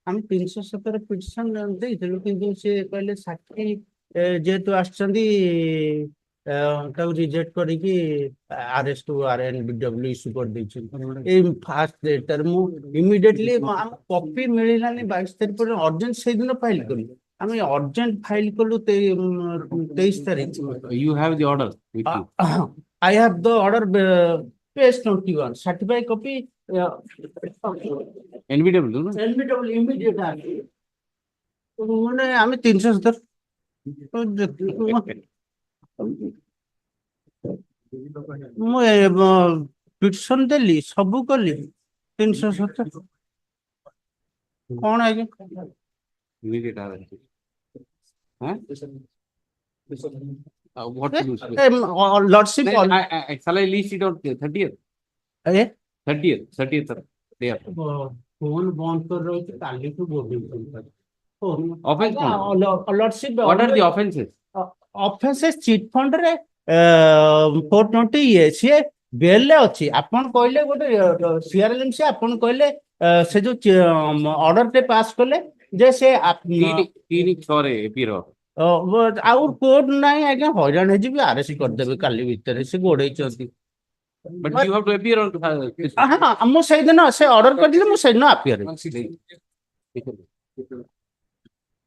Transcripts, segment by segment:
हम 317 पिटिशन ଦେଇଥିଲୁ କିନ୍ତୁ ସେ କହିଲେ ସାକ୍ଷୀ ଯେହେତୁ ଆସିଛନ୍ତି ତାକୁ ରିଜେକ୍ଟ କରିକି ଆରେଷ୍ଟ ଆରଏନବିଡବ୍ଲ୍ୟୁ ଇସ୍ୟୁ କରିଦେଇଛନ୍ତି ଏଇ ଫାଷ୍ଟ ଡେଟରେ ମୁଁ ଇମିଡିଏଟଲି ଆମ କପି ମିଳିଲାନି 22 ତାରିଖ ପରେ ଅର୍ଜେଣ୍ଟ ସେଇଦିନ ଫାଇଲ କଲି ଆମେ ଅର୍ଜେଣ୍ଟ ଫାଇଲ କଲୁ 23 ତାରିଖ You have the order with you. I have the order page 21 certified copy NBW, no? NBW immediate ମାନେ ଆମେ 317 ମୁଁ ପିଟିସନ ଦେଲି ସବୁ କଲି 317 କଣ ଆଜ୍ଞା Immediate arrest. Huh? What to do? Lordship Shall I list it on 30th? अरे 30th day after. Phone बंद कर रही थी काली को बोल Offense कौन? Lordship What are the offenses? Offences chit fund रे 420 ये सी बेल ले अछि आपण कहले गोटे सीआरएलएम से आपण कहले से जो ऑर्डर पे पास करले जे से तीन छरे एपीरो आउ कोर्ट नाही आज्ञा हैरान हे जिबी आरएसी कर देबे काली भीतर से गोडै चंती but you have to appear on हां मो सही दिन से ऑर्डर कर दिले मो सही दिन अपियर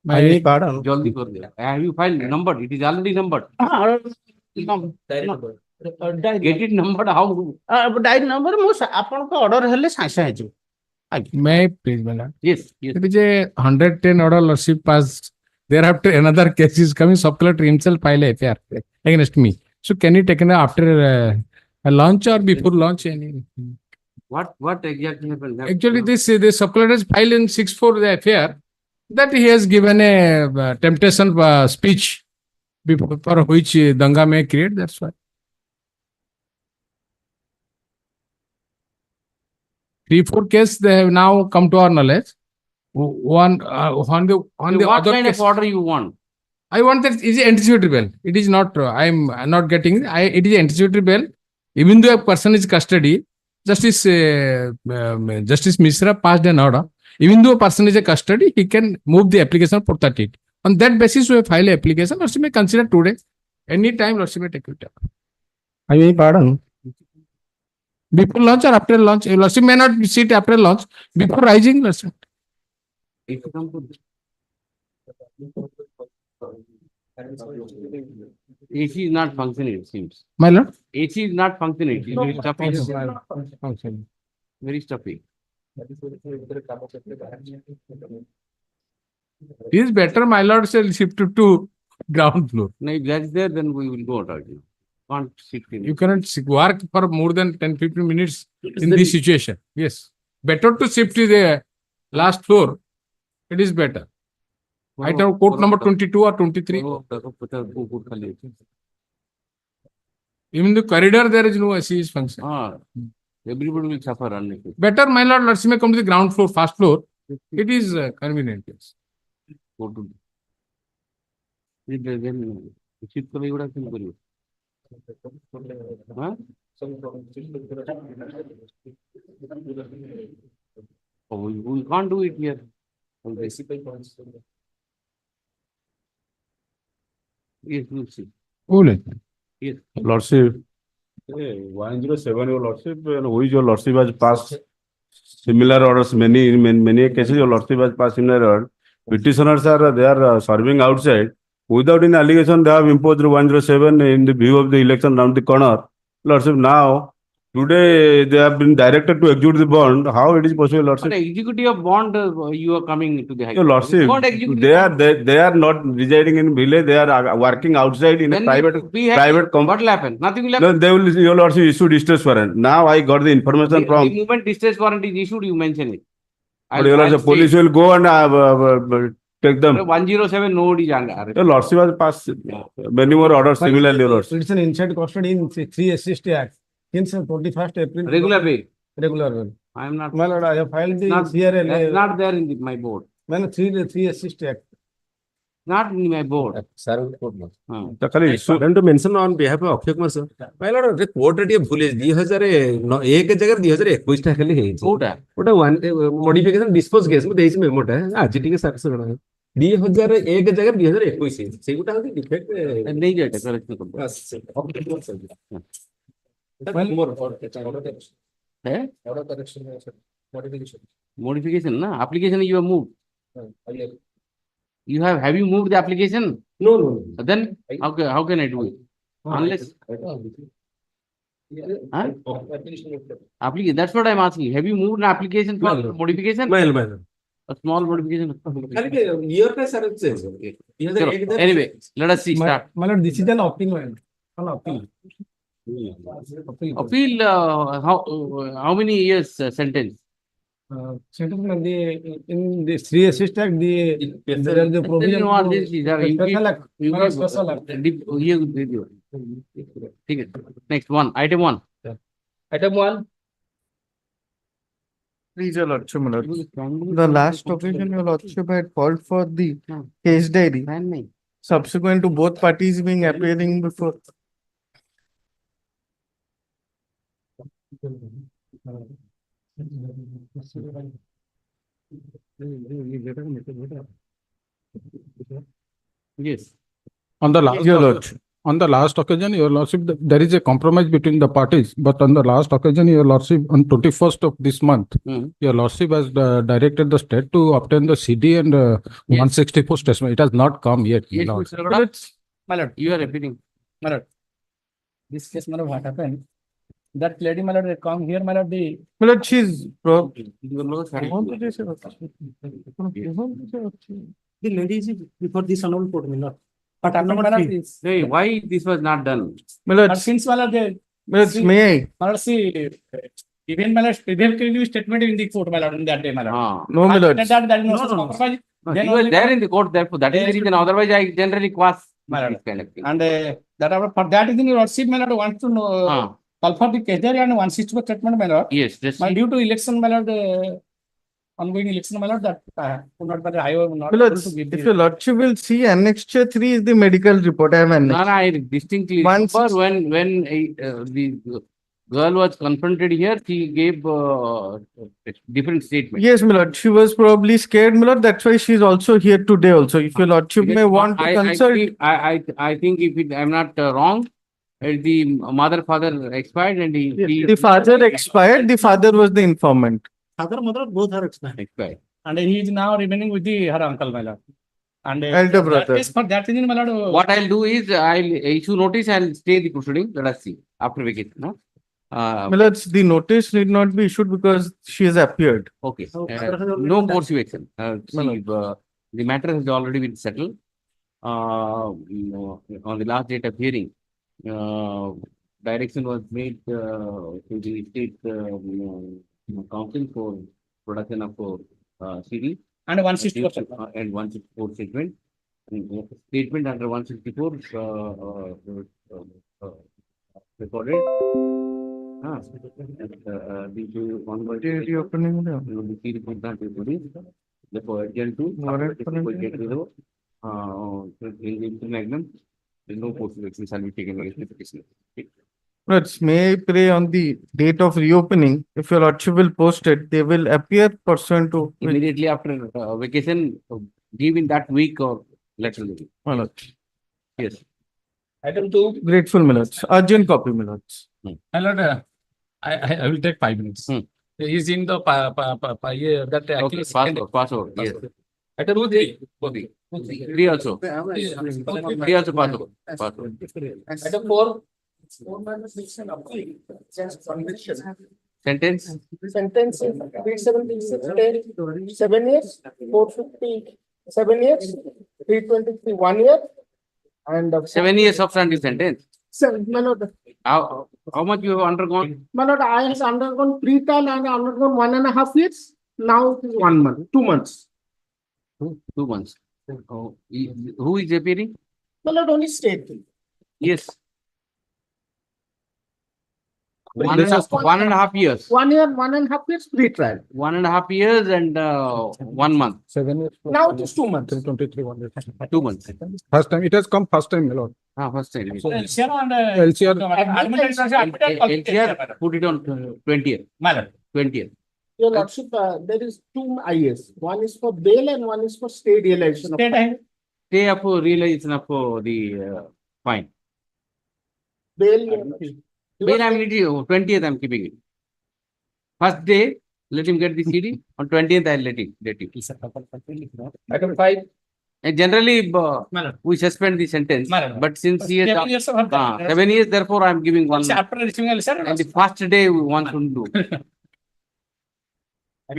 मैं पढ़न जल्दी कर दे have you filed numbered it is already numbered get it numbered how diary number मो आपण को ऑर्डर हेले साइसा हे जो May I please, madam? yes It is a 110 order lordship passed. Thereafter, another case is coming. Sub-collector himself file a FIR against me. So, can you take it after a launch or before launch? what exactly happened? Actually, this sub-collector has filed in 6/4 the FIR that he has given a temptation speech for which danga may create. That's why. 3-4 case they have now come to our knowledge. On the what other kind case, of order you want? I want that is anticipatory bail. It is not. I am not getting. It is anticipatory bail. Even though a person is custody, Justice Mishra passed an order. Even though a person is a custody, he can move the application for 30. On that basis, we have filed application. Lordship may consider today. Any time, Lordship may take it up. I mean, pardon. Before launch or after launch? Lordship may not sit after launch. Before rising, Lordship. If you come to AC is not functioning, it seems. My lord. AC is not functioning. It is very stuffy. Function. Very stuffy. It is better, my lord, shall shift to ground floor. No, if that is there, then we will go out. Can't sit in. You cannot work for more than 10-15 minutes in this situation. Yes. Better to shift to the last floor. It is better. Item court number 22 or 23. Even the corridor, there is no AC function. Everybody will suffer. Better, my lord, let's may come to the ground floor, first floor. It is convenient. Yes. Go to then shift kare guda feel kariyo. We can't do it here. Yes, we'll see. Yes. Lordship, 107 your lordship, which your lordship has passed similar orders, many cases your lordship has passed similar order. Petitioners are they are serving outside without any allegation. They have imposed 107 in the view of the election round the corner. Lordship, now today they have been directed to execute the bond. How it is possible, Lordship? But executive of bond, you are coming to the High Your Court. Lordship, Bond executive they are not residing in village. They are working outside in a private company. What will happen? Nothing will No, happen. they will, your Lordship, issue distress warrant. Now I got the information The from. moment distress warrant is issued, you mention it. But your Lordship, police will go and take them. 107 node is under. Your Lordship has passed many more orders similarly, your Lordship. It's an inside custody in 3 assist act since 21st April. Regular bail. Regular one. I am not. My lord, I have filed the Not- CRL. That's not there in my board. When 3 assist act. Not in my board. Sir, ତ ଖାଲି issue to mention on behalf of Akshay Kumar sir. My lord, court ରେ ଟିକେ ଭୁଲ ହେଇଛି 2001 ଜାଗାରେ 2021 ଟା ଖାଲି ହେଇଛି କୋଉଟା? ଗୋଟେ modification dispose case ମୁଁ ଦେଇଛି ମେମୋଟା ଆଜି ଟିକେ ସାର୍ ଶୁଣ 2001 ଜାଗାରେ 2021 ହେଇଛି ସେଇଗୁଟା ହଉଛି defect ନେଇଯାଏ ଏଟା correction କରିଦେବା। Modification na application you have moved. You have you moved the application? No. Then how can I do it? Unless application. That's what I'm asking. Have you moved an application for modification? Well. A small modification. खाली year का sir change हो गया Sure. Anyway, let us see. Start. My lord, this is an appeal. Appeal. Appeal. How many years sentence? In the 3 assistant, there are the provision. Next one. Item 1. Item 1. Please, Your Lordship, my lord. The last occasion Your Lordship had called for the case diary, subsequent to both parties being appearing before. Yes. On the last, Your Lordship. on the last occasion, Your Lordship, there is a compromise between the parties, but on the last occasion, Your Lordship, on 21st of this month, Your Lordship has directed the state to obtain the CD and 164 statement. It has not come yet. Yes, Lord. Mr. Arora. My lord, You are repeating. my lord. This case, my lord, what happened? That lady, my lord, they come here, my lord, the My lord, she's The lady is before this honorable court, my lord. what happened, my lord, is Hey, why this was not done? my lord, since my lord, they my lord, may I? my lord, see, even my lord, they have given statement in the court, my lord, in that day, my lord. Ah. No, my lord. That is no No, such no, no. compromise. No, Then he was only- there in the court, therefore that is the There is- reason. Otherwise, I generally quash My lord. this kind of thing. And for that reason, your lordship, my lord, wants to know, Ah, call for the case diary and 164 statement, my lord. yes, just My due to election, my lord, ongoing election, my lord, that could not, but I was not My lord, able to give if the. Your Lordship will see, Annexure 3 is the medical report I have no, annexed. I distinctly Once- remember when the girl was confronted here, she gave different statements. Yes, my lord, she was probably scared, my lord, that's why she is also here today also. If Your Lordship may want to consult. I think if I'm not wrong, the mother father expired and The father expired, the father was the informant. Father, mother, both are expired. expired. And he is now remaining with her uncle, my lord. And Elder that brother. is for that reason, my lord. What I'll do is I'll issue notice and stay the proceeding. Let us see after vacation. No? My lord, the notice need not be issued because she has appeared. Okay. So, father has already No done. course of action. See, the matter has already been settled. On the last date of hearing, direction was made to the state council for production of CD And 164. and 164 statement. Statement under 164 recorded. Reopening the Therefore, urgent to Warrant for no course of action shall be taken against the petitioner. Let's may I pray on the date of reopening, if Your Lordship will post it, they will appear pursuant to. Immediately after vacation, give in that week or laterally. My lord. Yes. Item 2. Grateful, my lords. Urgent copy, my lords. My lord, I will take 5 minutes. He is in the that Okay, actually. password, yes. Item 3. 3 also. 3 also password. Item 4. Sentence, Sentence is 376 7 years, 450 7 years, 323 1 year, and 7 years substantive sentence. My lord, How much you have undergone? my lord, I has undergone pre-trial and undergone 1.5 years. Now it is 1 month, 2 months. 2 months. Who is appearing? My lord, only state. Yes. One and a half years. 1 year, 1.5 years pre-trial. 1.5 years and 1 month. 7 years. Now it is 2 months. 23, 2 months. First time, it has come first time, my lord. First time. LCR, LCR put it on 20th. 20th. Your lordship, there is 2 IS. One is for bail and one is for stay realization. Stay up realization of the fine. Bail. Bail I'm letting you, 20th I'm keeping it. First day, let him get the CD. On 20th I'll let him. Item 5. And generally, we suspend the sentence. But since he has 7 years, therefore I'm giving 1 month. And the first day we want to do.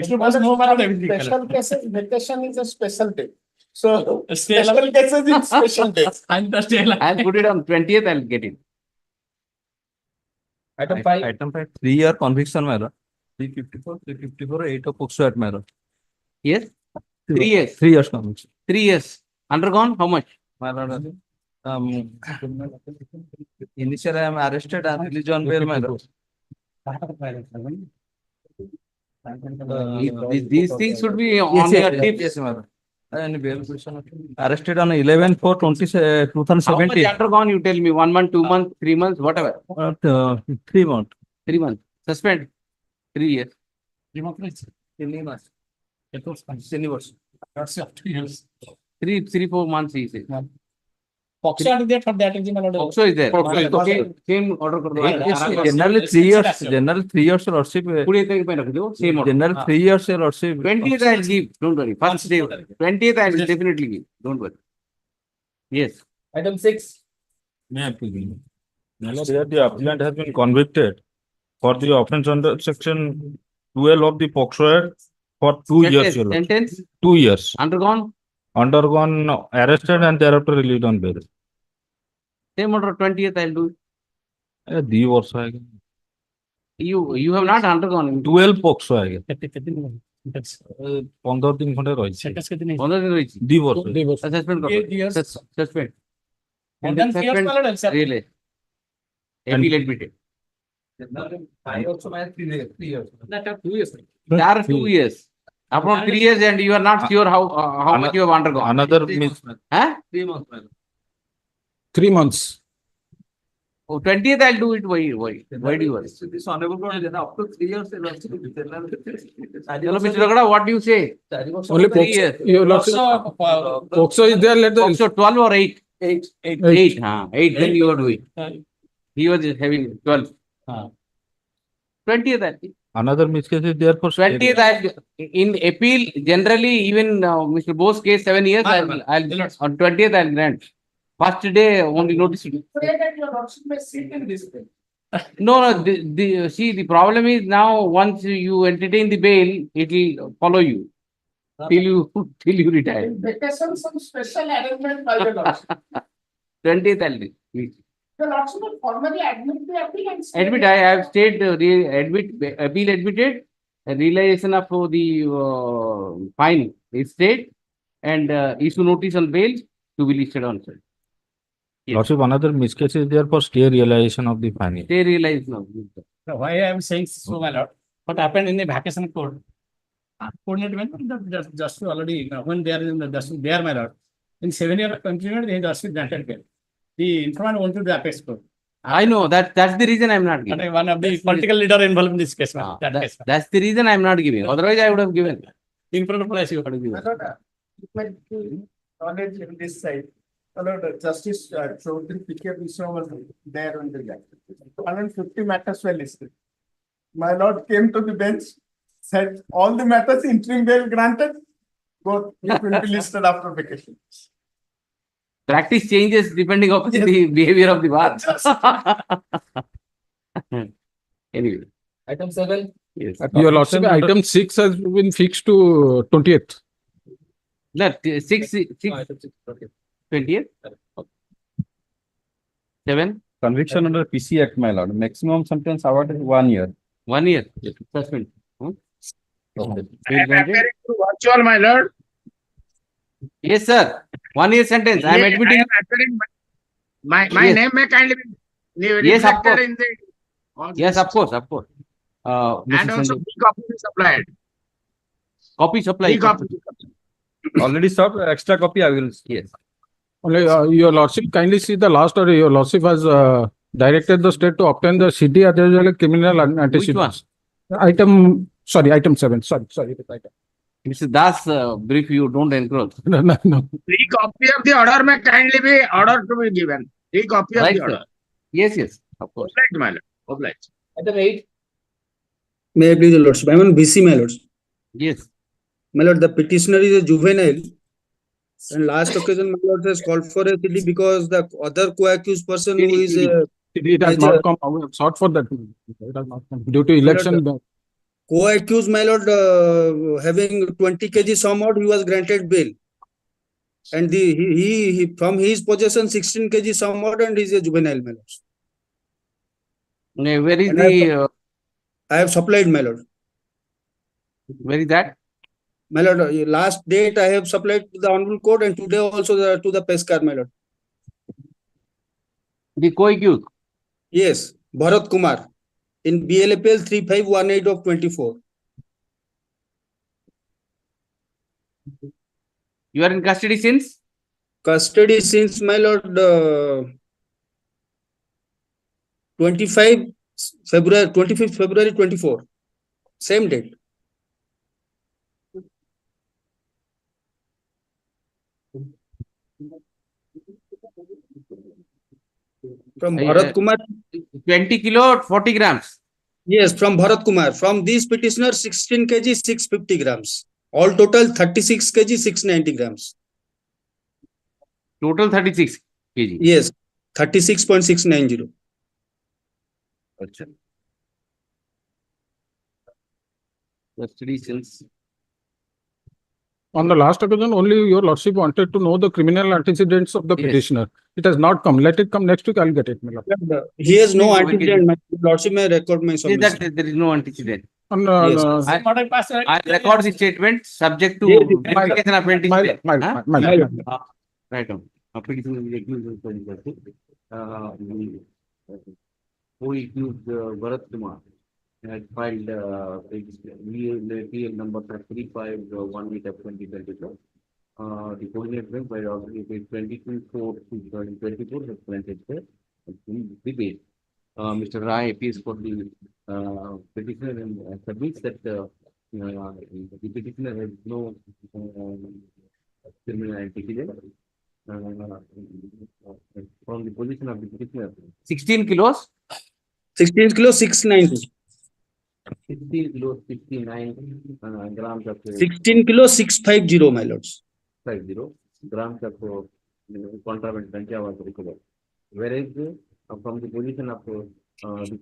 Special cases, vacation is a special day. So, special cases in special days. I'll put it on 20th, I'll get it. Item 5. Item 5, 3-year conviction, my lord. 354, 8 of Pokso Act, my lord. Yes? 3 years. 3 years conviction. 3 years. Undergone, how much? My lord, initially I am arrested and released on bail, my lord. These things should be on your tips. Yes, my lord. And bail petition arrested on 11/4/2017. How much undergone, you tell me? 1 month, 2 months, 3 months, whatever. 3 months. 3 months. Suspend. 3 years. 3 months. 3 months. 3-4 months he says. Poxo are there for that reason, my lord. Poxo is there. Poxo is Okay, same order kar do. Generally 3 years. Generally 3 years, your lordship. 20 तारीख पे रख दो. Same order. Generally 3 years, your lordship. 20th I'll give. Don't worry. First day. 20th I'll definitely give. Don't worry. Yes. Item 6. May I please? My lord, here the appellant has been convicted for the offence under section 12 of the POCSO Act for 2 years, your lord. Sentence. 2 years. Undergone. Undergone, arrested and thereafter released on bail. Same order. 20th I'll do. 2 वर्ष आएगा. You have not undergone. 12 POCSO आएगा. 15 दिन खंडे रही. 15 दिन रही. 2 वर्ष. Suspend karo. Suspend. More than 3 years, my lord, LCR. Really. Appeal admitted. I also have 3 years. That are 2 years. There are 2 years. Upon 3 years and you are not sure how much you have undergone. Another means Huh? 3 months. 3 months. Oh, 20th I'll do it. Why do you worry? This honorable court is up to 3 years. Hello, Mr. Ragada, what do you say? Only 3 years. Poxo, your lordship. Poxo is there, let the. So 12 or 8? 8. 8. 8, then you are doing. He was having 12. 20th I'll. another miscase is there for 20th I'll. In appeal, generally, even Mr. Bose's case, 7 years, I'll on 20th I'll grant. First day, only notice. Pray that your lordship may sit in this bill. No, see, the problem is now once you entertain the bail, it will follow you till you retire. In vacation, some special arrangement by the lordship. 20th I'll do. The lordship will formally admit the appeal and stay. Admit, I have stayed, appeal admitted, realization of the fine is stayed, and issue notice on bail to be listed on sale. Yes. Lordship, another miscase is there for stay realization of the fine. Stay realized now. So why I am saying so, my lord? What happened in the vacation court? Coordinate when the justice already, when they are in the justice, they are, my lord. In 7 years continued, the justice granted bail. The informant went to the apex court. I know that's the reason I'm not giving. And one of the political leader involved in this case, man. That's the reason I'm not giving. Otherwise, I would have given. In front of us, you have to give. My lord, knowledge in this side. My lord, Justice Chaudhary P.K. Mishra was there on the bench. 150 matters were listed. My lord came to the bench, said all the matters interim bail granted, both it will be listed after vacation. Practice changes depending on the behavior of the bar. Anyway. Item 7. Yes. Your lordship, item 6 has been fixed to 20th. No, 6, 20th. 7. Conviction under PC Act, my lord. Maximum sentence awarded is 1 year. 1 year. Suspend. Virtual, my lord. Yes, sir. 1 year sentence. I am admitting. My Yes. name may kindly be Yes, of reflected course. in the Yes, of course, of course. And Mrs. also Sanjay, copy is supplied. copy supply. Copy. Already sub extra copy I will. Yes. Only, your lordship kindly see the last order. Your lordship has directed the state to obtain the CD as well as criminal antecedents. Item 7. Sorry, this item. Mr. Das, brief you don't encroach. No. Free copy of the order may kindly be order to be given. Free copy of Right, the sir. order. Yes, of course. Obliged, my lord. Obliged. Item 8. May I please, your lordship? I am on VC, my lords. Yes. My lord, the petitioner is a juvenile. And last occasion, my lord has called for a CD because the other co-accused person who is It has not come. I have sought for that. It has not come. Due to election. co-accused, my lord, having 20 kg some odd, he was granted bail. And he from his possession 16 kg some odd, and he is a juvenile, my lord. Where is And the, I have supplied, my lord. where is that? My lord, last date I have supplied to the Hon'Ble Court, and today also to the Pescar, my lord. The co-accused. Yes, Bharat Kumar in BLAPL 3518 of 24. You are in custody since? Custody since, my lord, 25th February 24. Same date. From Bharat Kumar. 20 kilo, 40 grams. Yes, from Bharat Kumar. From these petitioner, 16 kg, 650 grams. All total 36 kg, 690 grams. Total 36 kg. Yes, 36.690. Achha. Custody since. On the last occasion, only your lordship wanted to know the criminal antecedents of the Yes. petitioner. It has not come. Let it come next week. I'll get it. My lord. He has no Please, antecedent. My lordship may record my Is submission. that there is no antecedent? On, Yes. I record the statement subject to Yes, yes. verification of antecedent. Huh? my lord. Right on. Petition is accused of who accused Bharat Kumar had filed PL number 3518 of 2022. The coordinate bank by already 22/4/2024 has granted the debate. Mr. Rai appears for the petitioner and submits that the petitioner has no criminal antecedent. From the position of the petitioner, 16 kilos, 16 kilo, 690. 16 kilos, 69 grams of 16 kilo, 650, my lords. 50 grams of contraband ganja was recovered. Whereas from the position of the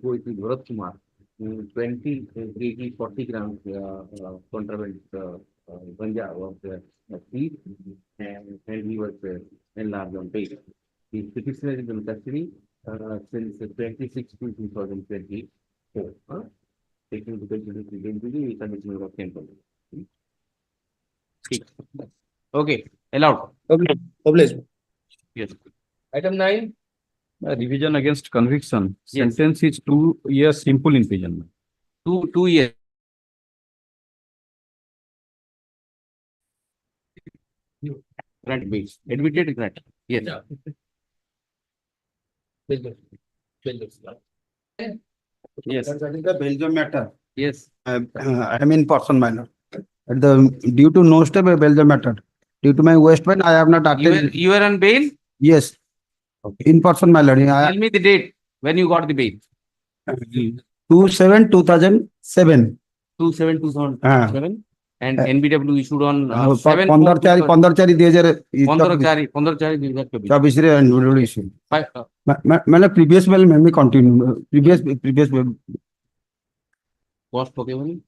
co-accused Bharat Kumar, 20 kg, 40 grams contraband ganja was seized, and he was enlarged on bail. The petitioner is in custody since 26/2/2024. Taking into consideration the condition of temple. Okay, allowed. Okay, obliged. Yes. Item 9. Revision against conviction. Yes. Sentence is 2 years simple imprisonment. 2 years. Grant base. Admitted grant. Yes. Yes. Regarding the Belgium matter, Yes. I am in person, my lord. Due to no step Belgium matter, due to my waist pain, I have not attended. You were on bail? Yes, in person, my lord. Tell me the date when you got the bail. 2/7/2007. 2/7/2007. And NBW issued on 7/4/2024. 15/4/2024 रे NBW issue. मैंने previous mail में continue previous Cost Pokemon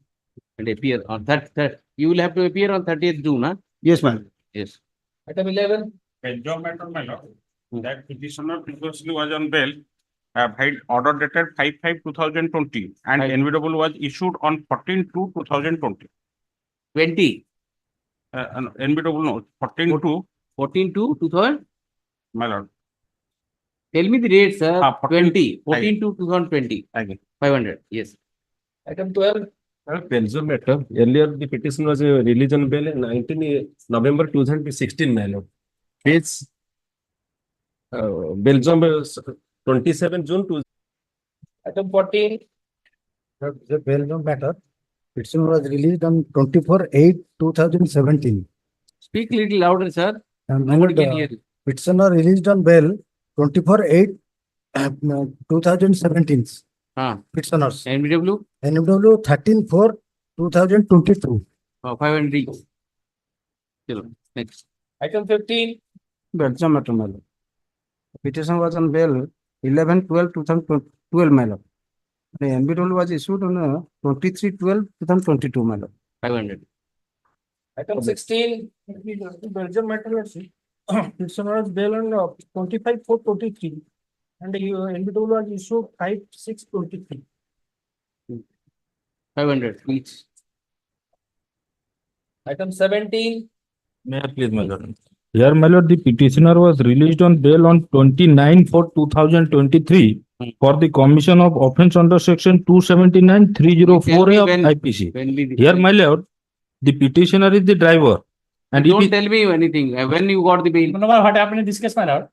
and appear on that. You will have to appear on 30th June, huh? Yes, ma'am. Yes. Item 11. Belgium matter, my lord. That petitioner previously was on bail, have had order dated 5/5/2020, and Right. NBW was issued on 14/2/2020. 20. NBW no, 14/2, 14/2/2000. my lord. Tell me the date, sir. 14. 20. 14/2/2020. Again. 500, yes. Item 12, Belgium matter. Earlier, the petition was released on bail in 19 November 2016, my lord. Case Belgium 27 June. Item 14, The Belgium matter. Petition was released on 24/8/2017. Speak little louder, sir. And Nobody can hear you. petition was released on bail 24/8/2017. Petitioners. NBW? NW 13/4/2022. 500 each. Chalo, next. item 15, Belgium matter, my lord. Petition was on bail 11/12/2012, my lord. The NBW was issued on 23/12/2022, my lord. 500. item 16, Belgium matter, petitioner was bail on 25/4/23 and NBW was issued 5/6/23. 500 each. item 17, May I please, my lord? Here, my lord, the petitioner was released on bail on 29/4/2023 for the commission of offence under section 279/304A of When- IPC. When we Here, my lord, the petitioner is the driver. And don't if tell me anything. When you got the bail? No matter what happened in this case, my lord,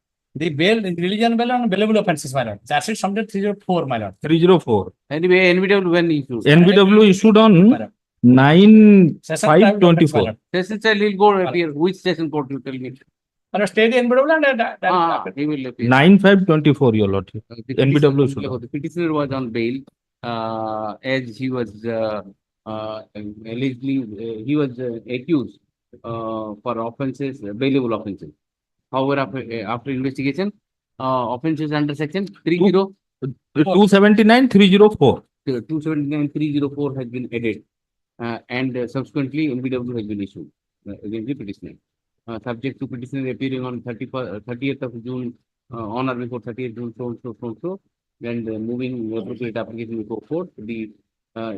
the bail, the religion bail on bailable offences, my lord. Charge sheet subject 304, my lord. 304, Anyway, NBW when issued? NBW issued My on lord. Session private offence, my 9/5/24. lord. Session cell will go appear. Which session court you tell me? My lord, stay the NBW and He will appear. 9/5/24, your lord. The NBW petitioner- should. The petitioner was on bail, as he was allegedly he was accused for offences, bailable offences. However, after investigation, offences under section 279/304. 279/304 has been added, and subsequently NBW has been issued against the petitioner. Subject to petitioner appearing on 30th of June, on or before 30th June, so, and moving appropriate application before court. The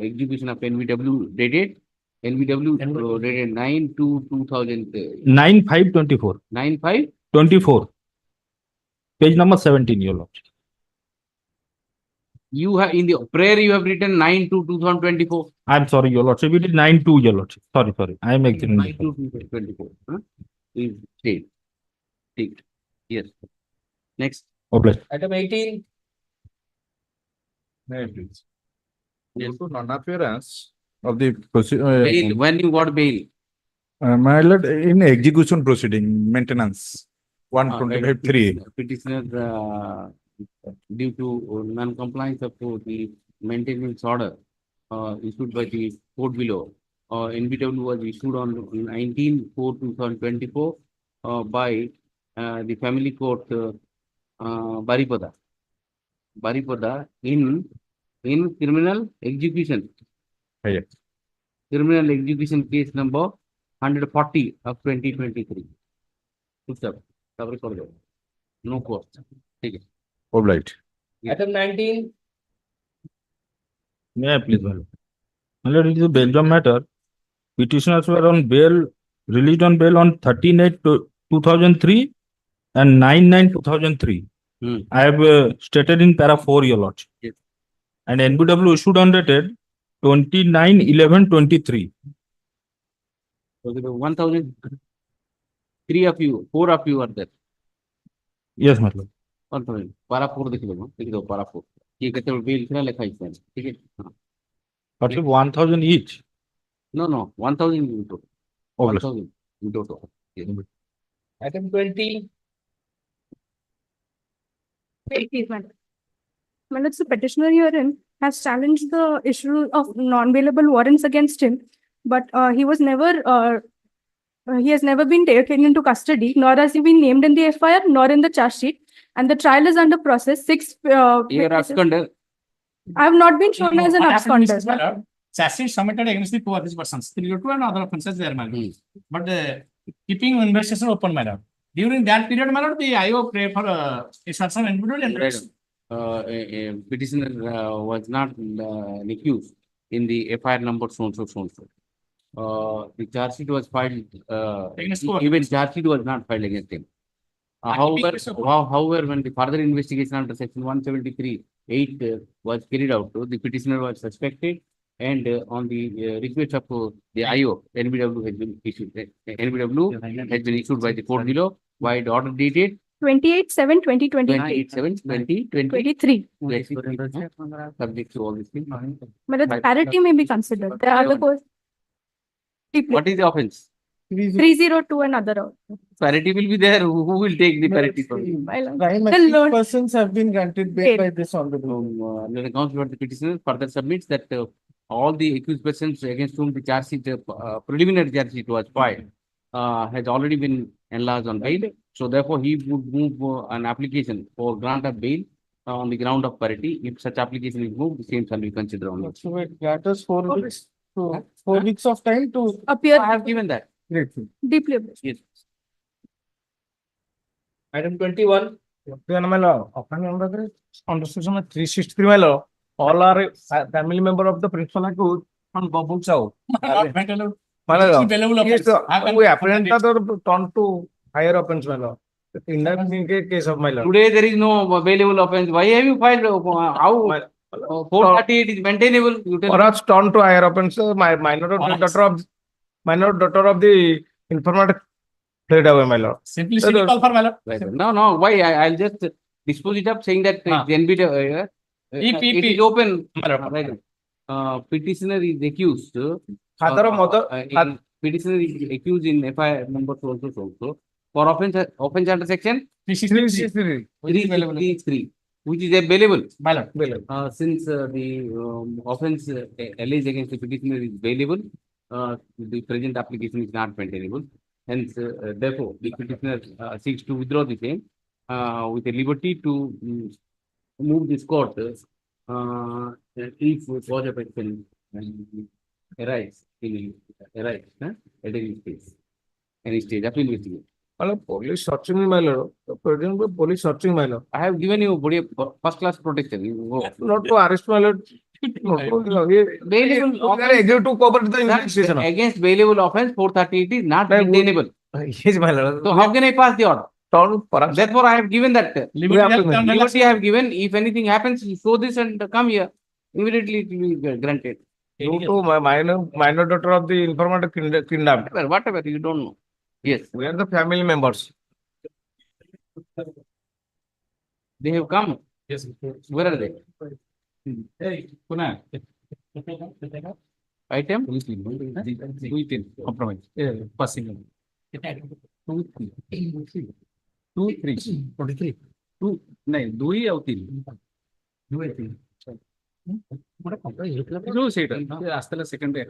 execution of NBW dated 9/2/2000. 9/5/24. 9/5. Page number 17, your lord. You have in the prayer you have written 9/2/2024. I'm sorry, your lordship. It is 9/2, your lordship. Sorry. I am actually. 9/2/2024. Is state. Take. Yes. Next. Obliged. item 18, May I please? Yes. Due to non-appearance of the Bail. When you got bail? my lord, in execution proceeding, maintenance, 125(3). Petitioner, due to non-compliance of the maintenance order issued by the court below, NBW was issued on 19/4/2024 by the family court Baripada in criminal execution. Yes. Criminal execution case number 140 of 2023. No court. Take it. Obliged. item 19, May I please, my lord? My lord, it is a Belgium matter. Petitioners were on bail, released on bail on 13/8/2003 and 9/9/2003. I have stated in para 4, your lordship. Yes. And NBW issued on dated 29/11/23. So the 1,000, 3 of you, 4 of you are there. Yes, my lord. 1,000. Para 4 देख दो para 4. ये कहते हैं bill कितना लिखा है इसमें, ठीक है? हाँ. But 1,000 each. No, 1,000 in total. Obliged. 1,000 in total. Yes. item 20, Well, the petitioner herein has challenged the issue of non-bailable warrants against him, but he has never been taken into custody, nor has he been named in the FIR, nor in the charge sheet, and the trial is under process. You are witnesses- absconder. I have not been shown as an What happened is, my absconder. lord, charge sheet submitted against the two of these persons, 302 and other offences there, my lord. But keeping investigation open, my lord. During that period, my lord, the IO pray for instruction individual and Petitioner was not accused in the FIR number so. The charge sheet was filed, Against who? even charge sheet was not filed against him. However, when the further investigation under section 173 8 was carried out. The petitioner was suspected, and on the request of the IO, NBW has been issued. NBW has been issued by the court below, by the order dated 28/7/2023. 28/7/2023. Subject to all these things. But the parity may be considered. The other course. What is the offense? 302 and other. Parity will be there. Who will take the parity from you? Prime Lord. persons have been granted bail by this honorable. The counsel for the petitioner further submits that all the accused persons against whom the charge sheet, preliminary charge sheet was filed, has already been enlarged on bail. So therefore, he would move an application for grant of bail on the ground of parity. If such application is moved, the same shall be considered on it. So it got us 4 weeks. 4 weeks of time to appear. I have given that. Grateful. Deeply appreciated. Yes. Item 21. Under section 363, my lord, all are family member of the principal accused on Babul Chow. Yes, we apprehend the turn to higher offense, my lord. In that case of my lord. Today there is no available offense. Why have you filed? How 438 is maintainable? You tell For us, turn to higher offense, my minor daughter of the informant played away, my lord. Simply call for my lord. No. Why? I'll just dispose it up, saying that it is open. Petitioner is accused. Father or mother? Petitioner is accused in FIR number also for offense under section 363, which is bailable. Since the offense alleged against the petitioner is bailable, the present application is not maintainable. Hence, therefore, the petitioner seeks to withdraw the same with a liberty to move this court if cause of action arise at any stage of investigation. Police searching my lord. Present police searching my lord. I have given you first class protection. You go. Not to arrest my lord. Bailable offense Agree to cooperate the investigation. against bailable offense 438 is not maintainable. Yes, my lord. So how can I pass the order? Therefore, I have given that liberty I have given. If anything happens, you show this and come here. Immediately it will be granted. Due to my minor daughter of the informant kidnapped. Whatever, you don't know. Yes. We are the family members. They have come. Yes. Where are they? Hey, Pune. Item? Compromise. Passing. 2, 3. 23. 2. नहीं, 2 और 3. 2 और 3. No, say it. Ask the second day.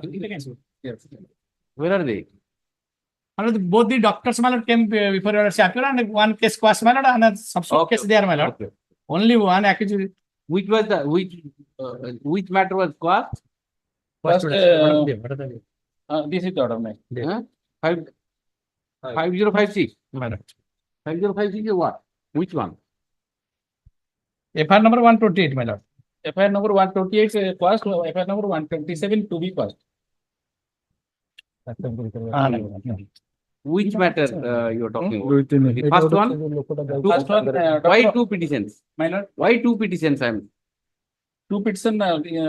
Yes. Where are they? Both the doctors, my lord, came before your chaperone, and one case quashed, my lord, and a subsequent case there, my lord. Okay. Only one accused. Which was the which matter was quashed? First, this is the order, man. 5056. 5056 is what? Which one? FIR number 128, my lord. FIR number 128 is quashed. FIR number 127 to be quashed. Which matter you are talking about? The first one? Why 2 petitions? My lord. Why 2 petitions? 2 petitions. He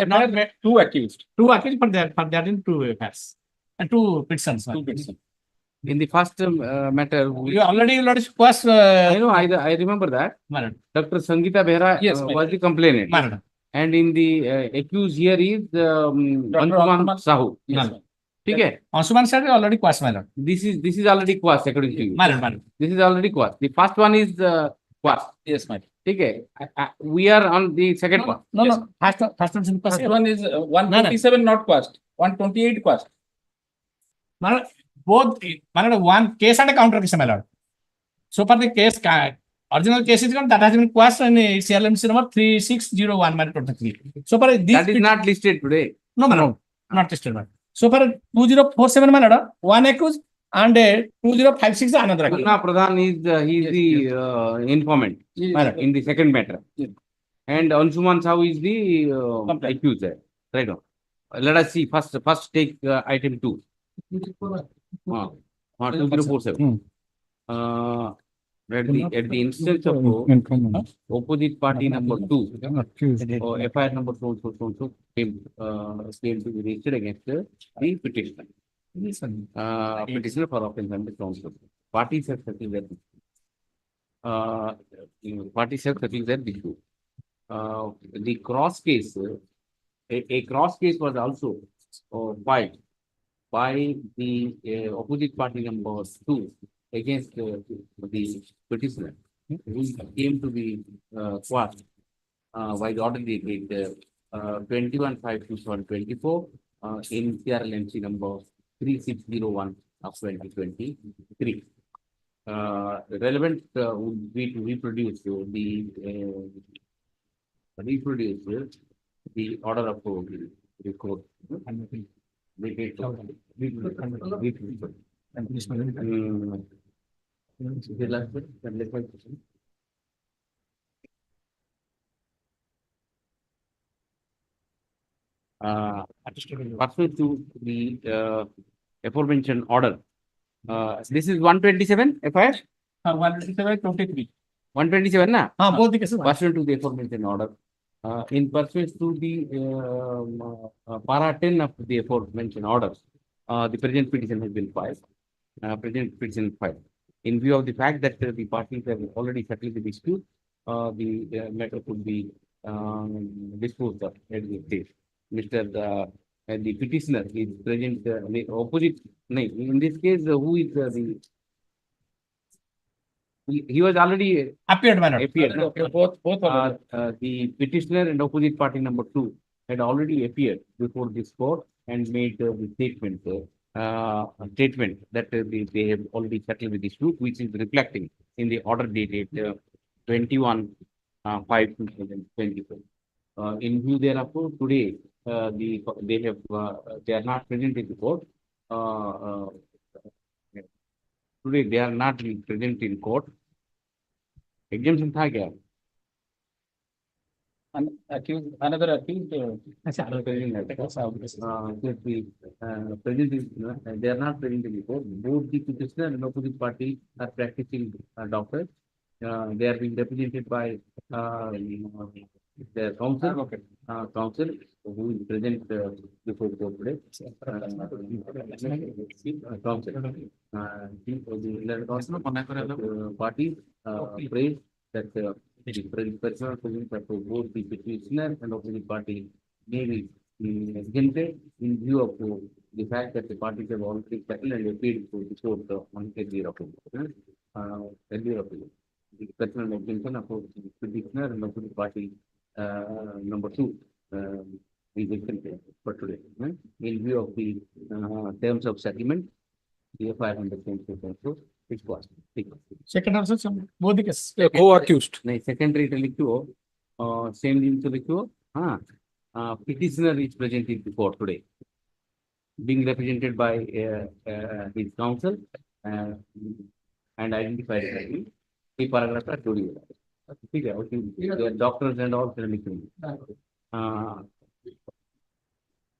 not made 2 accused. 2 accused, but there in 2 FIRs. And 2 petitions. 2 petitions. In the first matter, You already quashed. I know, I remember that. Dr. Sangeeta Behra was the complainant. And in the accused here is Anshuman Sahu. Yes. Okay. Anshuman Sahu already quashed, my lord. This is already quashed according to you. Madam. This is already quashed. The first one is quashed. Yes, madam. Okay. We are on the second one. No. First one is 127 not quashed. 128 quashed. Madam, both, madam, one case and a counter case, my lord. So far the case, original case is that has been quashed and CLMC number 3601, madam, 23. So far that is not listed today. No, madam. Not listed, madam. So far 2047, my lord, one accused and 2056 another accused. Punna Pradhan is he is the informant in the second matter. And Anshuman Sahu is the accused. Right now. Let us see. First take item 2. 2047. at the instance of opposite party number 2 or FIR number so came to be registered against the petitioner. Petitioner for offense under counsel. Parties have settled that. Parties have settled that issue. The cross case, a cross case was also filed by the opposite party number 2 against the petitioner, who came to be quashed by the order dated 21/5/2024 in CRLMC number 3601 of 2023. Relevant would be to reproduce the order of the court. Pursuant to the aforementioned order, this is 127 FIR? 127, 23. 127, na? Both the cases. Pursuant to the aforementioned order. In pursuant to the para 10 of the aforementioned order, the present petition has been filed. In view of the fact that the parties have already settled the dispute, the matter could be disposed of at the stage. The petitioner is present, the opposite, in this case, who is he was already appeared. Both the petitioner and opposite party number 2 had already appeared before this court and made the statement that they have already settled the dispute, which is reflecting in the order dated 21/5/2024. In view thereof, today they are not present in the court. Today they are not present in court. Exemption tha kya? Another accused. They are not present in the court. Both the petitioner and opposite party are practicing doctors. They are being represented by their counsel, who is present before the court today. Parties praise that the personal presence of both the petitioner and opposite party may be exempted in view of the fact that the parties have already settled and appealed for the court on earlier appeal. The personal exemption of the petitioner and opposite party number 2 is exempted for today. In view of the terms of settlement, the FIR under it's was. Second also, both the cases. Co-accused. Secondary liquor, same thing to liquor. Petitioner is present in the court today, being represented by his counsel and identified by the paragraph are today. Doctors and all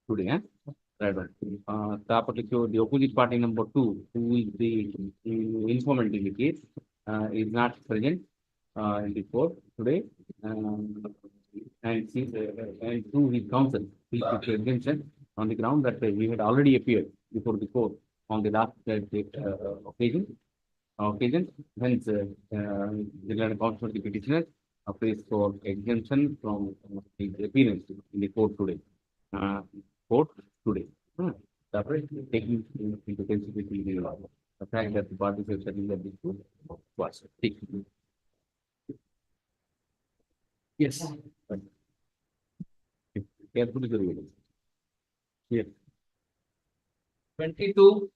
today, right. The opposite party number 2, who is the informant in the case, is not present in the court today, and through his counsel, he took exemption on the ground that he had already appeared before the court on the last occasion. Hence, the counsel of the petitioner applies for exemption from his appearance in the court today. Taking into consideration the fact that the parties have settled that dispute was taken. Yes. Carefully the reading. Yes. 22.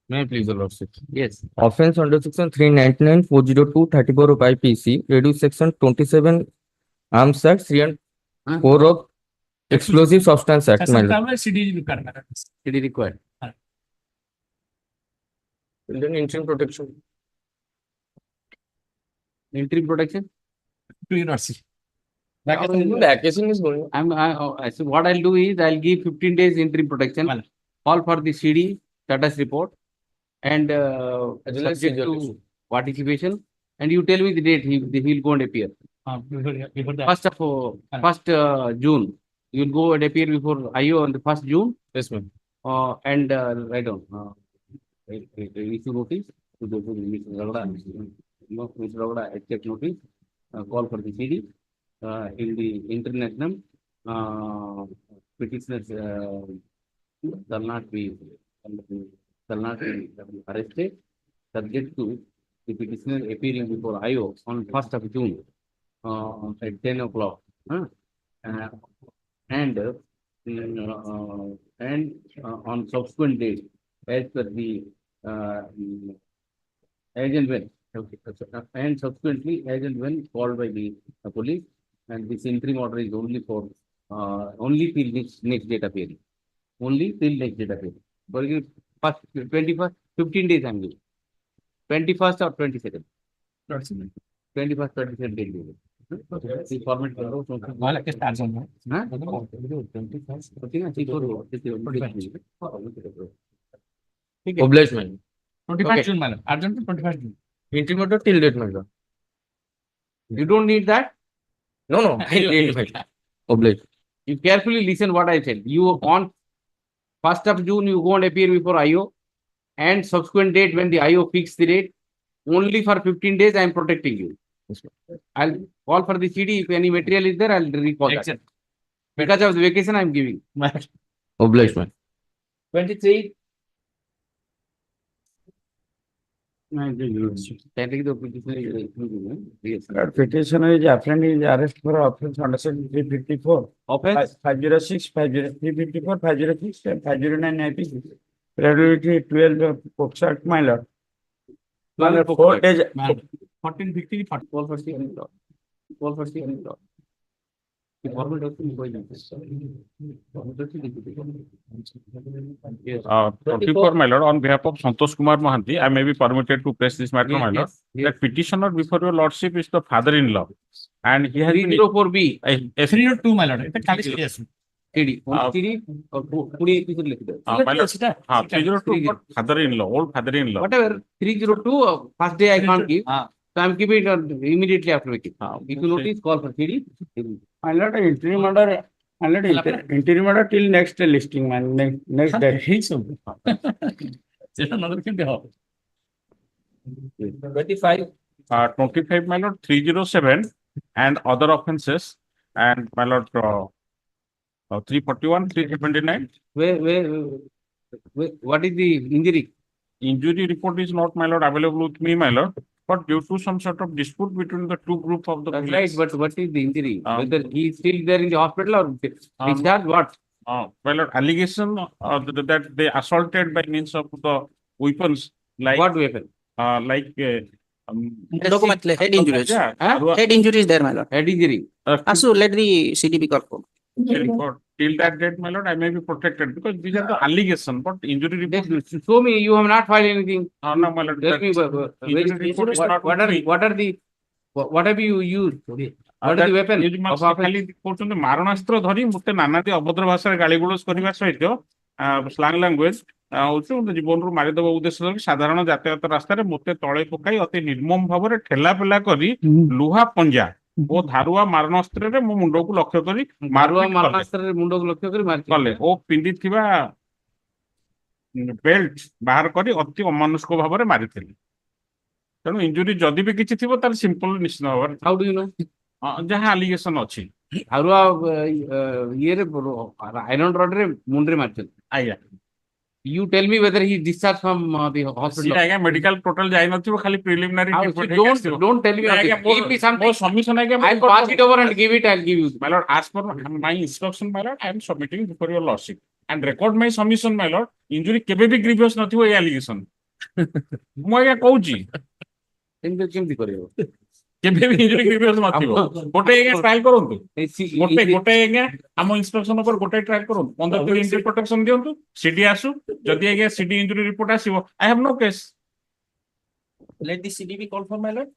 May I please, Your Lordship? Yes. Offense under section 399, 402, 34 of IPC, reduce section 27, Arms Act 3 and 4 of Explosive Substance Act. CD required. Then interim protection. Interim protection? Vacation is going. So what I'll do is I'll give 15 days interim protection, call for the CD status report, and subject to participation. And you tell me the date he will go and appear. Before that. First June. You will go and appear before IO on the 1st June. Yes, ma'am. And write down. Issue notice to the Mr. Ravada. Mr. Ravada accept notice. Call for the CD. In the international petitioners shall not be arrested, subject to the petitioner appearing before IO on 1st of June at 10 o'clock. And on subsequent date, as per the as and when, and subsequently as and when called by the police, and this interim order is only for only till next date appearing. Only till next date appearing. For example, first 21st, 15 days I'm giving. 21st or 22nd. 21st, 22nd date. The format Obligement. 21st June, madam. Urgent 21st June. Interim order till date, madam. You don't need that? No. Obliged. You carefully listen what I said. You on 1st of June, you go and appear before IO, and subsequent date when the IO fix the date, only for 15 days I am protecting you. I'll call for the CD. If any material is there, I'll recall that. Because of the vacation I am giving. Obligement. 23. Petitioner is apprehended is arrested for offense under section 354. Offense? 506, 354, 506, and 509 IPC. Priority 12 Pox Act, my lord. 4 days. 1450, 1240. The format of Yes. 24, my lord, on behalf of Santosh Kumar Mohanty, I may be permitted to press this matter, my lord. That petitioner before your lordship is the father-in-law, and he has been 304B. 302, my lord. Yes. CD. CD or 302, father-in-law, old father-in-law. whatever. 302, first day I can't give. So I'm keeping it immediately after making. If you notice, call for CD. My lord, interim order. My lord, interim order till next listing, man. Next day. 25. 25, my lord, 307, and other offences, and my lord, 341, 379. What is the injury? Injury report is not, my lord, available with me, my lord. But due to some sort of dispute between the two groups of the That's police. right, but what is the injury? Whether he is still there in the hospital or discharged, what? Well, allegation that they assaulted by means of the weapons, like What weapon? Like Document head injuries. Yeah, Head injury is there, my lord. Head injury. So let the CDB call for. till that date, my lord, I may be protected because these are the allegations, but injury report. Show me, you have not filed anything. No, my lord. Tell me, Injury report is not what have you used? What is the weapon of offense? ଖାଲି କହୁଛନ୍ତି ମାରଣାସ୍ତ୍ର ଧରି ମୋତେ ନାନାଦି ଅଭଦ୍ର ଭାଷାରେ ଗାଳିଗୁଲଜ କରିବା ସହିତ ସ୍ଲାଙ୍ଗ ଲାଙ୍ଗୁଏଜ ହଉଛି ଜୀବନରୁ ମାରିଦେବା ଉଦ୍ଦେଶ୍ୟ ଧରି ସାଧାରଣ ଯାତାୟାତ ରାସ୍ତାରେ ମୋତେ ତଳେ ପକାଇ ଅତି ନିର୍ମମ ଭାବରେ ଠେଲାପେଲା କରି ଲୁହା ପଞ୍ଜା ଓ ଧାରୁଆ ମାରଣାସ୍ତ୍ରରେ ମୋ ମୁଣ୍ଡକୁ ଲକ୍ଷ୍ୟ କରି ମାରଣାସ୍ତ୍ରରେ ମୁଣ୍ଡକୁ ଲକ୍ଷ୍ୟ କରି କଲେ ଓ ପିନ୍ଧିଥିବା ବେଲ୍ଟ ବାହାର କରି ଅତି ଅମାନୁଷିକ ଭାବରେ ମାରିଥିଲେ। ତେଣୁ ଇଞ୍ଜୁରି ଯଦି ବି କିଛି ଥିବ ତାହେଲେ ସିମ୍ପଲ ନିଶ୍ଚିତ ଭାବରେ ହାଉ ଡୁ ୟୁ ନୋ ଯାହା ଆଲିଗେସନ ଅଛି ଧାରୁଆ ଇଏରେ ଆଇରନ୍ ରଡରେ ମୁଣ୍ଡରେ ମାରିଛନ୍ତି। ଆଜ୍ଞା। You tell me whether he is discharged from the hospital. ଆଜ୍ଞା ମେଡିକାଲ ଟୋଟାଲ ଯାଇନଥିବ ଖାଲି preliminary don't tell me. Give me something. Submission ଆଜ୍ଞା I'll pass it over and give it. I'll give you. My lord, as per my instruction, my lord, I am submitting before your lordship and record my submission, my lord. Injury କେବେ ବି grievous ନଥିବ ଏ allegation। ମୁଁ ଆଜ୍ଞା କହୁଛି କେମିତି କରିବ? କେବେ ବି injury grievous ନଥିବ। ଗୋଟେ ଆଜ୍ଞା ଟ୍ରାଏଲ କରନ୍ତୁ। ଗୋଟେ ଆଜ୍ଞା ଆମ ଇନଷ୍ଟ୍ରକ୍ସନ ଉପରେ ଗୋଟେ ଟ୍ରାଏଲ କରନ୍ତୁ। 15 ଦିନ ଇଞ୍ଜୁରି ପ୍ରୋଟେକ୍ସନ ଦିଅନ୍ତୁ। ସିଡି ଆସୁ ଯଦି ଆଜ୍ଞା ସିଡି ଇଞ୍ଜୁରି ରିପୋର୍ଟ ଆସିବ I have no case. Let the CDB call for, my lord.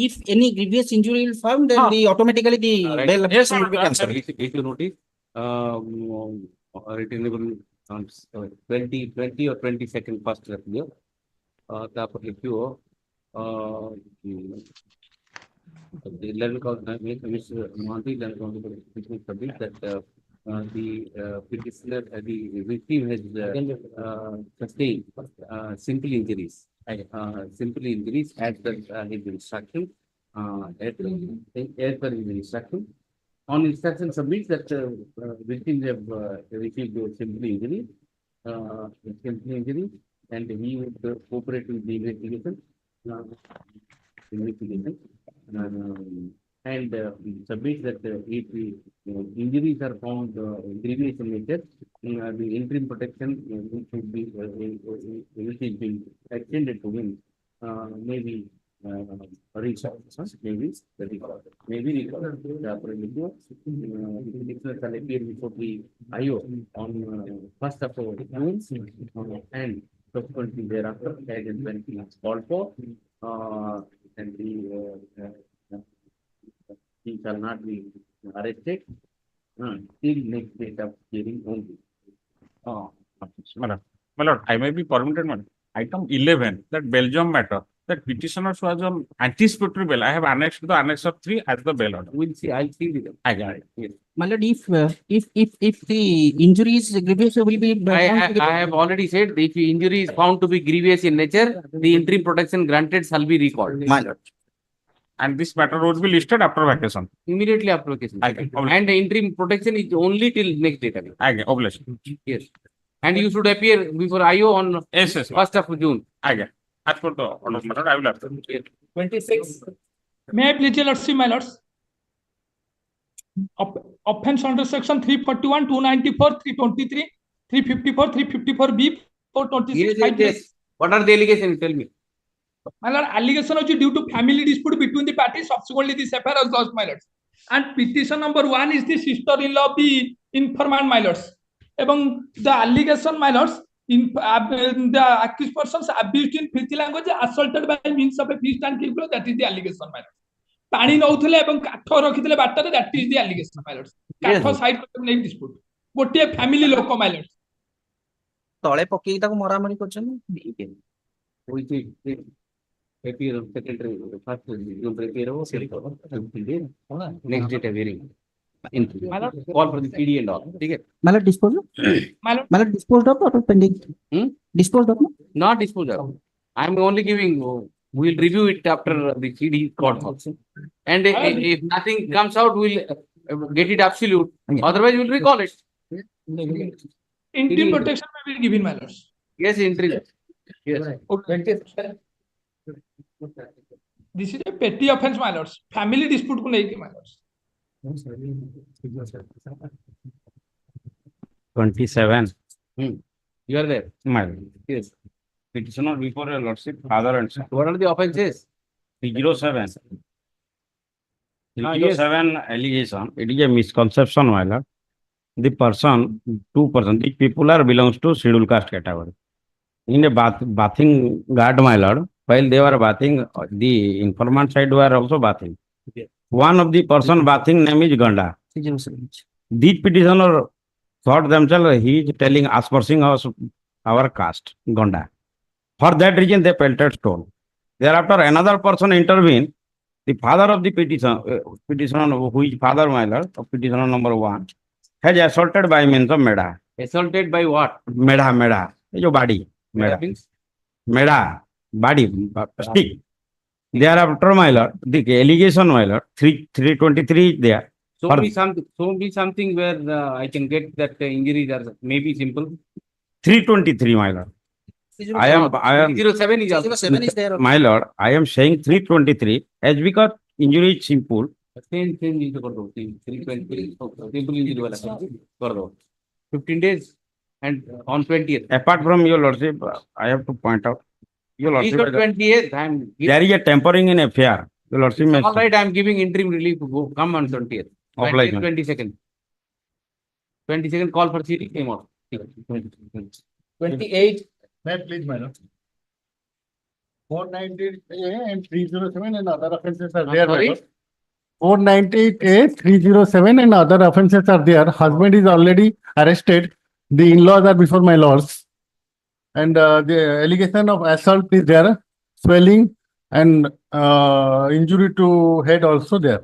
If any grievous injury will found, then the automatically the bail application will be cancelled. If you notice, returnable on 20 or 22nd first year, ତାପରେ ଲେଖିବ the level that the petitioner, the victim has sustained simple injuries. Simple injuries as per his instruction. As per his instruction. On instruction submits that victims have received a simple injury, and he would cooperate with the investigation. And submits that if injuries are found grievous in nature, the interim protection should be which is being extended to him, maybe maybe before the IO on 1st of June, and subsequently thereafter, as and when he is called for, and he shall not be arrested till next date of hearing only. Madam, my lord, I may be permitted, madam. Item 11, that Belgium matter, that petitioners was on anticipatory bail. I have annexed the annex of 3 as the bail order. We'll see. I'll see with them. I got it. Yes. My lord, if the injury is grievous, will be. I have already said, if the injury is found to be grievous in nature, the interim protection granted shall be recalled. My lord. And this matter would be listed after vacation. Immediately after vacation. Okay. And the interim protection is only till next date. Okay. Obligation. Yes. And you should appear before IO on Yes. 1st of June. Okay. As per the order, my lord, I will appear. 26. May I please your lordship, my lords? Offense under section 341, 294, 323, 354, 354B, 426. Yes. What are the allegations? Tell me. My lord, allegation is due to family dispute between the parties. Subsequently, this affair was lost, my lords. And petition number 1 is the sister-in-law of the informant, my lords. Among the allegation, my lords, the accused persons abused in filthy language, assaulted by means of a fist and kick blow. That is the allegation, my lords. ପାଣି ନଉଥିଲେ ଏବଂ କାଠ ରଖିଥିଲେ ବାଟରେ, that is the allegation, my lords. କାଠ side କରିବାକୁ ନେଇ dispute. ଗୋଟିଏ ଫ୍ୟାମିଲି ଲୋକ, my lords. ତଳେ ପକେଇକି ତାକୁ ମରାମରି କରୁଛନ୍ତି। Appear of secretary, first appear of next date of hearing. Call for the PD and all. Okay. My lord, disposed of? My lord, disposed of or pending? Disposed of? Not disposed of. I am only giving, we will review it after the CD court also. And if nothing comes out, we will get it absolute. Otherwise, we will recall it. Interim protection may be given, my lords. Yes, interim. Yes. This is a petty offense, my lords. Family dispute को नहीं की, my lords. 27. You are there. My lord. Yes. Petitioner before your lordship, father and son. What are the offenses? 307. 307 allegation. It is a misconception, my lord. The person, 2%, these people are belongs to scheduled caste category. In a bathing guard, my lord, while they were bathing, the informant side were also bathing. Okay. One of the person bathing name is Ganda. These petitioner thought themselves he is telling aspersing us our caste, Ganda. For that reason, they pelted stone. Thereafter, another person intervened. The father of the petitioner, who is father, my lord, of petitioner number 1, has assaulted by means of meda. Assaulted by what? Meda. Your body. Meda. Body. Stick. Thereafter, my lord, the allegation, my lord, 323 is there. Show me something where I can get that injuries are maybe simple. 323, my lord. I am 307 is also. 307 is there. My lord, I am saying 323 as because injury is simple. Same is कर दो 320 simple injury वाला कर दो 15 days and on 20th. Apart from your lordship, I have to point out. Your lordship, 20th. there is a tampering in affair. Your lordship, all right, I am giving interim relief. Go come on 20th. 22nd. 22nd call for CD came out. 28. May I please, my lord? 498A and 307 and other offences are there. Sorry? 498A, 307 and other offences are there. Husband is already arrested. The in-laws are before my lords. and the allegation of assault is there, swelling and injury to head also there.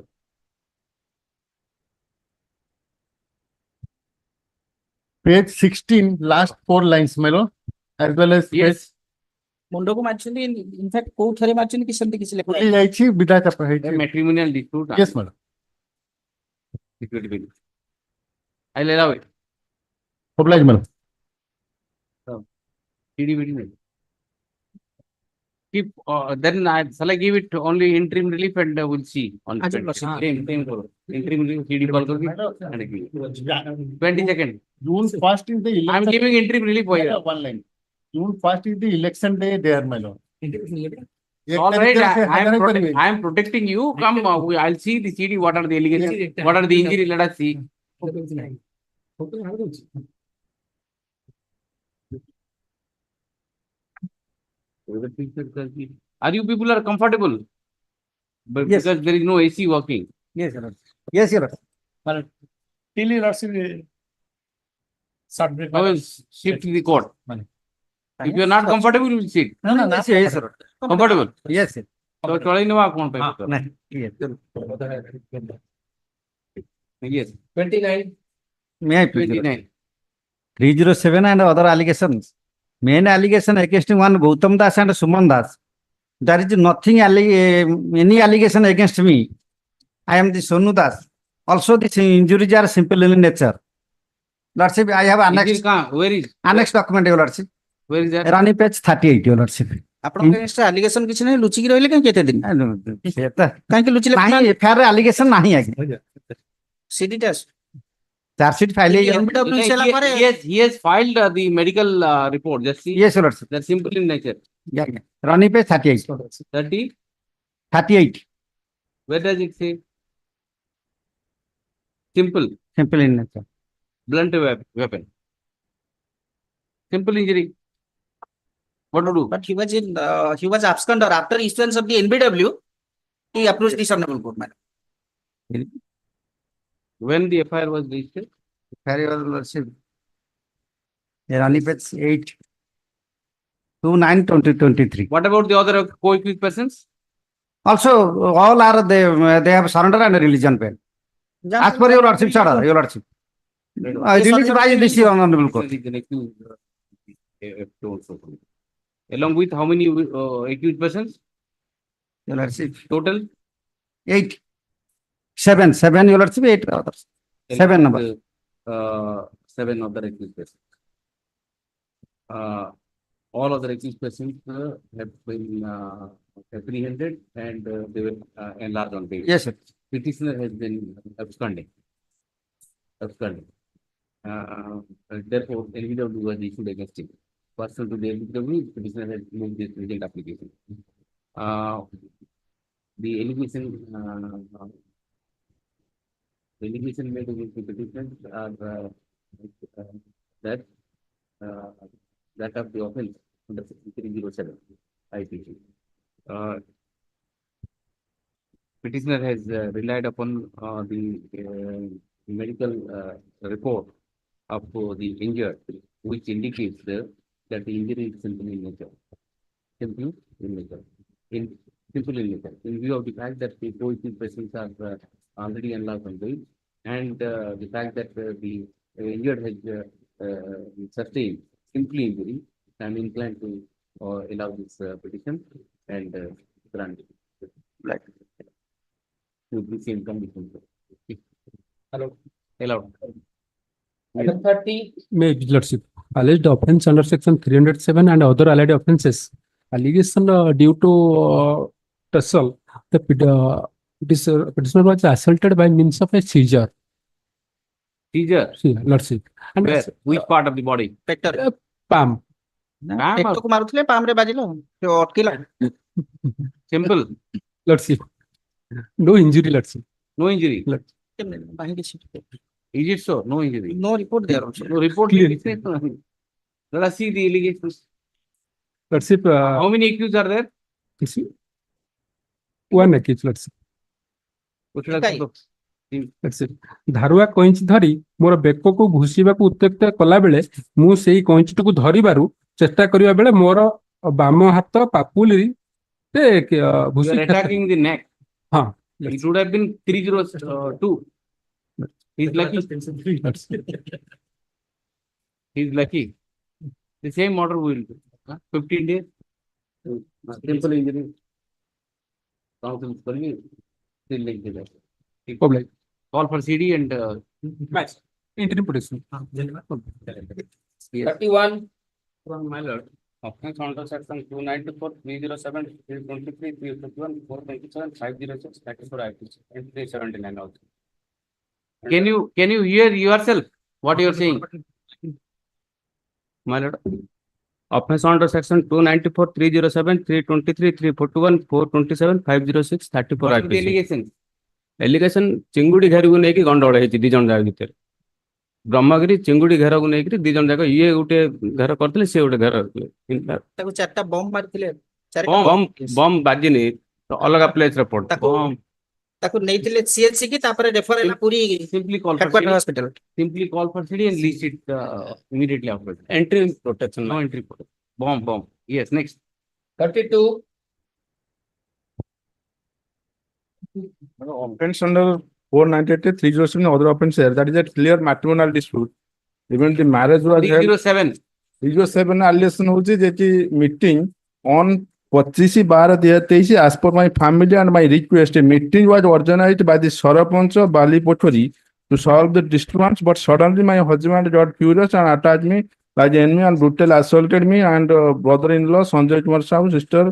Page 16, last 4 lines, my lord, as well as Yes. ମୁଣ୍ଡକୁ ମାରିଛନ୍ତି in fact କୋଉ ଥରେ ମାରିଛନ୍ତି କି ସେମିତି କିଛି ଲେଖା page ଯାଇଛି ବିଧା ଚାପା ହେଇଛି. Matrimonial dispute. Yes, madam. Security bill. I'll allow it. Oblige, madam. TDBD. Keep, then shall I give it only interim relief and we'll see on the 20. Interim relief, CD call karke and give it. 20 seconds. June 1st is the election. I'm giving interim relief for you. One line. June 1st is the election day there, my lord. All right, I am protecting you. Come, I'll see the CD. What are the allegations? What are the injury? Let us see. Are you people are comfortable? But Yes. because there is no AC working. Yes, Your Honor. Yes, Your Honor. Well, till Your Honor, short break. I will shift to the court. If you are not comfortable, you will sit. No, no, no. Yes, sir. Comfortable. Yes, sir. So, चढ़ाई नवा कौन पे? Yes. Yes. 29. May I please? 29. 307 and other allegations. Main allegation against one Gautam Das and Suman Das. There is nothing, any allegation against me. I am the Sonu Das. Also, these injuries are simple in nature. Lordship, I have annexed, Where is? annexed document, Your Lordship. Where is that? Rani page 38, Your Lordship. ଆପଣଙ୍କ against allegation କିଛି ନାହିଁ ଲୁଚିକି ରହିଲେ କାହିଁକି ଏତେ ଦିନ କାହିଁକି ଲୁଚିଲେ ନାହିଁ FIR allegation ନାହିଁ ଆଜ୍ଞା CD ଟା charge sheet file He has filed the medical report. Just see. Yes, Your Lordship. That's simple in nature. Rani page 38. 30. 38. Where does it say? Simple. Simple in nature. Blunt weapon. Simple injury. What to do? But he was abscond or after issuance of the NBW, he approached the Honorable Court, madam. When the FIR was registered? FIR, Your Lordship. Rani page 8. 2/9/2023. What about the other co-accused persons? Also, all are they have surrender and religion bail. As per Your Lordship, sir, Your Lordship. Released by this Honorable Court. Along with how many accused persons? Your Lordship. Total? 8. 7, Your Lordship, 8 others. 7 number. 7 other accused persons. All other accused persons have been apprehended and they were enlarged on bail. Yes, sir. Petitioner has been absconding. Therefore, NBW was issued against him. Pursuant to the NBW, petitioner has moved this urgent application. The allegation made against the petitioners are that of the offense under Section 307 IPC. Petitioner has relied upon the medical report of the injured, which indicates that the injury is simple in nature. Simple in nature. In view of the fact that the co-accused persons are already enlarged on bail, and the fact that the injured has sustained simple injury, I am inclined to allow this petition and grant it. To the same condition. Hello. Allowed. Item 30. May Lordship. Alleged offense under section 307 and other allied offenses. Allegation due to tussle. The petitioner was assaulted by means of a seizure. Seizure? Lordship. And where? Which part of the body? Pector. Palm. ପେଟକୁ ମାରୁଥିଲେ ପାମରେ ବାଜିଲା ସେ ଅଟକିଲା Simple. Lordship. No injury, Lordship. No injury. କାହିଁକି Is it so? No injury. No report there also. No report. Let us see the allegations. Lordship. How many accused are there? One accused, Lordship. ଧାରୁଆ କଇଁଚି ଧରି ମୋର ବେକକୁ ଘୁଷିବାକୁ ଉତ୍ତ୍ୟକ୍ତ କଲା ବେଳେ ମୁଁ ସେଇ କଇଁଚିଟିକୁ ଧରିବାରୁ ଚେଷ୍ଟା କରିବା ବେଳେ ମୋର ବାମ ହାତ ପାପୁଲିରେ You ଭୁସି are attacking the neck. ହଁ It would have been 302. He's lucky. He's lucky. The same order will do. 15 days. Simple injury. Counsel still like that. Public. Call for CD and match interim protection 31 from my lord. Offense under section 294, 307, 323, 351, 427, 506, 34 IPC, and 379 also. Can you hear yourself what you are saying? My lord. Offense under section 294, 307, 323, 341, 427, 506, 34 What is the IPC. allegation? Allegation ଚିଙ୍ଗୁଡି ଘେରକୁ ନେଇକି ଗଣ୍ଡଗୋଳ ହେଇଛି ଦି ଜଣ ଯାକ ଭିତରେ ବ୍ରହ୍ମଗିରି ଚିଙ୍ଗୁଡି ଘେରକୁ ନେଇକି ଦି ଜଣ ଯାକ ଇଏ ଗୋଟେ ଘେର କରିଥିଲେ ସେ ଗୋଟେ ଘେର ତାକୁ ଚାରିଟା ବମ୍ ମାରିଥିଲେ ବମ୍ ବାଜିନି ଅଲଗା ପ୍ଲେସ ରେ ପଡ ତାକୁ ନେଇଥିଲେ ସିଏଚସି କି ତାପରେ ରେଫର ହେଲା Puri simply call for headquarter CD. hospital. Simply call for CD and list it immediately after. Entry protection. No entry protection. Bomb. Yes, next. 32. Offense under 498, 307 other offense here. That is a clear matrimonial dispute. Even the marriage was held. 307. 307 allegation होची जेची meeting on 25/12/2023 as per my family and my request. A meeting was organized by the Sarpanch of Bali Pothori to solve the disturbance, but suddenly my husband got furious and attacked me by the enemy and brutally assaulted me and brother-in-law Sanjay Kumar Sahu, sister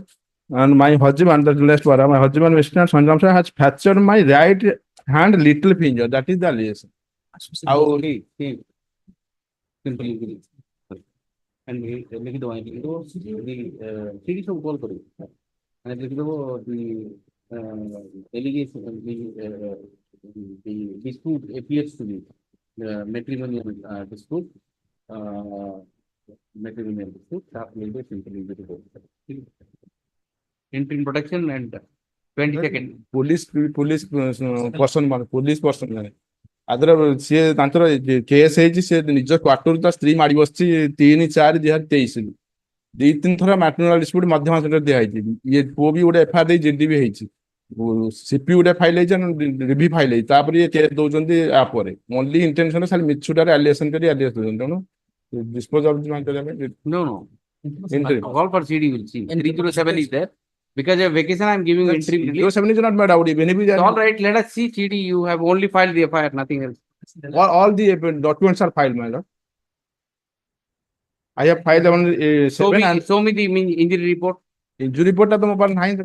and my husband, the last one, my husband Mr. Sanjay Sahu has fractured my right hand little finger. That is the allegation. Simply and लिख दो CD सब call करो and लिख दो the allegation the dispute appears to be matrimonial dispute आप लिख दो simply लिख दो interim protection and 20 seconds police person ମାନେ ଆଦର ସିଏ ତାଙ୍କର କେସ୍ ହେଇଛି ସେ ନିଜ କ୍ୱାର୍ଟର ତା ସ୍ତ୍ରୀ ମାଡି ବସିଛି 3/4/2023 2-3 ଥର ମ୍ୟାଟ୍ରିମୋନିଆଲ ଡିସ୍ପ୍ୟୁଟ ମଧ୍ୟମ ସେଣ୍ଟର ଦିଆହେଇଛି ଇଏ ପୁଅ ବି ଗୋଟେ ଏଫଆଇଆର ଦେଇ ଜିଡି ବି ହେଇଛି ସିପି ଗୋଟେ ଫାଇଲ ହେଇଛି ରିଭି ଫାଇଲ ହେଇଛି ତାପରେ ଇଏ କେସ୍ ଦଉଛନ୍ତି ଆ ପରେ ଓନ୍ଲି ଇଣ୍ଟେନସନ ଖାଲି ମିଛୁଟାରେ ଆଲିଏସନ କରି ଆଲିଏସ ଦଉଛନ୍ତି ତେଣୁ dispose of no call for CD will see 307 is there. Because of vacation, I am giving you entry. 307 is not made out. Even if it is all right, let us see CD. You have only filed the FIR, nothing else. all the documents are filed, my lord. I have filed on show me the injury report. Injury report to my part nahi injury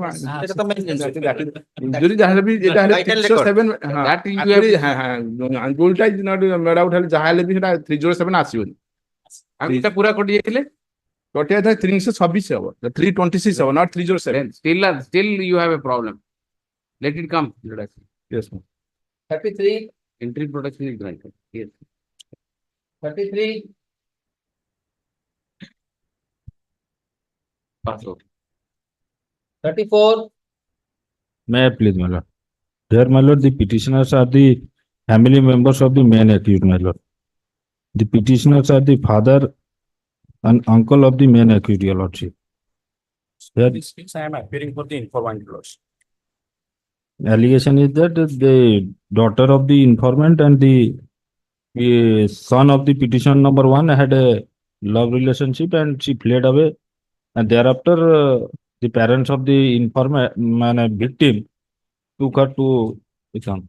jaha bhi eta 307 that you have is not made out hal jaha le bhi seta 307 asiboni amta pura koti jaythile total 326 hour 326 hour not 307 still you have a problem. Let it come. Yes ma'am. 33. Entry protection is granted. Yes. 33. Password. 34. May I please, my lord? Here, my lord, the petitioners are the family members of the main accused, my lord. The petitioners are the father and uncle of the main accused, your lordship. Here, I am appearing for the informant loss. allegation is that the daughter of the informant and the son of the petition number 1 had a love relationship and she fled away, and thereafter the parents of the victim took her to Ikam,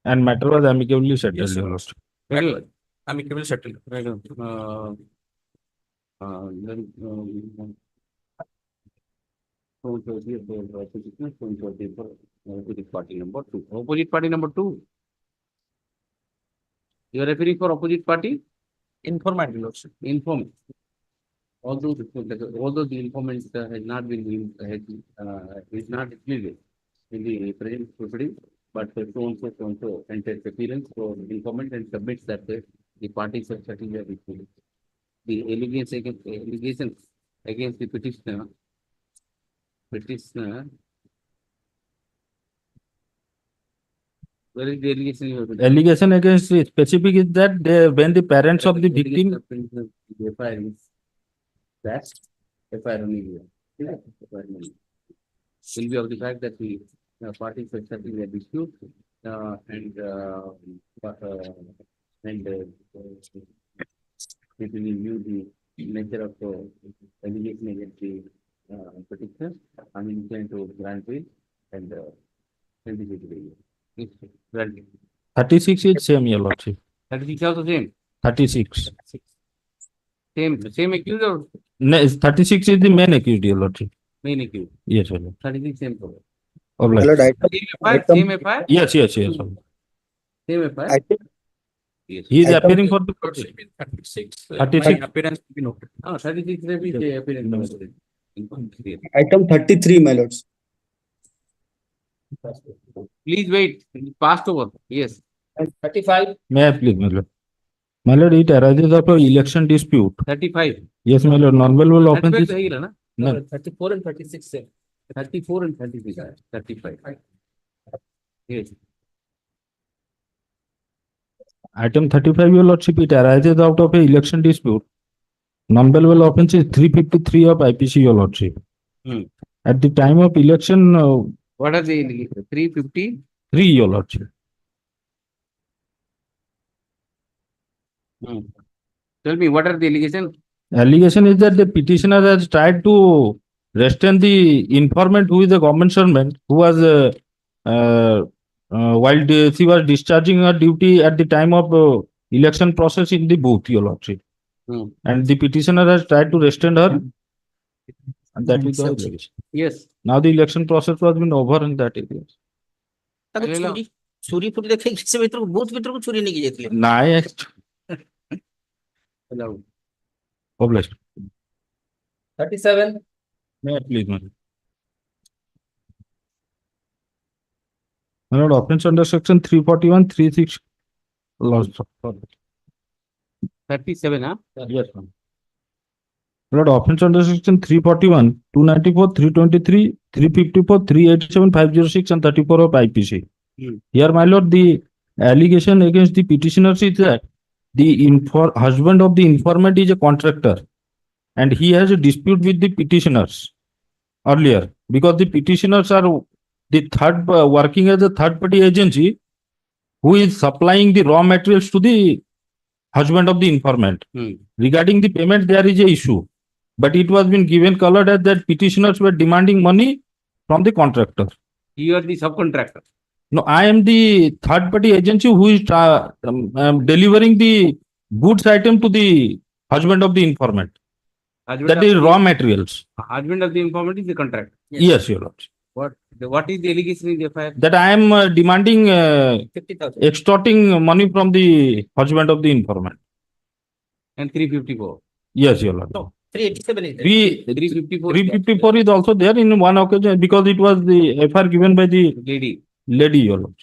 and matter was amicably settled. Yes, your lordship. Well, amicable settled. Opposite party number 2. Opposite party number 2. You are referring for opposite party? Informant. Informant. Although the informant has not been is not included in the present proceeding, but so and so enters appearance for the informant and submits that the parties have settled their dispute. The allegations against the petitioner. Where is the allegation? Allegation against specific is that when the parents of the victim that FIR only here. Yeah, FIR only. Will be of the fact that the parties were settling their dispute and it will review the nature of the allegation against the petitioner. I mean, inclined to grant bail and send it to the grant. 36 is same, Your Lordship. 36 also same. 36. Same accused or No, 36 is the main accused, Your Lordship. main accused? Yes, Your Lord. 36 same problem. Obliged. My lord, Same FIR? Yes, yes, yes. Your Lord. Same FIR? Yes. He is Item- appearing for the 36. 36. Appearance to be noted. 36 may be the appearance. item 33, my lords. Please wait. Passed over. Yes. 35. May I please, my Lord? My Lord, it arises of an election dispute. 35. Yes, my Lord. Non-bailable offense is 34 and 36 same. 34 and 36. 35. Yes. item 35, Your Lordship. It arises out of an election dispute. Non-bailable offense is 353 of IPC, Your Lordship. At the time of election, What are the 350? 3, Your Lordship. Tell me, what are the allegations? Allegation is that the petitioner has tried to restrain the informant who is a government servant who was while she was discharging her duty at the time of election process in the booth, Your Lordship. And the petitioner has tried to restrain her. And that is the allegation. Yes. Now the election process was been over in that area. ତାକୁ ଛୁରୀ ଫୁରି ଦେଖେଇକି ସେ ଭିତରକୁ booth ଭିତରକୁ ଛୁରୀ ନେଇକି ଯାଇଥିଲେ। Nae, Allowed. obliged. 37. May I please, my Lord, offense under section 341, 36. Lost. 37, huh? Yes, ma'am. Lord, offense under section 341, 294, 323, 354, 387, 506, and 34 of IPC. Here, my Lord, the allegation against the petitioners is that the husband of the informant is a contractor and he has a dispute with the petitioners earlier because the petitioners are the third working as a third party agency who is supplying the raw materials to the husband of the informant. Regarding the payment, there is a issue, but it was been given colored as that petitioners were demanding money from the contractor. You are the subcontractor. No, I am the third party agency who is delivering the goods item to the husband of the informant. That is raw materials. Husband of the informant is the contractor. Yes, Your Lord. What is the allegation in the FIR? That I am demanding 50,000. extorting money from the husband of the informant. And 354. Yes, Your Lord. No, 387 is there. 354. 354 is also there in one occasion because it was the FIR given by the lady, Your Lord.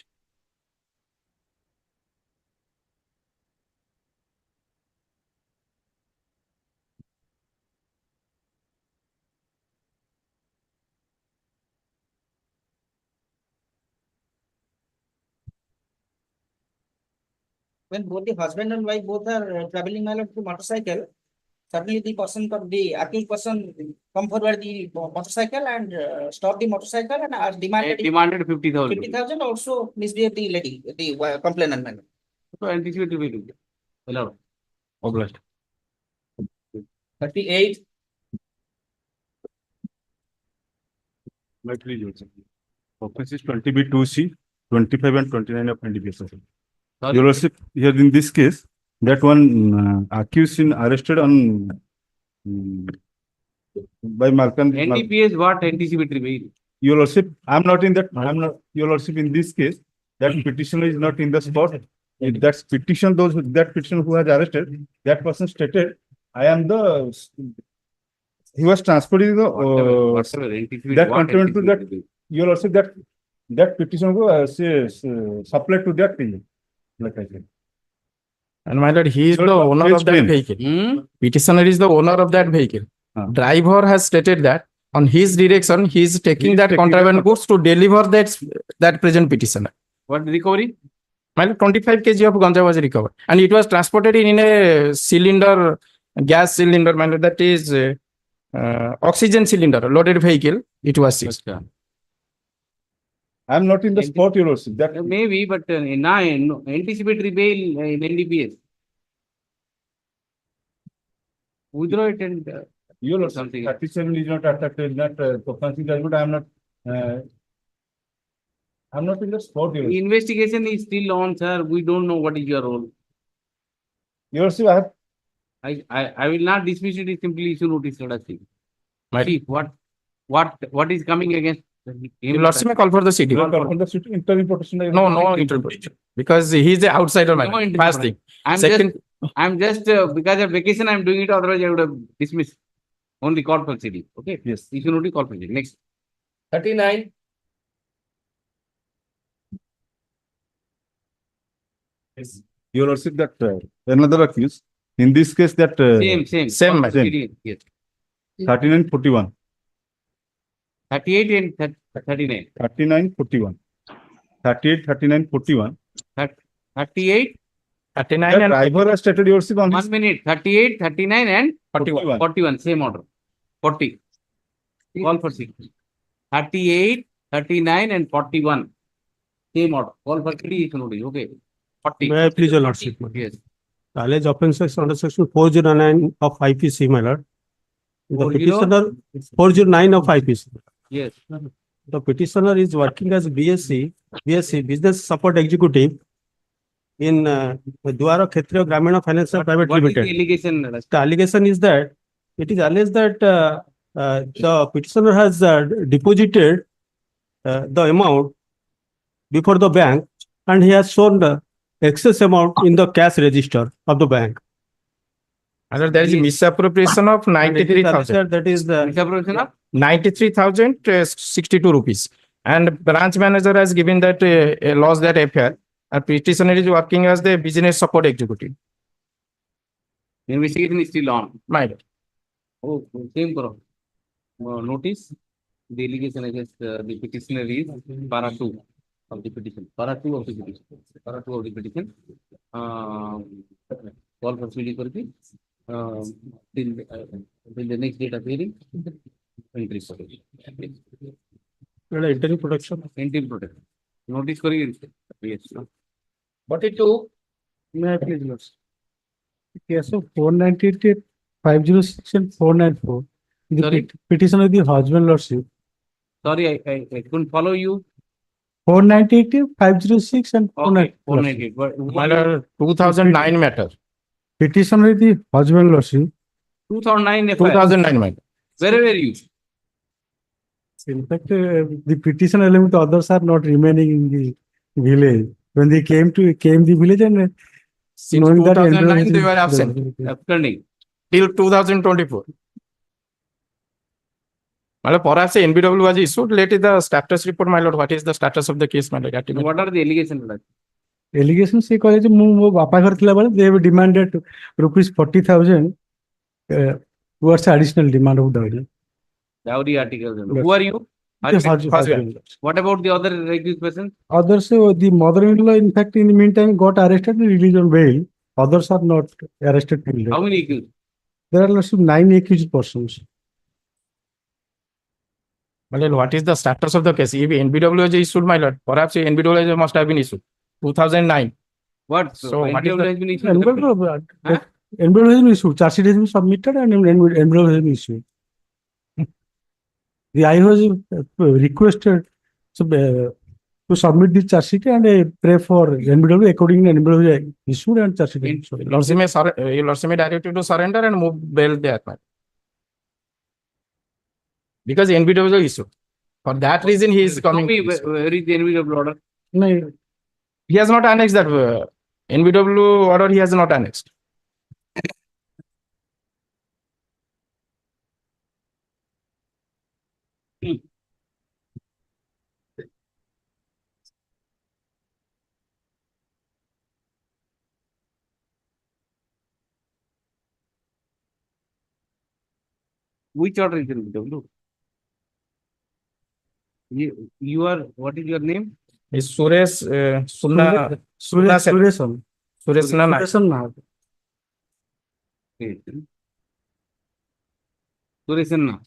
When both the husband and wife both are traveling to motorcycle, suddenly the person, the accused person come forward the motorcycle and stop the motorcycle and demanded 50,000. 50,000 also misbehaved the lady, the complainant man. So anticipate will be allowed. Obliged. 38. My please, offense is 20B2C, 25 and 29 of NDPS. Your Lordship, here in this case, that one accused in arrested on by Markan. NDPS what anticipatory bail? Your Lordship, I am not in that. I am not. Your Lordship, in this case, that petitioner is not in the spot. If that petition, that petitioner who has arrested, that person stated, I am the. He was transferring the that contribute to that. Your Lordship, that petition was supplied to that thing. Like I said. And my lord, he is the owner of that vehicle. Petitioner is the owner of that vehicle. Driver has stated that on his direction, he is taking that contraband goods to deliver that present petitioner. What recovery? My lord, 25 kg of ganja was recovered, and it was transported in a cylinder, gas cylinder. My lord, that is oxygen cylinder, loaded vehicle, it was seized. Achha. I am not in the spot, Your Lordship. That Maybe, but no, anticipatory bail in NDPS. Withdraw it and Your Lordship, something. 37 is not attached, not substantive judgment. I am not in the spot, Your Lordship. Investigation is still on, sir. We don't know what is your role. Your Lordship, I have I will not dismiss it. Simply issue notice. Let us see. See what is coming against him. Your Lordship may call for the city. call for the interim protection. No, no interpretation. Because he is the outsider, No man. interpretation. First thing. I'm just because of vacation I'm doing it. Otherwise I would have dismissed. Only call for city. Okay. Yes. Issue notice, call for city. Next. 39. Yes. Your Lordship, that another accused. In this case, that Same. man. Same. Yes. 39-41. 38 and 39. 39-41. 38, 39, 41. 38. 39 The and driver has stated, Your Lordship, on 1 minute. 38, 39 and 41. 41. Same order. 40. Call for city. 38, 39 and 41. Same order. Call for city. Issue notice. Okay. 40. May I please, Your Lordship? Yes. Alleged offences under section 409 of IPC, my lord. The 40? petitioner 409 of IPC. Yes. The petitioner is working as BSc Business Support Executive in Duara Kshetriya Gramina Financial Private What is the Limited. allegation? The allegation is that it is alleged that the petitioner has deposited the amount before the bank and he has shown the excess amount in the cash register of the bank. and there is a misappropriation of And it is 93,000. alleged that is the Misappropriation of 93,062 rupees. And branch manager has given that lost that affair. And petitioner is working as the business support executive. investigation is still on. My lord. Oh, same problem. Notice the allegation against the petitioner is para 2 of the petition. Para 2 of the petition. Para 2 of the petition. Call for CD till the next date of hearing. Entry protection. interim production. Interim protection. Notice for yes. 42. May I please, Lord? Case of 498, 506 and 494. The Sorry? petition of the husband lordship. Sorry, I couldn't follow you. 498, 506 and Okay, 498. 498. My lord, 2009 matter. Petition of the husband lordship. 2009 FIR. 2009 matter. Where were you? In fact, the petition element others are not remaining in the village. When they came the village and Since knowing that 2009 they were enrollment is- absent. Absconding. Till 2024. My lord, perhaps the NBW was issued. Let the status report, my lord. What is the status of the case, my lord? What are the allegations? allegation ସେ କହିଲେ ଯେ ମୁଁ ମୋ ବାପା ଘର ଥିଲା ବେଳେ they have demanded rupees 40,000 towards additional demand of dowry. Dowry articles. Yes. Who are you? Are Yes, you- husband. What about the other accused persons? Others, the mother-in-law, in fact, in the meantime, got arrested and released on bail. Others are not arrested till date. How many accused? There are lots of 9 accused persons. My lord, what is the status of the case? If NBW is issued, my lord, perhaps NBW must have been issued. 2009. What? So what is NBW the- has been issued? NBW has been issued. Charge sheet has been submitted and NBW has been issued. The I was requested to submit the charge sheet and pray for NBW according to NBW issued and charge sheet. issued. Lordship may direct you to surrender and move bail there, my lord. Because NBW is issued. For that reason, he is Show coming. me where is the NBW order? No, He has not annexed that NBW order. He has not annexed. Which order is NBW? You are, what is your name? Is Suresh Sunna Suresh. Suresh Nana. Suresh Nag. Okay. Suresan.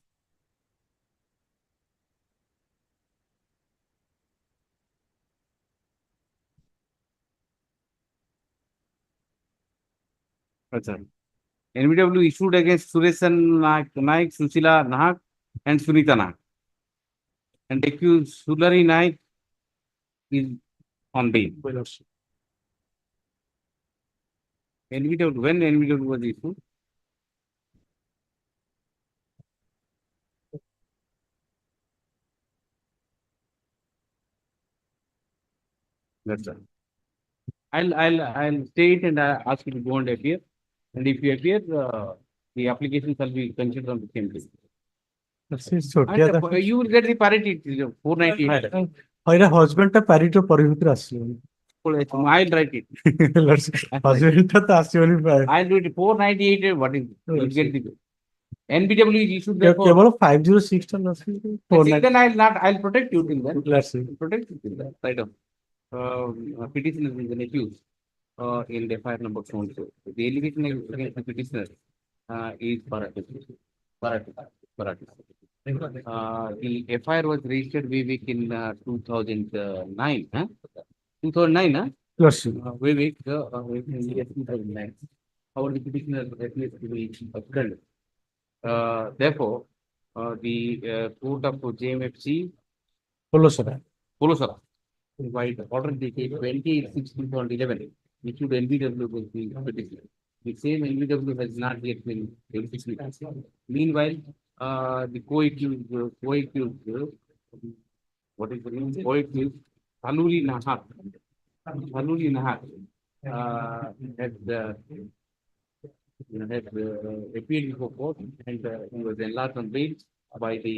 Achha. NBW issued against Suresan Naik, Susila Nahak, and Sunita Nahak. And accused Sulari Naik is on bail. NBW, when NBW was issued? That's all. I'll stay it and ask you to go and appear. And if you appear, the application shall be considered on the same day. And you will get the parity 498. husband ଟା parity ପରିଭିତରେ ଆସିବନି I'll write it. husband ଟା ତ ଆସିବନି I'll do it 498. What is you'll get the NBW is issued therefore. କେବଳ 506 ଟା ନଥିବ Then I'll protect you till then. Protect you till then. Right on. Petitioner is an accused in the FIR number so and so. The allegation against the petitioner is Parati. The FIR was registered way back in 2009. 2009, huh? Yes. Way back in the year 2009. Our the petitioner appears to be upheld. Therefore, the court of JMFC Polosara by the order dated 28/6/2011 issued NBW with the petitioner. The same NBW has not yet been executed. Meanwhile, the co-accused, what is the name? Co-accused Haluli Nahak had appealed before court and he was enlarged on bail by the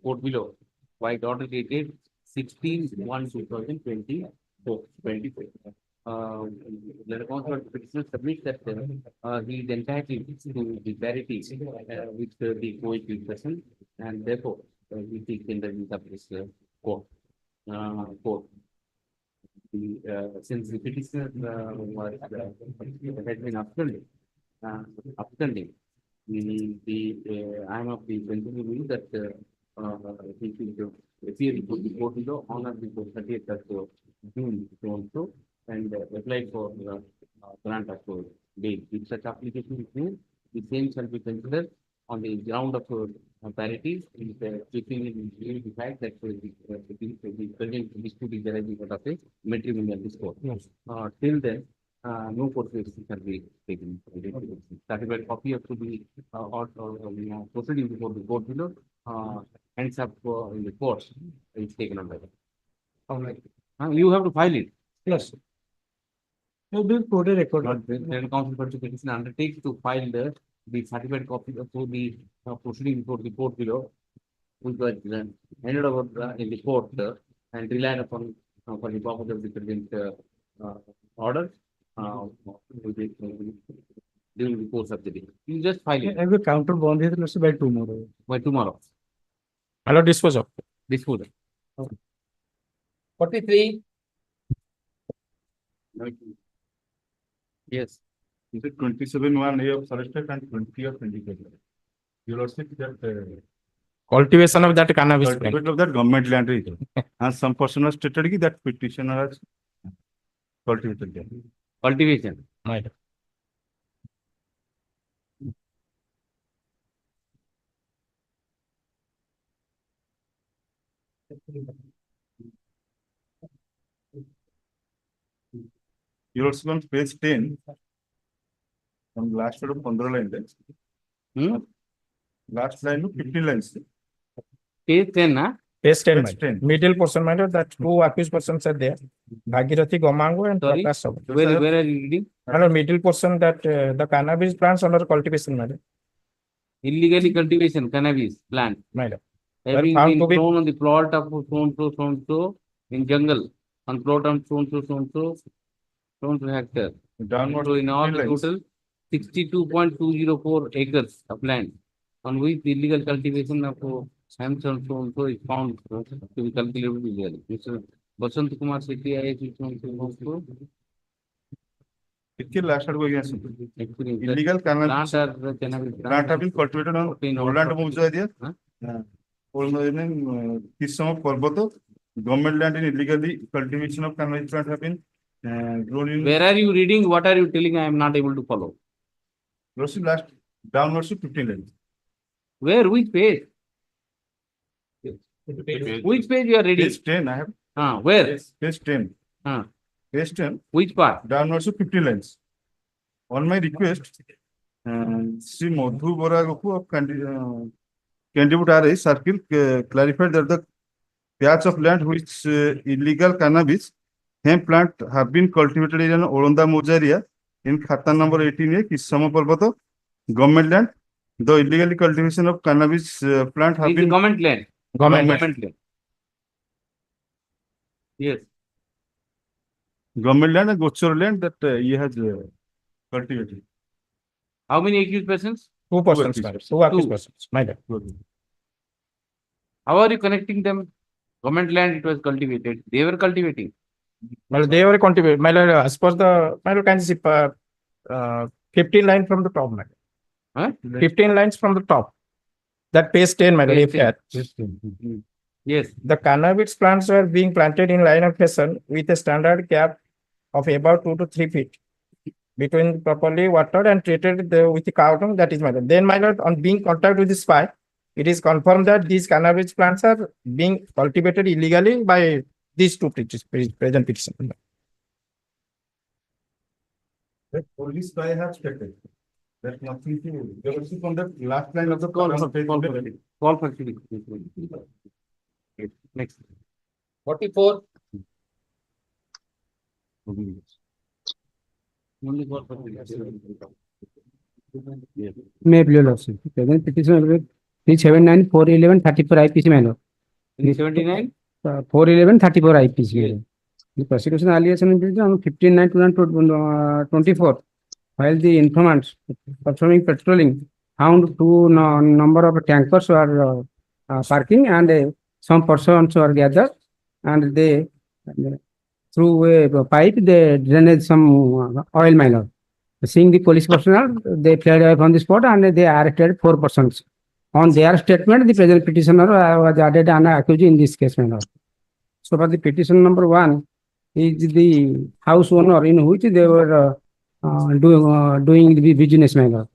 court below by the order dated 16/1/2024. The responsible petitioner submits that he is entitled to the parity with the co-accused person and therefore he seeks in the views of this court. Since the petitioner had been upstanding, I am of the principle view that he should appear before the court below on or before 30th of June so and so and apply for grant of bail. If such application is made, the same shall be considered on the ground of parity, keeping in view the fact that the present dispute is arising out of a matrimonial discourse. Till then, no court action can be taken. Certified copy of to be proceeding before the court below, ends up in the court, is taken on by them. All right. You have to file it. Yes. You will put a record. Then counsel for the petition undertakes to file the certified copy of the proceeding before the court below, which was handed over in the court and relied upon for the purpose of the present order during the course of the day. You just file it. I will counter bond here by tomorrow. By tomorrow. Hello, dispose of. Dispose. 43. Yes. Is it 27/1 A of arrested and 20 of indicated? You will see that Cultivation of that cannabis plant. of that government land is and some person has stated that petitioner has cultivated there. Cultivation. Right. You also on page 10 from last of 15 lines. Last line of 15 lines. Page 10, huh? Page 10, Page 10. middle portion, that two accused persons are there. Bhagirathi Gomango and Sorry? Prakash Sabu. Where are you reading? Hello, middle portion that the cannabis plants under cultivation, madam. Illegally cultivation, cannabis plant. Madam. Having found been to be- thrown on the plot of so and so in jungle, on plot of so and so hectare. Downward So in all 15 the lines. total 62.204 acres of land on which the illegal cultivation of hemp and so and so is found to be cultivated illegally. Mr. Basant Kumar Sethi, IAS, so and so. It last illegal cannabis plant have been cultivated on Poland area. Kisama Parbato, government land in illegally cultivation of cannabis plant have been grown in. Where are you reading? What are you telling? I am not able to follow. Last downwards to 15 lines. Where? Which page? Which page you are reading? Page 10, I have. Where? Page 10. Page 10. Which part? Downwards to 15 lines. On my request, Sri Madhu Boragoku of Candidate RA Circle clarified that the patch of land which illegal cannabis hemp plant have been cultivated in Orunda Mojaria in Khata number 18A, Kisama Parbato, government land. The illegal cultivation of cannabis plant have been government land. Government land. Yes. Government land and Gochor land that he has cultivated. How many accused persons? 2 persons, madam. 2 accused persons. My bad. How are you connecting them? Government land, it was cultivated. They were cultivating. Well, they were cultivated. My lord, as per the, my lord, can see 15 lines from the top, madam. 15 lines from the top. That page 10, my lord. Yes. The cannabis plants were being planted in line of fashion with a standard gap of about 2 to 3 feet between properly watered and treated with the cow dung. That is, my lord. Then, my lord, on being contact with the spy, it is confirmed that these cannabis plants are being cultivated illegally by these two present petitioners. The police spy have stated that nothing to they were from the last line of the call. Call for next. 44. Only call for May be also. Present petition 379 411 34 IPC manner. 379 411 34 IPC. The prosecution allegation on 15/9 2024, while the informants performing patrolling found 2 number of tankers were parking and some persons were gathered and they through a pipe they drained some oil miner. Seeing the police personnel, they fled away from the spot and they arrested 4 persons. On their statement, the present petitioner was added an accused in this case. So for the petition number 1 is the house owner in which they were doing the business manner.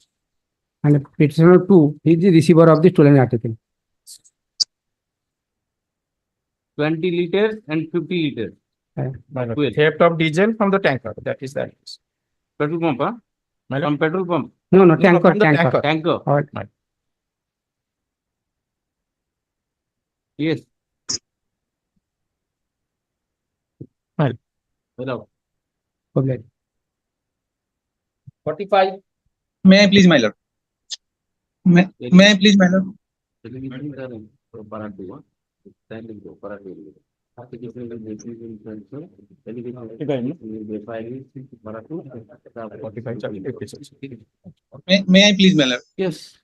And petitioner 2 is the receiver of the stolen article. 20 liters and 50 liters. Theft of diesel from the tanker. That is that. Petrol pump, huh? From petrol pump. No, tanker, from the tanker. Tanker. All right. Yes. Well. Hello. Okay. 45. May I please, my lord? May I please, my lord? May I please, my lord? Yes.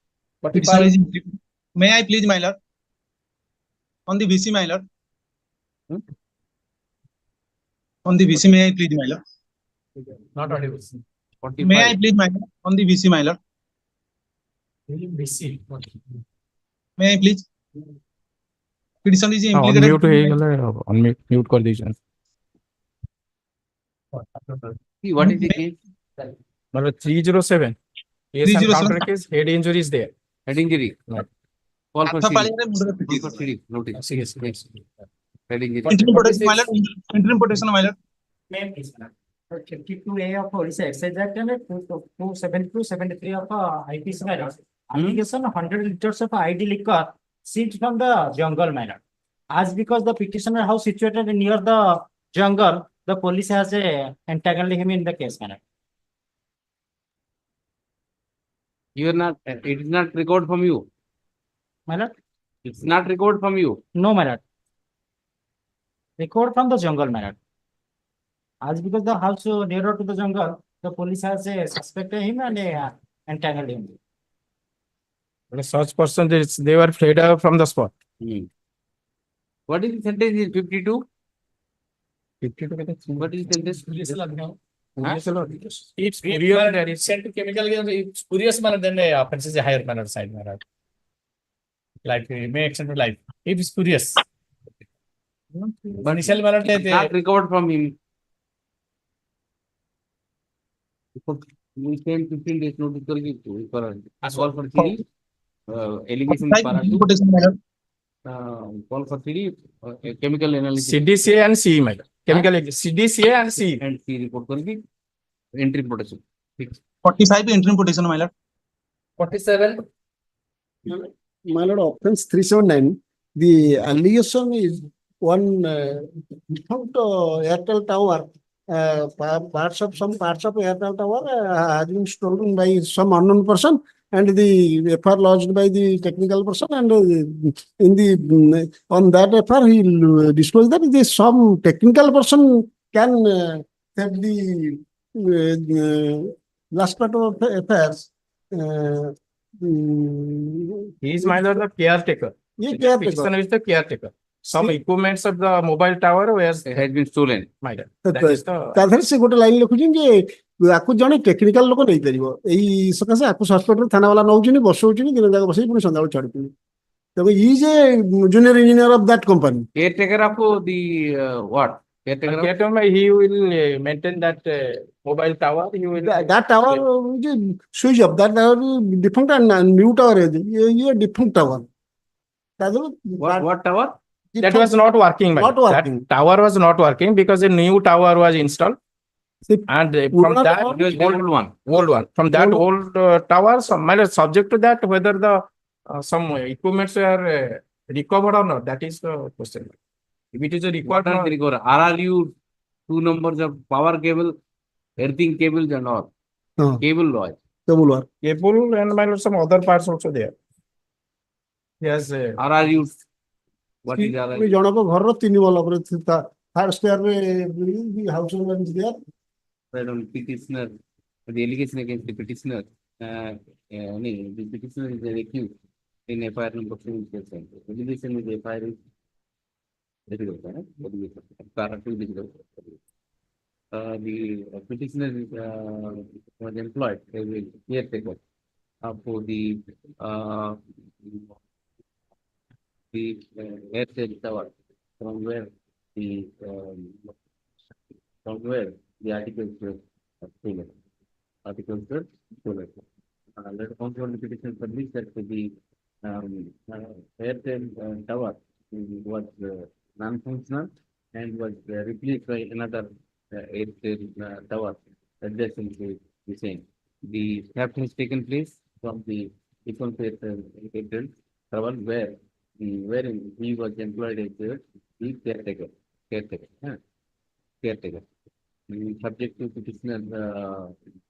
May I please, my lord? On the VC, my lord. On the VC, may I please, my lord? Not audible. May I please, my lord? On the VC, my lord. May I please? Petition is implicated. Unmute कर दीजिए. What is the case? Number 307. Yes, and counter case. Head injury is there. Head injury. Call for CD. Notice. Yes. Head injury. Interim protection, my lord. Interim protection, my lord. May I please, madam? 52A of Orissa Excise Act and 272-73 of IPC manner. Allegation 100 liters of ID liquor seized from the jungle manner. As because the petitioner house situated near the jungle, the police has entangled him in the case manner. You are not. It is not record from you. My lord? It's not record from you. No, my lord. Record from the jungle, my lord. As because the house nearer to the jungle, the police has suspected him and entangled him. Such person, they were fled out from the spot. What is the sentence? Is 52? 52. What is the sentence? If spurious, there is sent to chemical, if spurious manner, then the offense is a higher manner side manner. Like may extend to life. If spurious. But Initial manner, not recovered from him. We came 15 days notice for call for CD, allegation para two, call for CD, chemical analysis. CDCA and CE, my lord. Chemical CDCA and CE. And C report करके entry protection. 45 interim protection, my lord. 47. My lord, offense 379, the allegation is one defunct Airtel tower, parts of Airtel tower has been stolen by some unknown person, and the FR lodged by the technical person, and in the on that FR he disclosed that the some technical person can have the last part of affairs. He is my lord the caretaker. Yeah, caretaker. Petitioner is the caretaker. Some equipments of the mobile tower has been stolen. My lord. That is the ତା ଦେହରେ ସେ ଗୋଟେ line ଲେଖୁଛନ୍ତି ଯେ ଆକୁ ଜଣେ technical ଲୋକ ନେଇପାରିବ ଏଇ ସକାଶେ ଆକୁ ସସ୍ପେକ୍ଟରେ ଥାନା ବାଲା ନଉଛନ୍ତି ବସଉଛନ୍ତି ଦିନ ଯାକ ବସେଇ ପୁଣି ସନ୍ଧ୍ୟାବେଳକୁ ଛାଡୁଛନ୍ତି ତେଣୁ is a junior engineer of that company Caretaker of the what? caretaker, he will maintain that mobile tower. He will that tower switch off, that tower defunct and new tower is defunct tower. What tower? That was not working. Not working. That tower was not working because a new tower was installed. And from that old one. From that old tower, some subject to that, whether the some equipments were recovered or not, that is the question. If it is a required, RRU 2 numbers of power cable, earthing cables and all. Cable wire. Cable and some other parts also there. Yes. RRU. What is RRU? ଜଣକ ଘରର 3 ball ଉପରେ third stair ରେ the house owner is there. Right on petitioner, the allegation against the petitioner, the petitioner is accused in FIR number 7. Allegation is FIR is difficult, the petitioner was employed as a caretaker for the Airtel tower, from where the articles were stolen. Let us also the petition published that the Airtel tower was non-functional and was replaced by another Airtel tower adjacent to the same. The theft has taken place from the different Airtel tower wherein he was employed as the caretaker. Subject to petitioner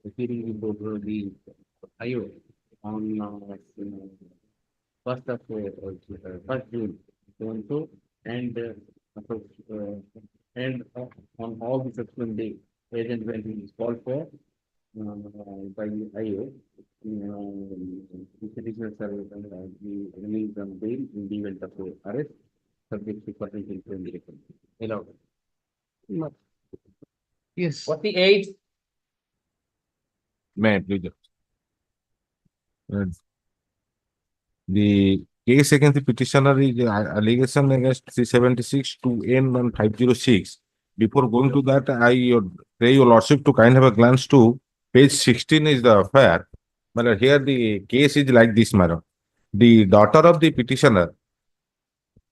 appearing before the IO on 1st June 2022 and on all the subsequent days, agent when he is called for by the IO, the petitioners are released on bail in the event of arrest, subject to potential crime direction. Allowed. Yes. What the age? May I please? The case against the petitioner is allegation against 376 to N on 506. Before going to that, I pray your lordship to kind of a glance to page 16 is the affair. But here the case is like this manner. The daughter of the petitioner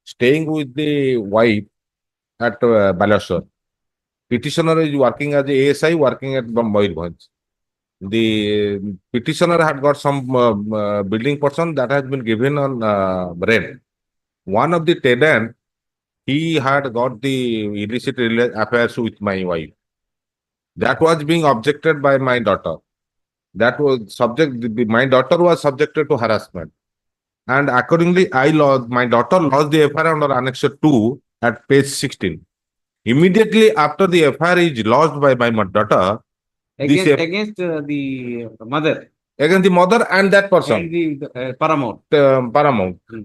staying with the wife at Balasore. Petitioner is working as a ASI, working at Mayurbhanj. The petitioner had got some building person that has been given on rent. One of the tenant, he had got the illicit affairs with my wife. That was being objected by my daughter. That was my daughter was subjected to harassment. And accordingly, my daughter lost the FIR under Annex 2 at page 16. Immediately after the FIR is lodged by my daughter, against the mother. Against the mother and that person. And the paramount.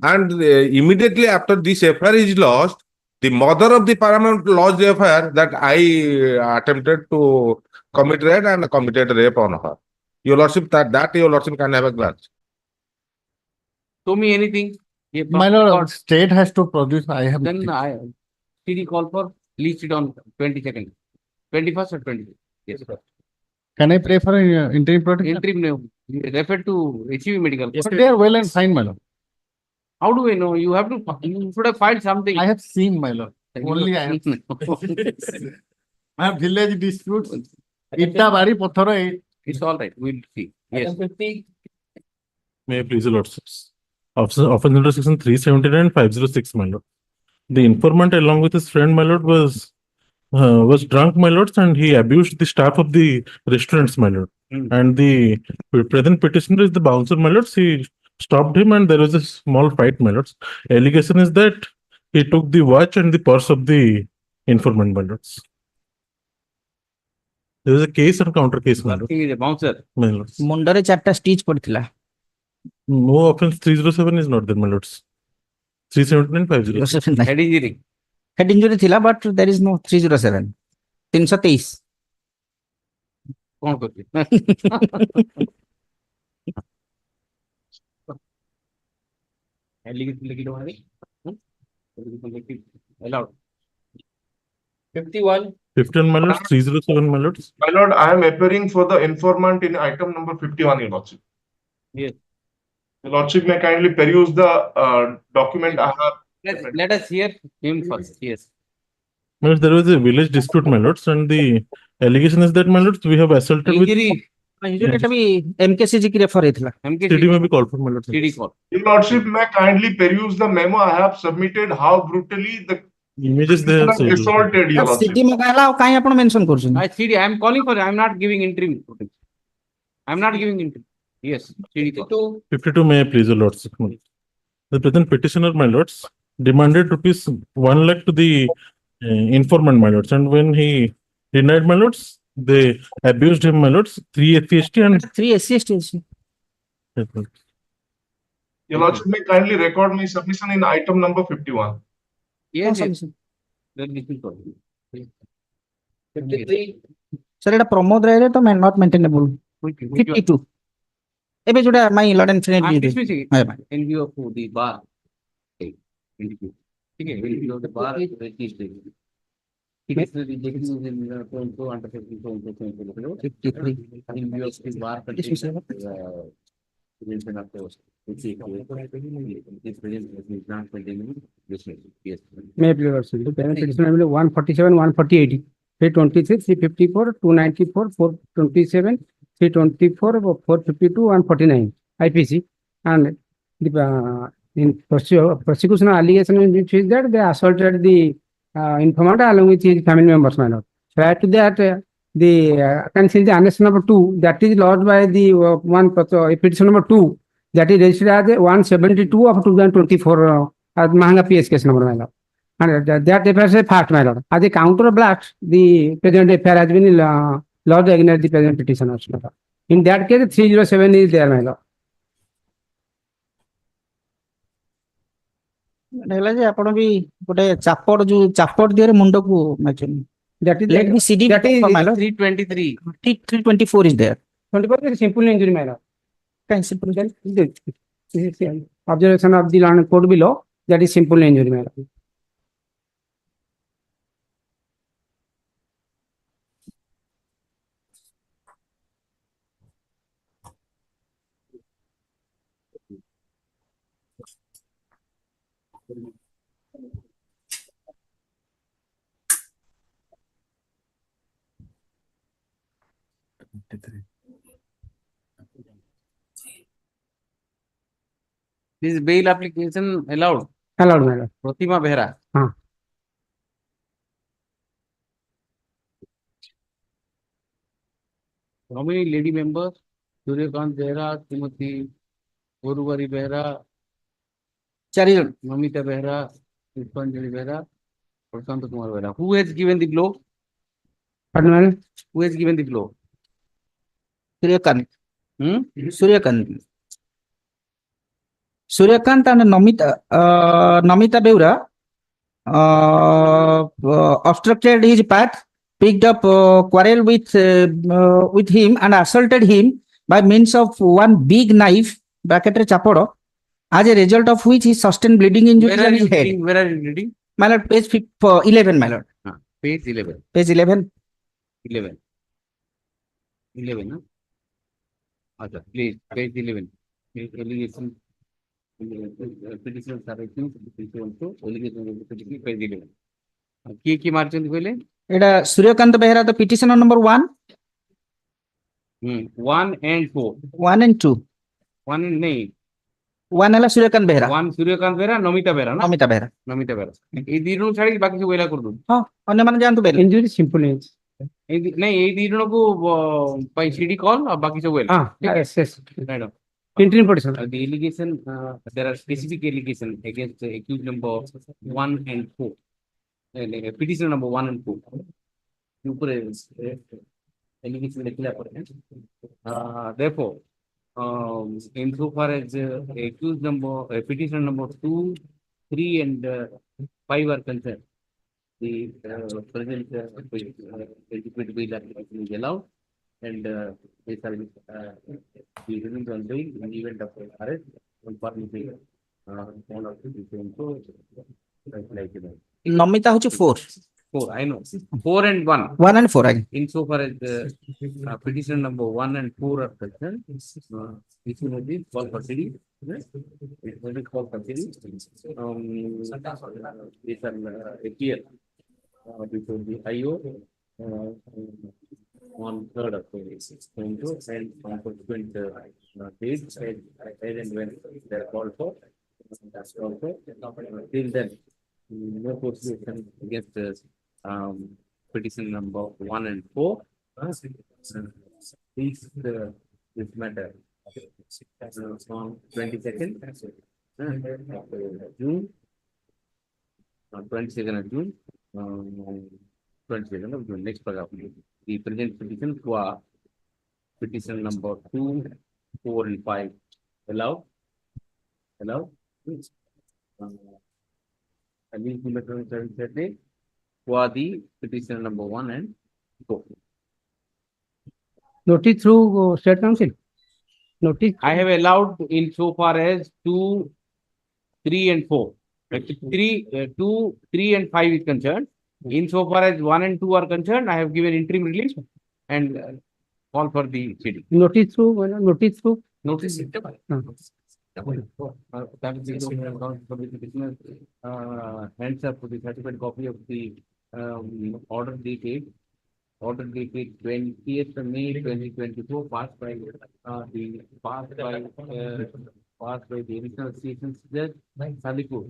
And immediately after this FIR is lodged, The mother of the paramount lodged the FIR that I attempted to commit rape and committed rape on her. Your lordship, that your lordship can have a glance. Show me anything. My lord, state has to produce. I have. Then I CD call for listed on 22nd, 21st or 22nd. Yes. Can I pray for interim protection? Interim no. Refer to HEV medical. Yes, they are well and fine, my lord. How do we know? You have to. You should have filed something. I have seen, my lord. Only I have. I have village disputes. Itta bari pothora. It's all right. We'll see. Yes. May I please, Lord? Offense under section 379 and 506, my lord. The informant, along with his friend, my lord, was drunk, my lords, and he abused the staff of the restaurants, my lord. And the present petitioner is the bouncer, my lords. He stopped him, and there was a small fight, my lords. Allegation is that he took the watch and the purse of the informant, my lords. There was a case and counter case, my lord. He is a bouncer. My lords. ମୁଣ୍ଡରେ ଚାରିଟା stitch ପଡିଥିଲା. No offense 307 is not there, my lords. 379 506. Head injury. Head injury ଥିଲା, but there is no 307. 323. କଣ କରୁଛି? Allowed. 51. 51, my lords. 307, my lords. My lord, I am appearing for the informant in item number 51, your lordship. Yes. Your lordship may kindly peruse the document I have. Let us hear him first. Yes. My lords, there was a village dispute, my lords, and the allegation is that, my lords, we have assaulted Injury. Injury ଟା ବି MKCG की refer ହେଇଥିଲା. CD may be called for, my lords. CD call. Your lordship may kindly peruse the memo I have submitted, how brutally the images there. assaulted, your lordship. CD ମଗାଇଲା ଆଉ କାଇଁ ଆପଣ mention କରୁଛନ୍ତି? I CD. I am calling for. I am not giving interim. I am not giving interim. Yes. CD call. 52, may I please, your lords. The present petitioner, my lords, demanded rupees 1 lakh to the informant, my lords, and when he denied, my lords, they abused him, my lords. 3 SC and 3 SC. Your lordship may kindly record my submission in item number 51. Yes. Yes. Then listen for. 53. Sir, ଏଟା ପ୍ରମୋଦ ରାୟରେ ତ not maintainable. 52. ଏବେ ଯୋଉଟା my lord and friend I am did. dismissing ହଁ, it. In view of the bar. Okay. ठीक है. In view of the bar. ठीक है. Under 53. In view of the bar. Prevention of those. Yes. May be also. The petition number 147, 148, 323, 354, 294, 427, 324, 452, 149 IPC, and the in prosecution allegation which is that they assaulted the informant along with his family members. Prior to that, the can see the annexation number 2 that is lodged by the petition number 2 that is registered as 172 of 2024 as Mahanga PS case number. And that FIR is a fact, my lord. As a counter blast, the present FIR has been lodged against the present petitioner. In that case, 307 is there, my lord. ହେଲା ଯେ ଆପଣ ବି ଗୋଟେ ଚାପଡ଼ ଯୋଉ ଚାପଡ଼ ଦିହରେ ମୁଣ୍ଡକୁ ମାରିଛନ୍ତି. That is Let me CD that is my lord. 323. 324 is there. 24 is simple injury, my lord. Kind simple. Observation of the land code below, that is simple injury, my lord. This bail application allowed. Allowed, my lord. Pratima Behra. How many lady members? Suryakant Behra, Timothy Guruvari Behra, 4 John. Mamita Behra, Pushpanjali Behra, Prashant Kumar Behra. Who has given the blow? Pardon, my lord? Who has given the blow? Suryakant. Suryakant and Namita Beura obstructed his path, picked up quarrel with him and assaulted him by means of one big knife, bracket re chapodo, as a result of which he sustained bleeding injuries Where are on you his head. reading? Where are you reading? My lord, page 11, my lord. Page 11. Page 11. 11. 11, huh? Okay, please, page 11. Allegation. Petitions are accused, also, allegation page 11. Ki margin koi It Suryakant Behera, the petitioner number 1. 1 and 4. 1 and 2. 1 and 9. 1 ala Suryakant Behera. 1 Suryakant Behera, Nomita Behera, na? Nomita Behera. Nomita Behera. এই দিনু ছাড়ি বাকি সব এলা করদু ଅନ୍ୟମାନେ ଯାଆନ୍ତୁ ବେଲ। Injury simple is. ନାଇଁ ଏଇ ଦିନକୁ ପାଇଁ ସିଡି କଲ୍ ଆଉ ବାକି ସବୁ ଏଲା Yes, yes. Right. Interim petition. The allegation, there are specific allegations against the accused number 1 and 4. Petition number 1 and 4. ऊपर allegation लिखला पड़े। Therefore, insofar as accused number, petition number 2, 3 and 5 are concerned, the present adequate bail application is allowed, and they shall be released on bail in the event of arrest on parliamentary one of the same. So, like that. Nomita hochi 4. 4, I know. 4 and 1. 1 and 4. Insofar as the petition number 1 and 4 are concerned, this will be called for city. It will be called for city. They shall appear before the IO on 3rd of April and on subsequent dates as and when they are called for. That's called for. Till then, no prosecution against petition number 1 and 4. This matter on 22nd June, 22nd of June, 22nd of June. Next paragraph. The present petition for petition number 2, 4 and 5 allowed. For the petition number 1 and 4. Notice through State Council. Notice. I have allowed in so far as 2, 3 and 4. 2, 3 and 5 is concerned. In so far as 1 and 2 are concerned, I have given interim release and call for the city. Notice through. Notice through. Notice. Hands up for the certified copy of the order dated 20th May 2024, passed by the additional sessions judge Salikpur.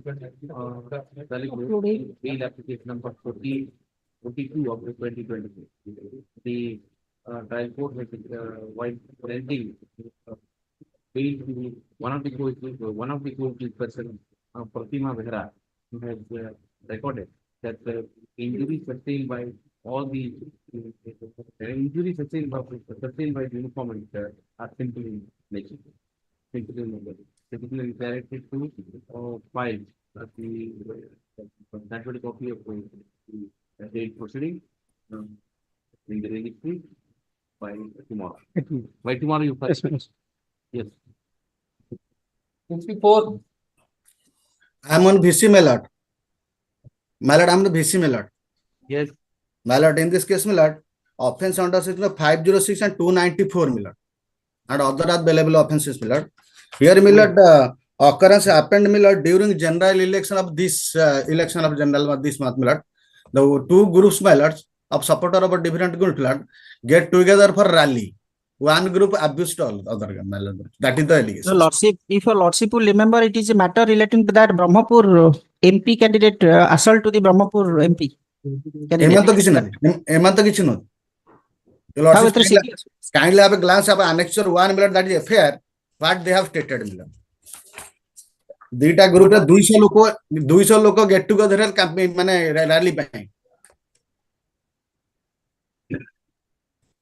Bail application number 42 of 2023. The trial court has while granting bail to one of the court person, Pratima Behra, who has recorded that injuries sustained by all the injuries sustained by the uniform are simple in nature. Typically directed to file the certified copy of the date proceeding in the registry by tomorrow. By tomorrow you file. Yes. 54. I am on VC Malad. Malad, I am the VC Malad. Yes. Malad, in this case, Malad, offense under section 506 and 294, Malad. And other available offenses, Malad. Here, Malad, occurrence happened, Malad, during general election of this this month, Malad. The two groups, Malad, of supporter of a different group, Malad, get together for rally. One group abused all other. That is the allegation. So, Lordship, if your Lordship will remember, it is a matter relating to that Brahmapur MP candidate assault to the Brahmapur MP. Kindly have a glance of annexure 1 million, that is affair. What they have stated, million. Dita group 200 लोग get together campaign माने rally पे.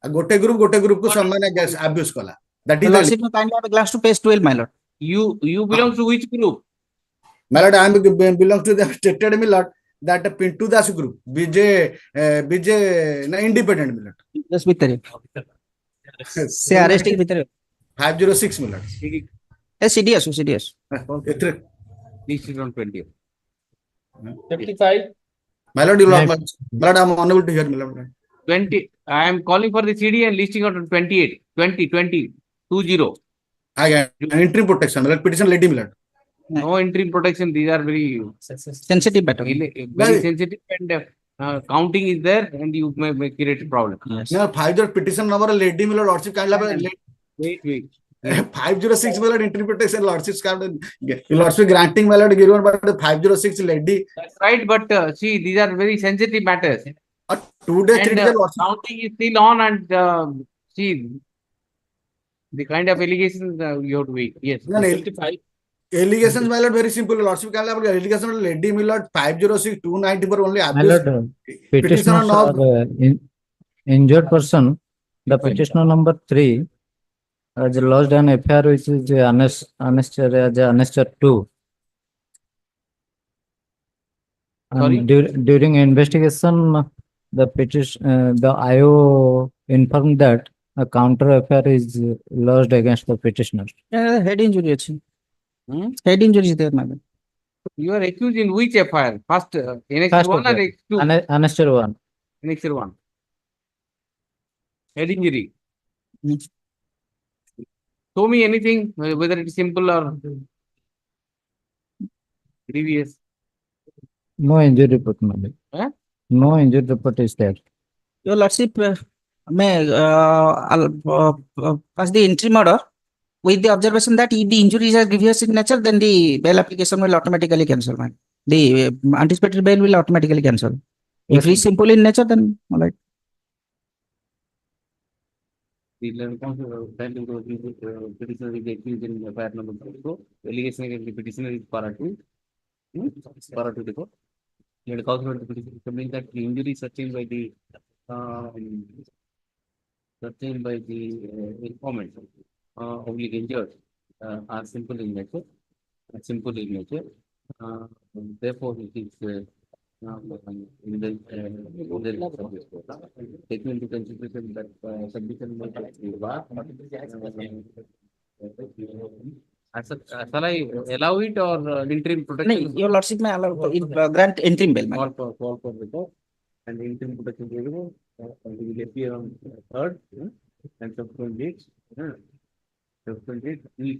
गोटे group को सम्मान abuse कला. That is Lordship, kindly have a glance to page 12, my lord. You belong to which group? My lord, I belong to the stated, my lord. that Pintu Das group, BJ, independent millet. Just bhitere. Se arresting bhitere. 506 millet. CDS. Listed on 20. 55. My lord, I'm unable to hear, my lord. 20. I am calling for the CD and listing out on 28. 20. Again, interim protection, my lord, petition lady, my lord. No interim protection. These are very sensitive matter. Very sensitive, and counting is there, and you may create a problem. Yes. No, 50 petition number lady, my lord, lordship kind of Wait. 506 my lord, interim protection lordship kind lordship granting my lord given by the 506 lady. That's right, but see, these are very sensitive matters. 2 days, 3 days. Counting is still on, and see the kind of allegations you have to wait. Yes. 55. Allegations, my lord, very simple. Lordship can have allegation lady, my lord, 506 294 only. My lord, petitioners are injured person. The petitioner number 3 has lodged an affair which is annexure 2. And during investigation, the IO informed that a counter affair is lodged against the petitioner. Head injury. Head injury is there, madam. You are accused in which FIR? First, annexure 1 or X2? Annexure 1. Annexure 1. Head injury. Show me anything, whether it is simple or grievous. No injury report, madam. No injury report is there. Your lordship, may pass the interim order with the observation that if the injuries are grievous in nature, then the bail application will automatically cancel. The anticipated bail will automatically cancel. If it is simple in nature, then all right. The petitioner is accused in FIR number 2. Allegation against the petitioner is para 2. Para 2 report. The cause of the petition means that the injury sustained by the informant oblique injured are simple in nature. Therefore, it is taking into consideration that submission may be bar. Shall I allow it or interim protection? No, your lordship may allow grant interim bail. Call for report and interim protection available. Will appear on 3rd and subsequent dates. Subsequent date, the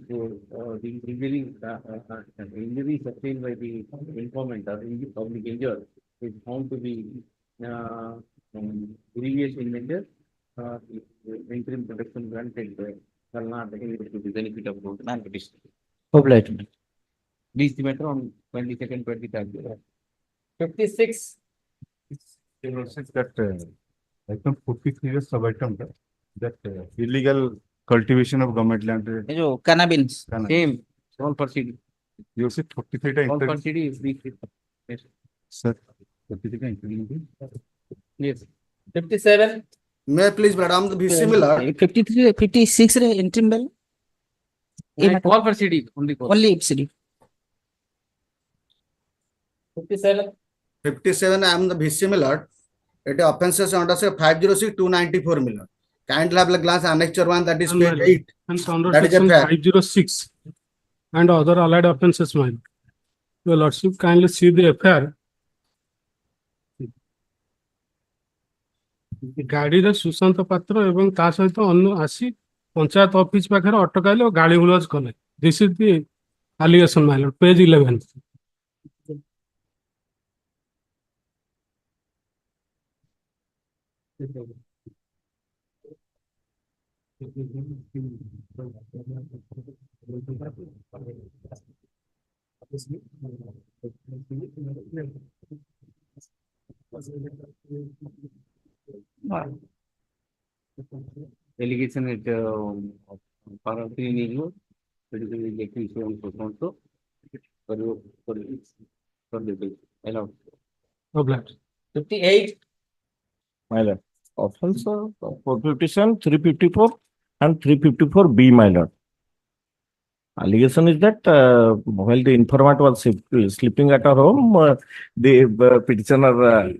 injury sustained by the informant or public injured is found to be grievous in nature. Interim protection granted shall not be able to the benefit of the non-petitioner. Obliged. Reach the matter on 22nd, 23rd. 56. That item 43 is sub-item that illegal cultivation of government land. Cannabis. Same. All proceedings. You see 43 all proceedings. Yes. Sir. Yes. 57. May I please, madam, be similar. 53, 56 interim bail. Call for CD. Only CD. 57. 57, I am the VC Millard. It offenses under say 506 294 Millard. Kindly have a glance annexure 1, that is page 8. And under That is section a 506 and other allied offences, mine. Your lordship, kindly see the affair. ଗାଡିରେ ସୁଶାନ୍ତ ପାତ୍ର ଏବଂ ତା ସହିତ ଅନ୍ୟ ଆସି panchayat office ପାଖରେ ଅଟକାଇଲେ ଓ ଗାଳି ଗୁଲଜ କଲେ। This is the allegation, my lord, page 11. Allegation at para 3 negro, particularly the accusation also for the bill. Allowed. Obliged. 58. My lord. Offense for petition 354 and 354B, my lord. Allegation is that while the informant was sleeping at her home, the petitioner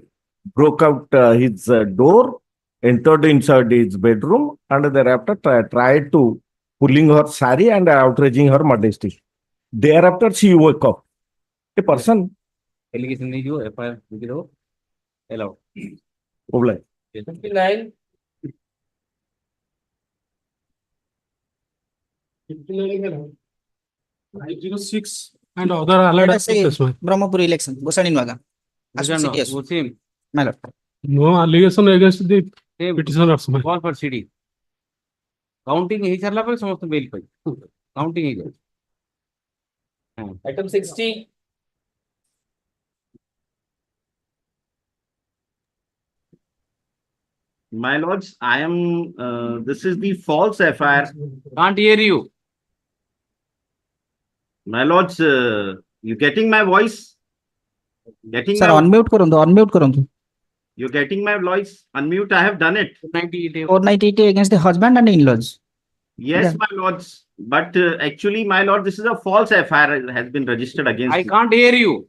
broke out his door, entered inside his bedroom, and thereafter tried to pulling her sari and outraging her modesty. Thereafter, she woke up. A person. Allegation नहीं जो FIR लिखी रहो allowed. Hon'Ble. 59. 506 and other allied Let us say offences. Brahmapur election, Gosan Vaga. My lord. No allegation against the petitioners. Call for CD. Counting ही चला पर समस्त bail पे. Counting ही जाए. Item 60. My lords, I am, this is the false FIR. Can't hear you. My lords, you getting my voice? Getting Sir, my, unmute करंतु. you getting my voice? Unmute, I have done it. 498 against the husband and in-laws. Yes, Yeah. my lords. But actually, my lord, this is a false FIR has been registered against I me. can't hear you.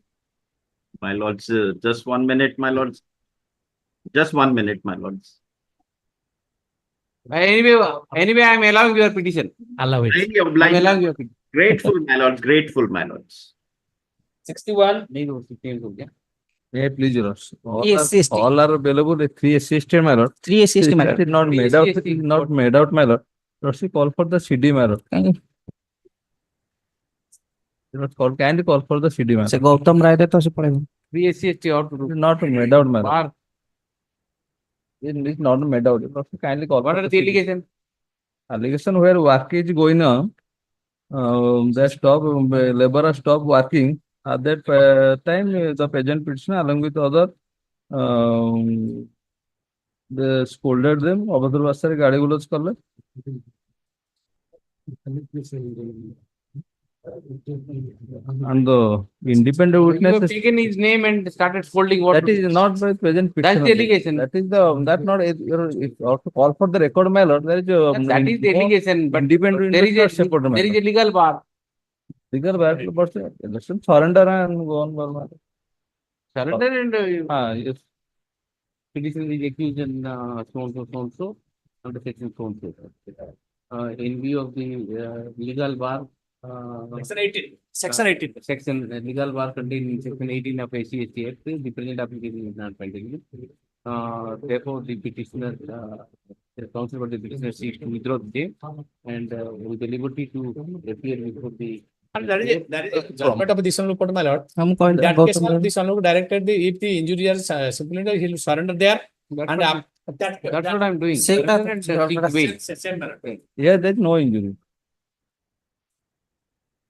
My lords, just 1 minute, my lords. Just 1 minute, my lords. Anyway, I am allowing your petition. Allow it. Highly obliged. I'm allowing your petition. Grateful, my lords. Grateful, my lords. 61. नहीं तो 16 हो गया. May I please, your Lords? SC. All are available. 3 assisted, my lord. 3 SC, my It lord. is not made out. It is not made out, my lord. Lordship, call for the CD, my lord. Kindly call for the CD, my से lord. Gautam राय देता से पड़ेगा. 3 SC out to It do. is not made out, my lord. Bar. It is not made out. Lordship, kindly call What for are the the CD. allegation? Allegation where work is going on, they stop, laborer stop working. At that time, the peasant petitioner along with other, they scolded them. अभद्र भाषा रे गाड़ी गुलोज करले. And the independent You have witnesses. taken his name and started scolding what? That is not by present petitioner. That's the allegation. That is the, that not, if also call for the record, my lord, there is a. That is the allegation, but Independent there is witness a support, my there is lord. a legal bar. Legal back, but let them surrender and go on, my lord. Surrender and Yes. petition is accused in so and so under section so and so. In view of the legal bar. Section 18. Section 18. Section legal bar contained in section 18 of ACST Act. The present application is not pending. Therefore, the petitioner, the counsel for the petitioner seeks to withdraw the same and with the liberty to appear before the. And that is a judgment of this one, my lord. हम कौन That case, Gautam this one directed if the injury is supplemental, he will surrender there. And That's what I'm doing. Say Surrender and seek bail. same manner. Yeah, there is no injury.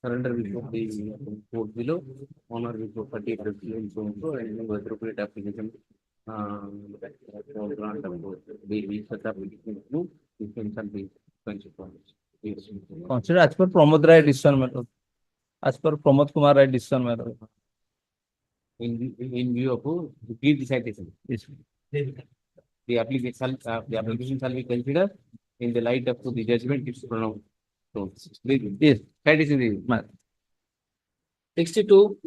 Surrender before the court below, honor before 30 and so on, so and with appropriate application. For grant of bail, such application through, it can be consequences. Consider as per Pramod Rai decision, my lord. As per Pramod Kumar Rai decision, my lord. In view of who, to give the citation. Yes. The application shall be considered in the light of the judgment is pronounced. So, Yes. citation is. 62.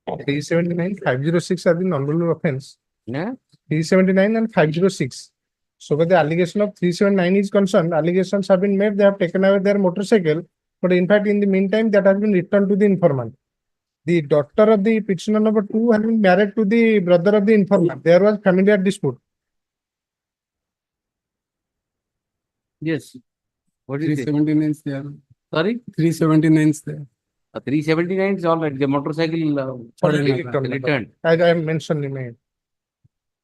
379, 506 are the non-criminal offense. Yeah. 379 and 506. So where the allegation of 379 is concerned, allegations have been made, they have taken away their motorcycle, but in fact, in the meantime, that has been returned to the informant. The daughter of the petitioner number 2 has been married to the brother of the informant. There was familiar dispute. Yes. What is it? 379 is there. Sorry? 379 is there. 379 is all right. The motorcycle returned. As I mentioned in my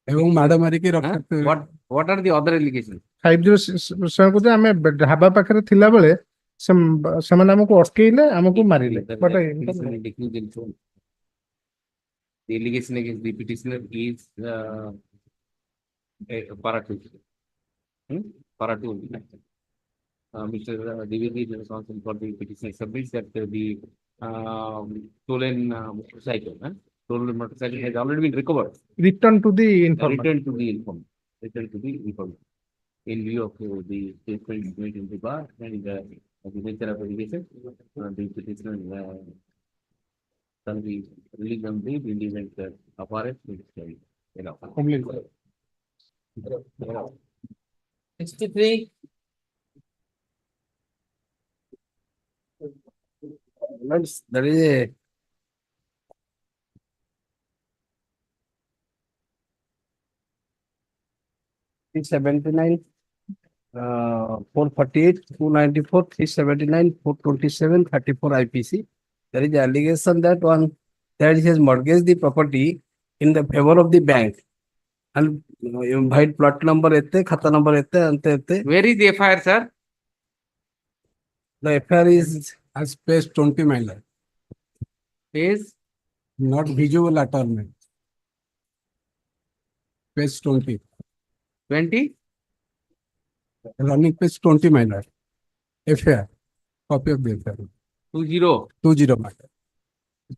एवं माड़ा मारी के रखते What are the other allegations? 506 को ଆମେ ଢାବା ପାଖରେ ଥିଲା ବେଳେ ସେମାନେ ଆମକୁ ଅଟକେଇଲେ ଆମକୁ ମାରିଲେ but The allegation against the petitioner is para 2. Para 2. Mr. Divedi is responsible for the petitioner submits that the stolen motorcycle has already been recovered. Returned to the informant. Returned to the informant. In view of the statement made in the bar and of the nature of allegation, the petitioner shall be released on bail in the event of arrest. Homely. 63. That is a 379, 448, 294, 379, 427, 34 IPC. There is allegation that he has mortgaged the property in the favor of the bank. And invite plot number ette, khata number ette. Where is the FIR, sir? The FIR is as page 20, my lord. Page? Not visual attorney. Page 20. 20? Running page 20, my lord. FIR. Copy of the FIR. 20. 20, my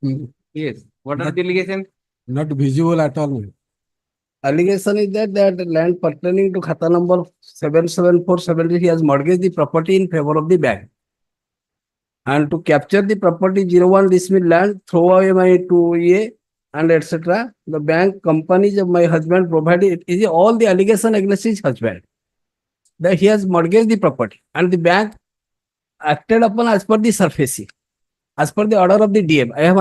lord. Yes. What are the allegation? Not visual attorney. Allegation is that land pertaining to khata number 77470, he has mortgaged the property in favor of the bank. And to capture the property 01 decimal land, throw away my 2A and etc. The bank companies of my husband provided, it is all the allegation against his husband. That he has mortgaged the property and the bank acted upon as per the surface. As per the order of the DM. I have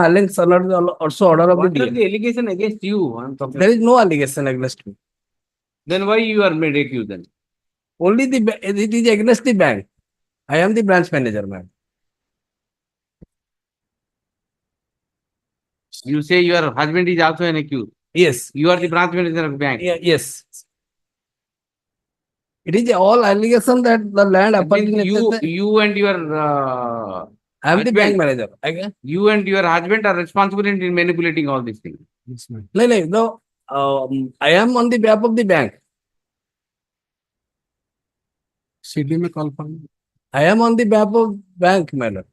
also order of What the are DM. the allegation against you? I'm talking. There is no allegation against me. Then why you are made accused then? Only it is against the bank. I am the branch manager, man. You say your husband is also an accused. Yes. You are the branch manager of the bank. Yes. It is all allegation that the land You and your I am the husband, bank manager. Okay. you and your husband are responsible in manipulating all these things. No. I am on the behalf of the bank. CD में call for I am on the behalf of bank, madam.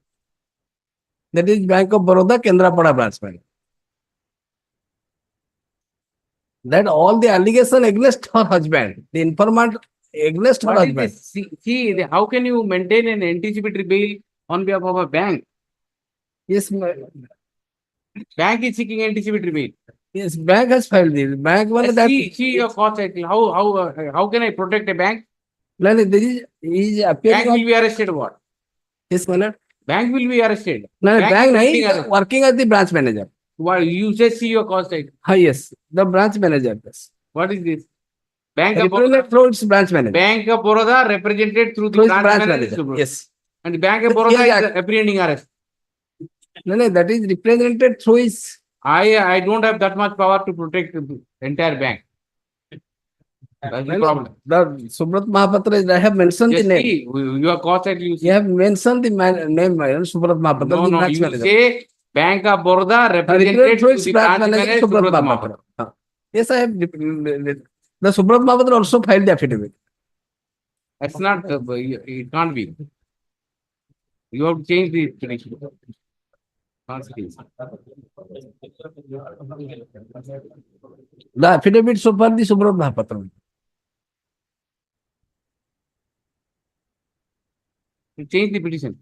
That is Bank of Baroda, Kendrapada branch, madam. That all the allegation against her husband, the informant against her What is husband. this? See, how can you maintain an anticipatory bail on behalf of a bank? Yes, madam. Bank is seeking anticipatory bail. Yes, bank has filed this. Bank one that. See your cost cycle. How can I protect a bank? No, this is appearing. Bank will be arrested. What? Yes, madam. Bank will be arrested. No, bank is nahi, working as the branch manager. Why you just see your cost cycle? Yes, the branch manager. Yes. What is this? Bank of Represented through its branch manager. Bank of Baroda represented through the branch manager. Yes. And the Bank of Baroda is apprehending arrest. No, that is represented through his. I don't have that much power to protect the entire bank. That's the problem. The Subrat Mahapatra, I have mentioned the name. See, your cost cycle You have mentioned the name, Subrat Mahapatra. No, you say Bank of Baroda represented through the branch manager Subrat Mahapatra. Yes, I have. The Subrat Mahapatra also filed the affidavit. That's not, it can't be. You have to change the tradition. The affidavit so far the Subrat Mahapatra. To change the petition.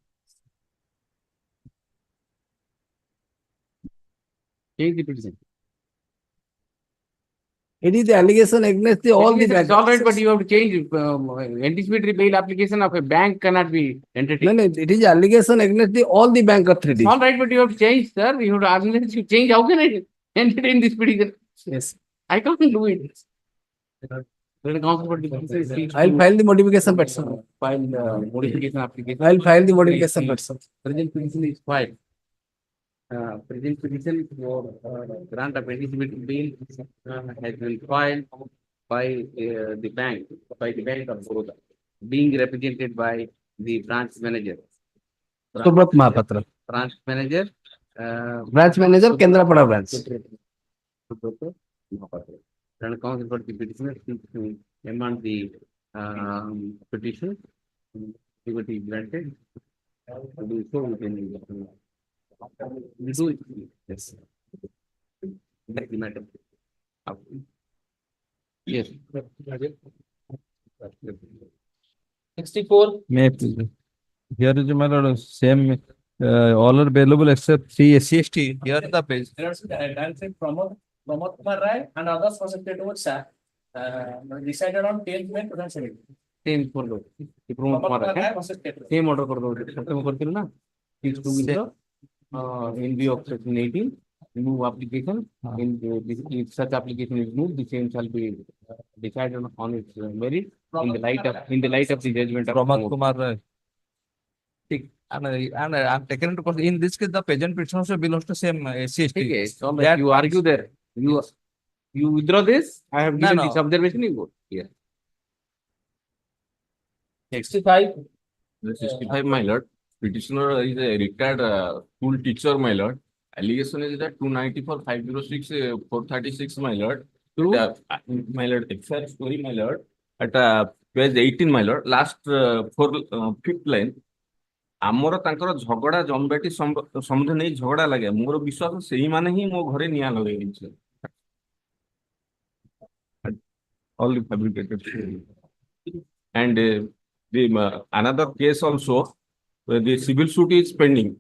Change the petition. It is the allegation against all the banks. All right, but you have to change anticipatory bail application of a bank cannot be entertained. No, it is allegation against all the bank authorities. All right, but you have to change, sir. You have to unless you change. How can I entertain this petition? Yes. I can't do it. I'll file the modification petition. File modification application. I'll file the modification petition. Present petition is filed. Present petition for grant of anticipatory bail has been filed by the bank of Baroda, being represented by the branch manager. Subrat Mahapatra. Branch manager. Branch manager, Kendrapada branch. And counsel for the petitioner to amend the petition. It will be granted. So we can we do it. Yes. That's the matter. Yes. 64. May I please? here is my lord, same, all are available except three SC/ST. Here is the page. And say Pramod Kumar Rai and others was secretary to SAP, decided on 10th May 2017. Same for the Pramod Kumar Rai, same order for the खत्म करते ना, is to withdraw in view of section 18, remove application. In if such application is moved, the same shall be decided on its merit in the light of the judgment of Pramod Kumar Rai. And I'm taken into consideration. In this case, the peasant petition also belongs to same SC/ST. Okay, so that you argue there. You withdraw this. I have given this observation. You go here. 65. The 65, my lord. Petitioner is a retired school teacher, my lord. Allegation is that 294, 506, 436, my lord. My lord, FR story, my lord. At page 18, my lord. Last fifth line. ଆମର ତାଙ୍କର ଝଗଡା ଜମବାଟି ସମୁଦ୍ର ନେଇ ଝଗଡା ଲାଗେ ମୋର ବିଶ୍ୱାସ ସେଇମାନେ ହିଁ ମୋ ଘରେ ନିଆଁ ଲଗେଇ ଦେଇଥିଲେ all the fabricated and the another case also the civil suit is pending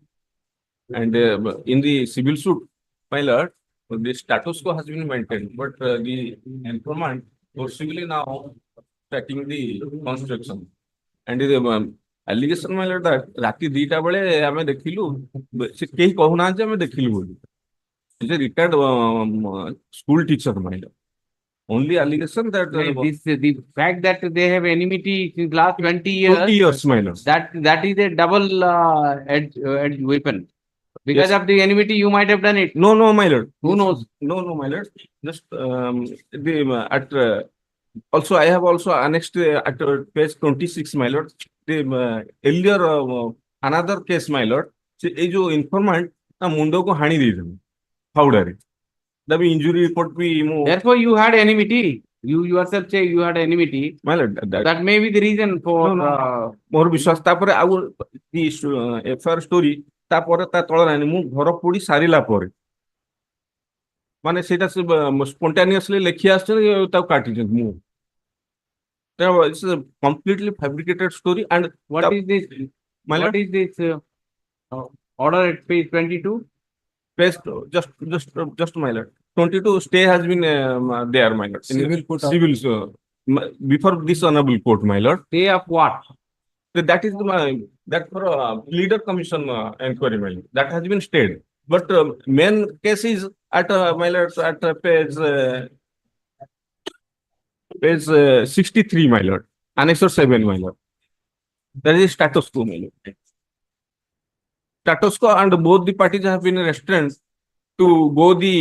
and in the civil suit my lord the status quo has been maintained but the informant forcibly now starting the construction and the allegation my lord that राति 2टा बेले आमे देखिलु से केही कहूना जे आमे देखिलु बोली is a retired school teacher my lord only allegation that the fact that they have enmity since last 20 years 20 years my lord that is a double edged weapon because of the enmity you might have done it no my lord who knows no my lord just the at also I have also annexed at page 26 my lord the earlier another case my lord से ये जो informant ना मुंडो को हानि दी थी powder the injury report भी therefore you had enmity you yourself say you had enmity my lord that may be the reason for मोर विश्वास तापर आउ the FR story तापर ता तळ रानी मु घर पोडी सारिला पर माने सेटा spontaneously लेखि आछन ता काटि मु it's a completely fabricated story and what is this order at page 22 page just my lord 22 stay has been there my lord Civil court civil before this honorable court my lord stay of what that is that for leader commission inquiry my lord that has been stayed but main case is at my lord at page 63 my lord annexure 7 my lord that is status quo my lord status quo and both the parties have been restrained to go the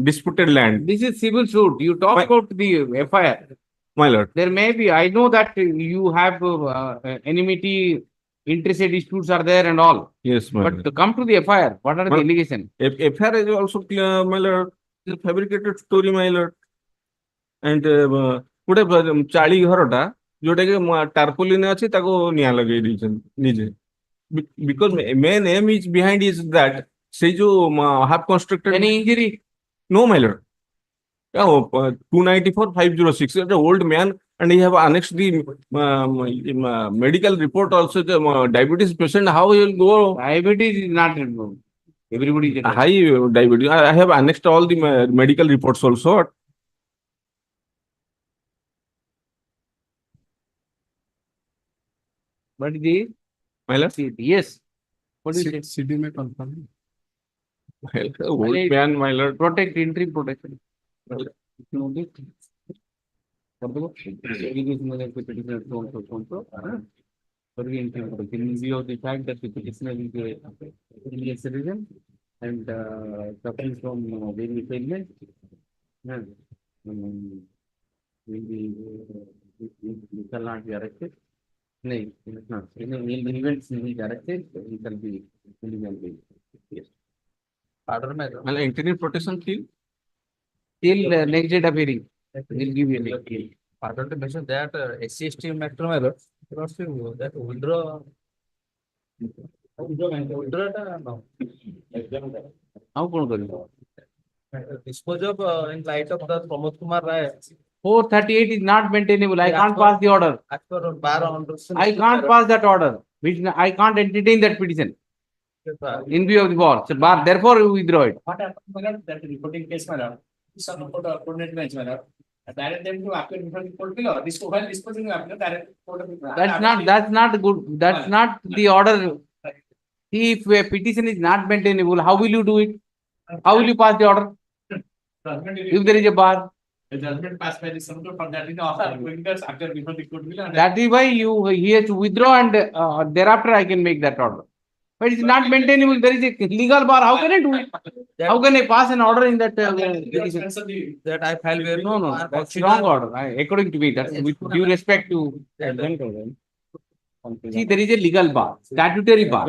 disputed land this is civil suit you talk about the FIR my lord there may be I know that you have enmity interstate disputes are there and all yes my but lord. to come to the FIR what are the allegations FIR is also clear my lord it's a fabricated story my lord and गोटे चाली घरटा जोटा कि टार्पोलिन अच्छी ताको निया लगे निजे because main aim is behind is that say जो half constructed any injury no my lord 294 506 it's an old man and he have annexed the medical report also the diabetes patient how he will go diabetes is not everybody high diabetes I have annexed all the medical reports also but the my lord yes what do you say CD may confirm old man my lord protect interim protection in view of the fact that the petitioner is a Indian citizen and suffering from various ailments he shall not be arrested no in events he is arrested he shall be illegally yes order my interim protection till next date of hearing will give you a Pardon to mention that SC/ST matter my lord that withdraw how kon karibo dispose of in light of the Pramod Kumar Rai 438 is not maintainable. I can't pass the order. I can't pass that order, which I can't entertain that petition in view of the bar. So bar, therefore you withdraw it. What happened, my lord, that reporting case, my lord, some court or coordinate bench, my lord. Direct them to appear before the court below. This while disposing of appeal, direct court of. That's not good. That's not the order. See, if a petition is not maintainable, how will you do it? How will you pass the order? If there is a bar. The judgment passed by the Supreme Court for that is after going there after before the court below. That is why he has to withdraw and thereafter I can make that order. But it's not maintainable. There is a legal bar. How can I do it? How can I pass an order in that? That I file where No, that's wrong order. According to me, that's with due respect to. See, there is a legal bar, statutory bar.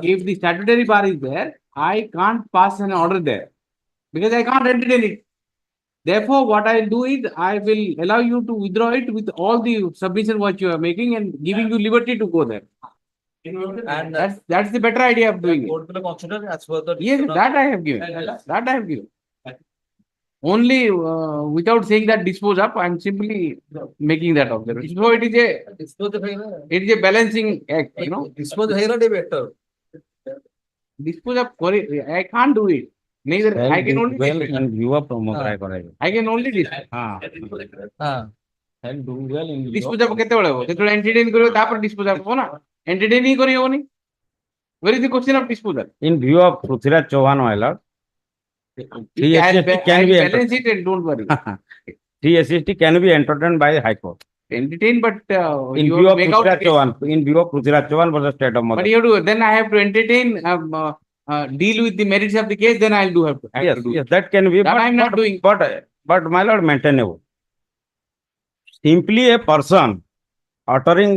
If the statutory bar is there, I can't pass an order there because I can't entertain it. Therefore, what I will do is I will allow you to withdraw it with all the submission what you are making and giving you liberty to go there. And that's the better idea of doing it. Yes, that I have given. That I have given. Only without saying that dispose up, I am simply making that observation. So it is a balancing act, you know. Dispose up, I can't do it. Neither I can only in view of I can only dispose up କେତେବେଳେ ହେବ ଯେତେବେଳେ entertain କରିବ ତାପରେ dispose up ହେବ ନା entertain ହିଁ କରି ହେବନି. Where is the question of disposal? In view of Prithviraj Chauhan, my lord, Balance it and don't worry. TSST can be entertained by the High Court. Entertain, but in you view of make out Prithviraj Chauhan, in view of Prithviraj Chauhan versus State of Madhya. But you have to, then I have to entertain, deal with the merits of the case, then I'll do have to. Yes, yes, that can be. That But I'm not doing. But my lord, maintainable. Simply a person uttering,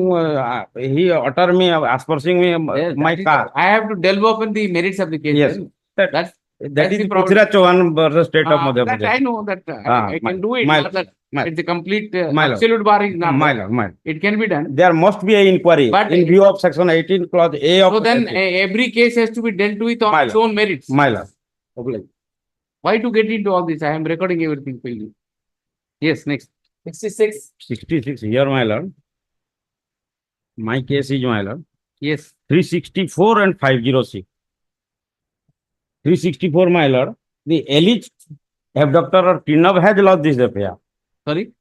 he utter me, aspersing me, Yes, my car. I have to delve upon the merits of the case. Yes. then. That is the problem. Prithviraj Chauhan versus State of Madhya That I Pradesh. know that I can do it. my Not that my- it's a complete my lord. absolute bar is not. My there. lord, my lord. It can be done. There must be an inquiry But in view of section 18 clause A of. So then every case has to be dealt with on My its lord. own merits. My lord. Why to get into all this? I am recording everything for you. Yes, next. 66. 66 here, my lord. My case is, my lord, Yes. 364 and 506. 364, my lord, the alleged abductor or kidnapper has lost this affair. Sorry?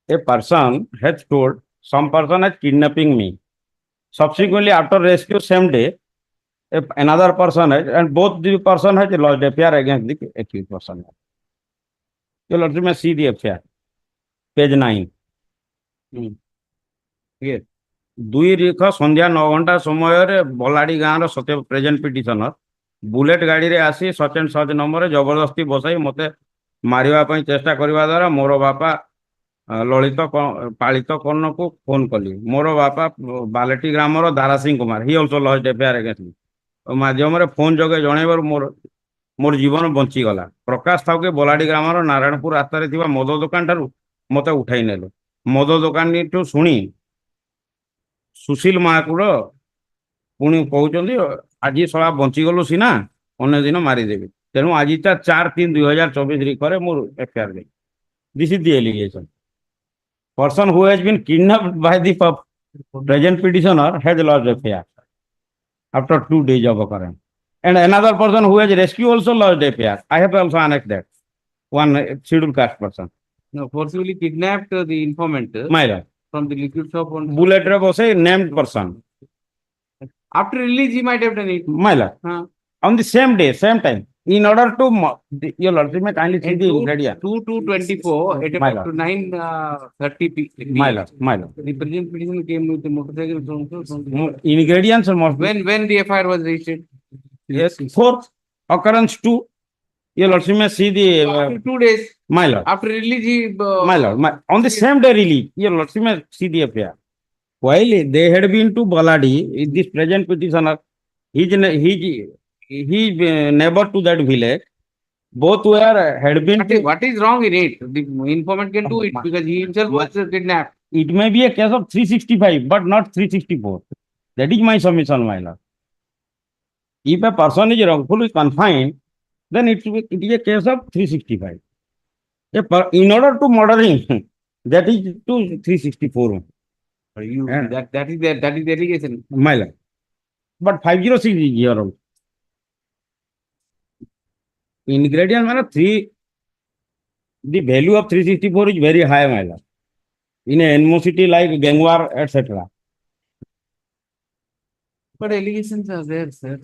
A person has told some person is kidnapping me. Subsequently, after rescue same day, another person has, and both the person has lodged affair against the accused person. You will ultimately see the affair. Page 9. Yes. 2 ରେଖ ସନ୍ଧ୍ୟା 9 ଘଣ୍ଟା ସମୟରେ ବଲାଡି ଗାଁର ସତ୍ୟ present ପିଟିସନର bullet ଗାଡିରେ ଆସି ସଚେନ ସଚ ନମ୍ବରରେ ଜବରଦସ୍ତି ବସାଇ ମତେ ମାରିବା ପାଇଁ ଚେଷ୍ଟା କରିବା ଦ୍ୱାରା ମୋର ବାପା ଲଳିତ ପାଳିତ କର୍ଣ୍ଣକୁ ଫୋନ କଲି। ମୋର ବାପା ବାଲେଟି ଗ୍ରାମର ଦାରା ସିଂ କୁମାର ହି ଅଲସୋ ଲଜ୍ ଏଫଆଇଆର ଏଗେନ୍ଷ୍ଟ ମି ମାଧ୍ୟମରେ ଫୋନ ଯୋଗେ ଜଣେଇବାରୁ ମୋର ଜୀବନ ବଞ୍ଚିଗଲା। ପ୍ରକାଶ ଥାଉକି ବଲାଡି ଗ୍ରାମର ନାରାୟଣପୁର ରାସ୍ତାରେ ଥିବା ମଦ ଦୋକାନ ଠାରୁ ମତେ ଉଠାଇ ନେଲେ। ମଦ ଦୋକାନୀଠୁ ଶୁଣି ସୁଶୀଲ ମହାକୁଡ଼ ପୁଣି କହୁଛନ୍ତି ଆଜି ଶଳା ବଞ୍ଚିଗଲୁ ସିନା ଅନ୍ୟ ଦିନ ମାରିଦେବି। ତେଣୁ ଆଜିଟା 4/3/2024 ତାରିଖରେ ମୁଁ ଏଫଆଇଆର ଦେବି। This is the allegation. Person who has been kidnapped by the present petitioner has lodged FIR after 2 days of occurrence. And another person who has rescued also lodged FIR. I have also annexed that. One scheduled caste person. No, forcibly kidnapped the informant My lord. from the liquid shop on Bullet रे बसे named person. after release he might have done it. My lord. On the same day, same time. In order to, your lordship may kindly see the ingredient. 2/2/24 at My about lord. 9:30 p.m. My lord, my lord. The present petition came with the motorcycle. Ingredients must be. When the FIR was registered? Yes. Fourth occurrence 2. Your lordship may see the. After 2 days. My lord. After release he. My lord. On the same day release, your lordship may see the affair. While they had been to Baladi, this present petitioner, his neighbor to that village, both had been. What is wrong in it? The informant can do it because he himself was kidnapped. It may be a case of 365, but not 364. That is my submission, my lord. If a person is wrongfully confined, then it is a case of 365. In order to murdering, that is to 364. And That is the allegation. my lord. But 506 is here also. In gradient manner, the value of 364 is very high, my lord. In a animosity like gang war, etc. But allegations are there, sir.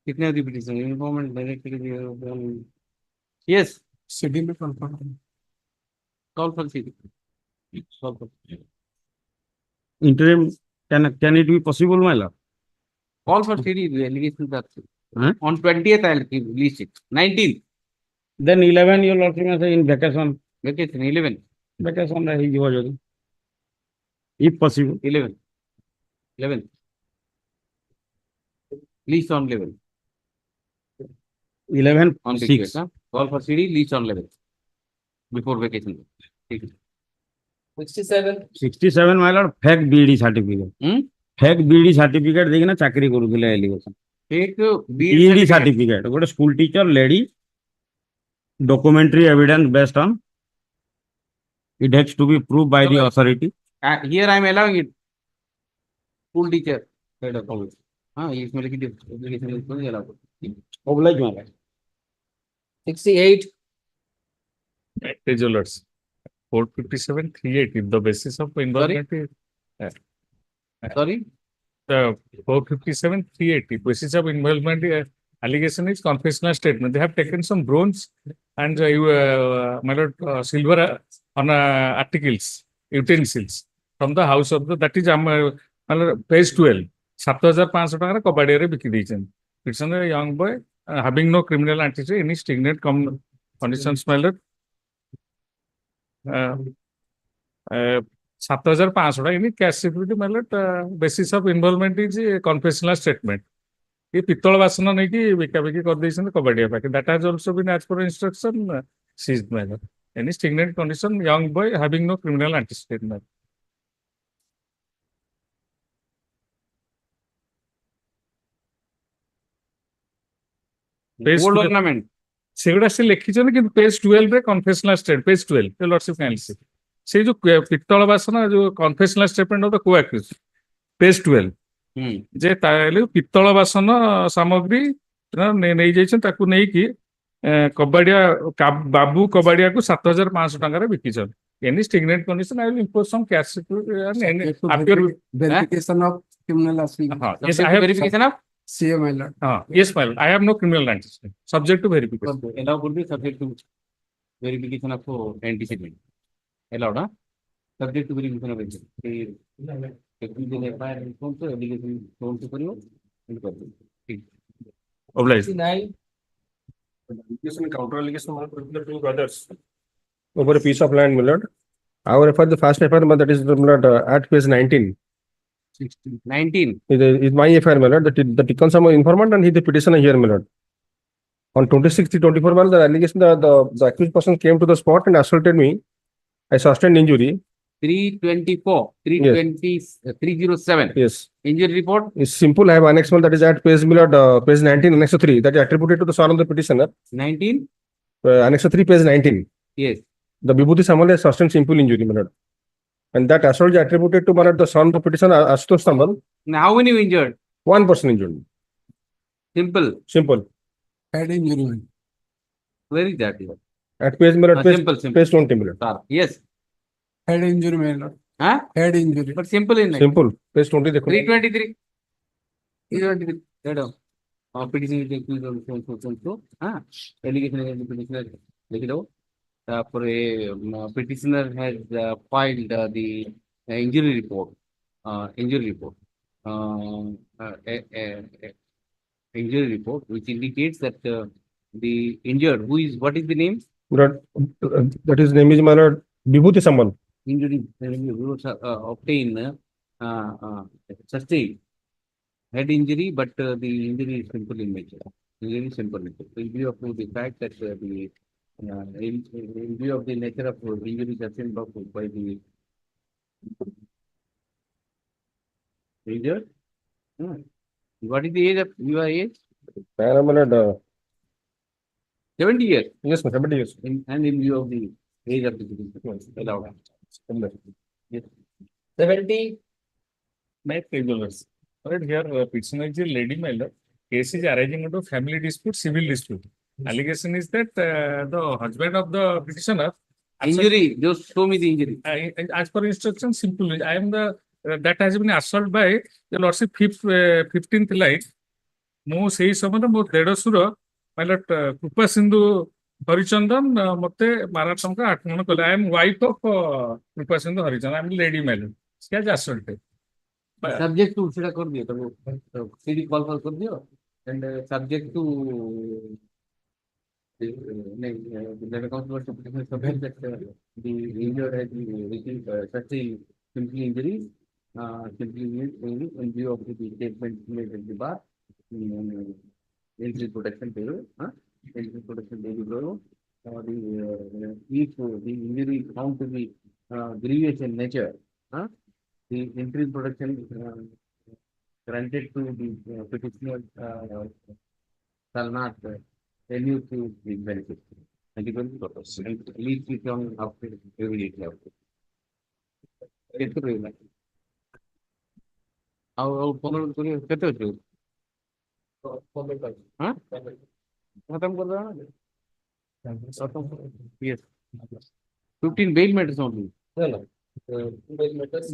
कितने repetition? Informant directly. Yes. CD में confirm. Call for CD. Call for. Interim, can it be possible, my lord? Call for CD. The allegations are there. Huh? On 20th, I'll release it. 19th. Then 11, your lordship may say in vacation. Vacation 11. Vacation ହେଇଯିବ ଯଦି. If possible. 11. 11. Lease on 11. 11, On 6. request, huh? Call for CD, lease on 11. Before vacation. 67. 67, my lord, fake BD certificate. Fake BD certificate ଦେଇକିନା ଚାକିରି କରୁଥିଲେ allegation. Fake BD certificate. ଗୋଟେ school teacher lady, documentary evidence based on, it has to be proved by the authority. Here I am allowing it. School teacher. इसमें लिखिए Oblige, my lord. 68. Regulars. 457, 380. The basis of involvement is. Sorry? The 457, 380. Basis of involvement allegation is confessional statement. They have taken some bronze and my lord, silver on articles, utensils from the house of the, that is page 12. 7,500 ଟଙ୍କାରେ କବାଡ଼ିଆରେ ବିକି ଦେଇଛନ୍ତି. It's a young boy having no criminal antecedent, any stignant conditions, my lord. 7,500 ଟଙ୍କା any cash security, my lord. Basis of involvement is confessional statement. ये ପିତ୍ତଳ ବାସନ ନେଇକି ବିକାବିକି କରିଦେଇଛନ୍ତି କବାଡ଼ିଆ ପାଖେ. That has also been as per instruction seized, my lord. Any stignant condition, young boy having no criminal antecedent, my lord. Gold ornament. ସେଗୁଡା ସେ ଲେଖିଛନ୍ତି କିନ୍ତୁ ପେଜ 12 ରେ କନଫେସନାଲ ଷ୍ଟେଟମେଣ୍ଟ ପେଜ 12 ଲର୍ଡସିପ କାଇଣ୍ଡଲି ସେ ଯୋଉ ପିତ୍ତଳ ବାସନ ଯୋଉ କନଫେସନାଲ ଷ୍ଟେଟମେଣ୍ଟ ଅଫ ଦ କୋଆକ୍ୟୁଜ ପେଜ 12 ଯେ ତାହେଲେ ପିତ୍ତଳ ବାସନ ସାମଗ୍ରୀ ନେଇଯାଇଛନ୍ତି ତାକୁ ନେଇକି କବାଡ଼ିଆ ବାବୁ କବାଡ଼ିଆକୁ 7,500 ଟଙ୍କାରେ ବିକିଛନ୍ତି. Any stignant condition, I will impose some cash security after verification of criminal aspect. Yes, I have verification of CA, my lord. Yes, my lord. I have no criminal antecedent. Subject to verification. Allow would be subject to verification of antecedent. Allowed, huh? Subject to verification of antecedent. Obliged. Counter allegation to others over a piece of land, my lord. I will refer the first FIR, but that is at page 19. 19. Is my FIR, my lord. The taken some informant and he the petitioner here, my lord. On 26/24, the allegation the accused person came to the spot and assaulted me. I sustained injury. 324, 320, 307. Yes. Injury report. It's simple. I have annexed one that is at page, my lord, page 19, annex 3. That is attributed to the son of the petitioner. 19. Annex 3, page 19. Yes. The Vibhuti Samal has sustained simple injury, my lord. And that assault is attributed to, my lord, the son of the petitioner, Ashutosh Samal. Now, how many injured? One person injured. Simple. Simple. Head injury. Where is that? At page, my lord, Simple. page 20, my lord. Yes. Head injury, my lord. Huh? Head injury. But simple in Simple. Page 20. 323. 323. Petition is accused of so. Allegation against the petitioner. Petitioner has filed the injury report. Injury report, which indicates that the injured, what is the name? That his name is, my lord, Vibhuti Samal. Injury obtain sustained head injury, but the injury is simple in nature. Injury is simple in nature. In view of the fact that in view of the nature of injury sustained by the injured. What is the age of your age? My lord, 70 years. Yes, sir, 70 years. And in view of the age of the citizen allowed. Yes. 70. My regulars. Right here, petitioner is a lady mailer. Case is arising out of family dispute, civil dispute. Allegation is that the husband of the petitioner. Injury, just show me the injury. As per instruction, simply, I am the that has been assaulted by the lordship 15th light. ମୁଁ ସେଇ ସମୟରେ ମୋ ଦେଢଶୁର pilot କୃପା ସିନ୍ଧୁ ହରିଚନ୍ଦନ ମତେ ମାରାତ୍ମକ ଆକ୍ରମଣ କଲେ I am wife of Kripa Sindhu Harichandan I am lady married she has assaulted Subject to सेटा कर दियो तो सीडी कॉल कर दियो and subject to the account to subject that the injured has received such a simply injuries simply in view of the statement made at the bar entry protection bureau entry protection bureau the if the injury is found to be grievous in nature the entry protection granted to the petitioner shall not renew to the benefit. And the purpose and leave it on after every level. How yes. 15 bail matters only. Bail matters,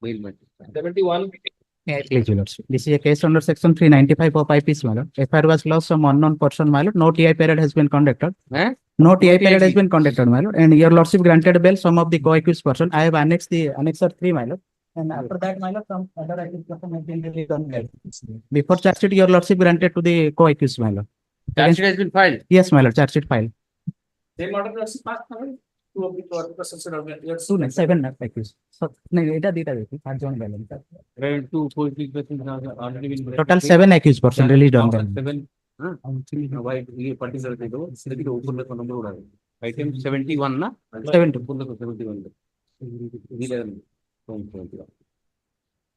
Bail matters. 71. Please, Your Lordship. This is a case under section 395 of IPC, my lord. FIR was lost some unknown person, my lord. No TI period has been conducted. No TI period has been conducted, my lord. And Your Lordship granted bail some of the co-accused person. I have annexed the annexer 3, my lord. And after that, my lord, some other accused person has been released on bail. Before charge sheet, Your Lordship granted to the co-accused, my lord. Charge sheet has been filed? Yes, my lord. Charge sheet filed. Same order was passed, my lord. Two of the persons are Two, 7 accused. So, no, it is 5 balance. Two co-accused already been Total 7 accused person released on bail. 7. Why ये particular thing हो? सिर्फ ऊपर में number उड़ा है. Item 71 ना? 70. ऊपर में 71. 11.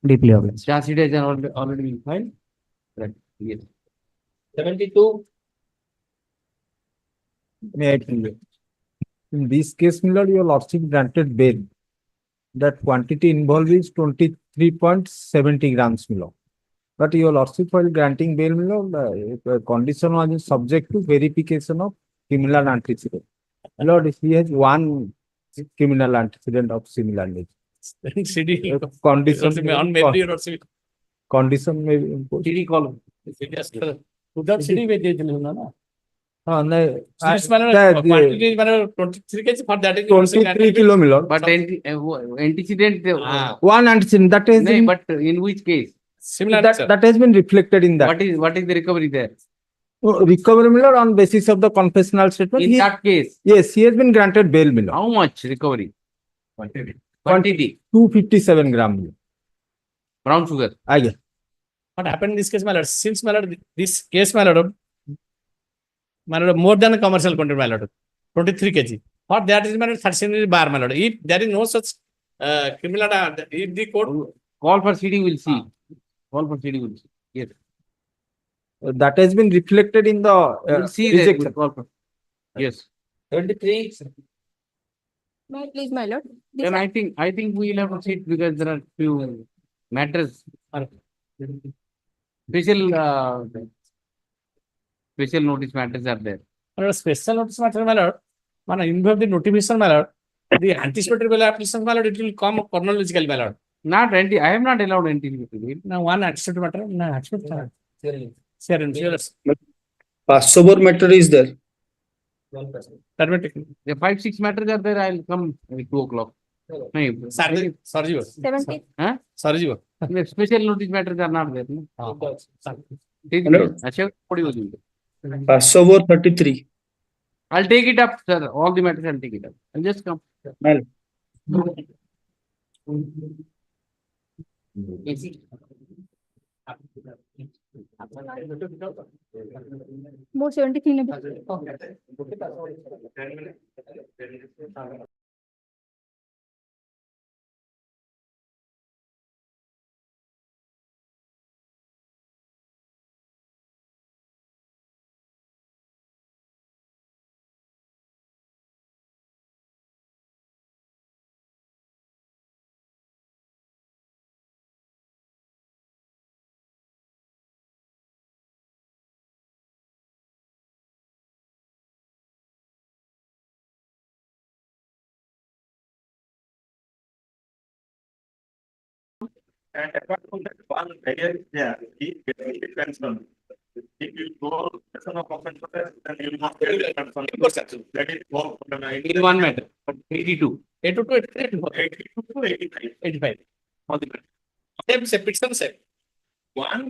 Deeply obliged. Charge sheet has already been filed. Right. Yes. 72. May I tell you? In this case, my lord, your lordship granted bail. That quantity involved is 23.70 grams, my lord. But your lordship, while granting bail, my lord, condition was subject to verification of criminal antecedent. My lord, if he has one criminal antecedent of similar nature, condition may be imposed. CD column. Without CD, we did no. No, This quantity is 23 kg for that is 23 kilo, my lord. But antecedent. One antecedent that is. No, but in which case? Similar. That has been reflected in that. What is the recovery there? Recovery, my lord, on basis of the confessional statement. In that case. Yes, he has been granted bail, my lord. How much recovery? Quantity. 257 grams. Brown sugar. Yes. What happened in this case, my lord? Since my lord, this case, my lord, more than a commercial content, my lord, 23 kg. For that is my lord, 13 bar, my lord. If there is no such criminal, if the court call for CD, will see. Call for CD, will see. Yes. That has been reflected in the we'll see rejection. Yes. 23. May I please, my lord? Then I think we will have to sit because there are few matters. Special notice matters are there. Special notice matter, my lord. Man, involve the notification, my lord. The anticipatory bail application, my lord, it will come chronologically, my lord. Not anti. I have not allowed anticipatory. Now, one anticipatory matter. No, anticipatory. Passover matter is there. The 5-6 matters are there. I'll come at 2 o'clock. Sorry. Sorry. Huh? Sorry. Special notice matters are not there. Passover 33. I'll take it up, sir. All the matters I'll take it up. I'll just come. More 73. And apart from that, one barrier is there. It depends on. If you go person of offense, then you will not get pension. That is more. In one matter, 82. 82 to 84. 82 to 85. 85. All the same, same, petition same. One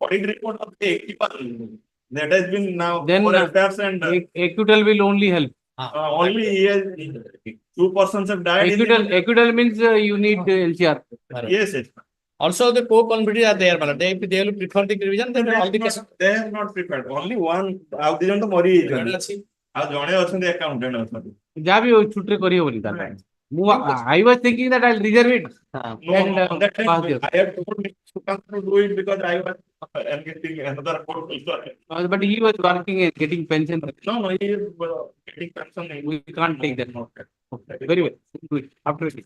audit report of the 81 that has been now Then four affairs and acquittal will only help. only he has, 2 persons have died. Acquittal means you need LCR. Yes, yes. Also, the co-convicted are there, but they will prefer the revision, then all the cases. They have not prepared. Only one. ଆଉ ଦି ଜଣ ତ ମରି ଯାଇଛନ୍ତି। ଆଉ ଜଣେ ଅଛନ୍ତି accountant ଅଛନ୍ତି। ଯାହା ବି ଛୁଟିରେ କରିହବନି ତା ପାଇଁ। I was thinking that I'll reserve it. No, on that time, I have told him to come to do it because I was getting another court. But he was working and getting pension. No, he is getting pension. We can't take that. Very well. Do it. After it.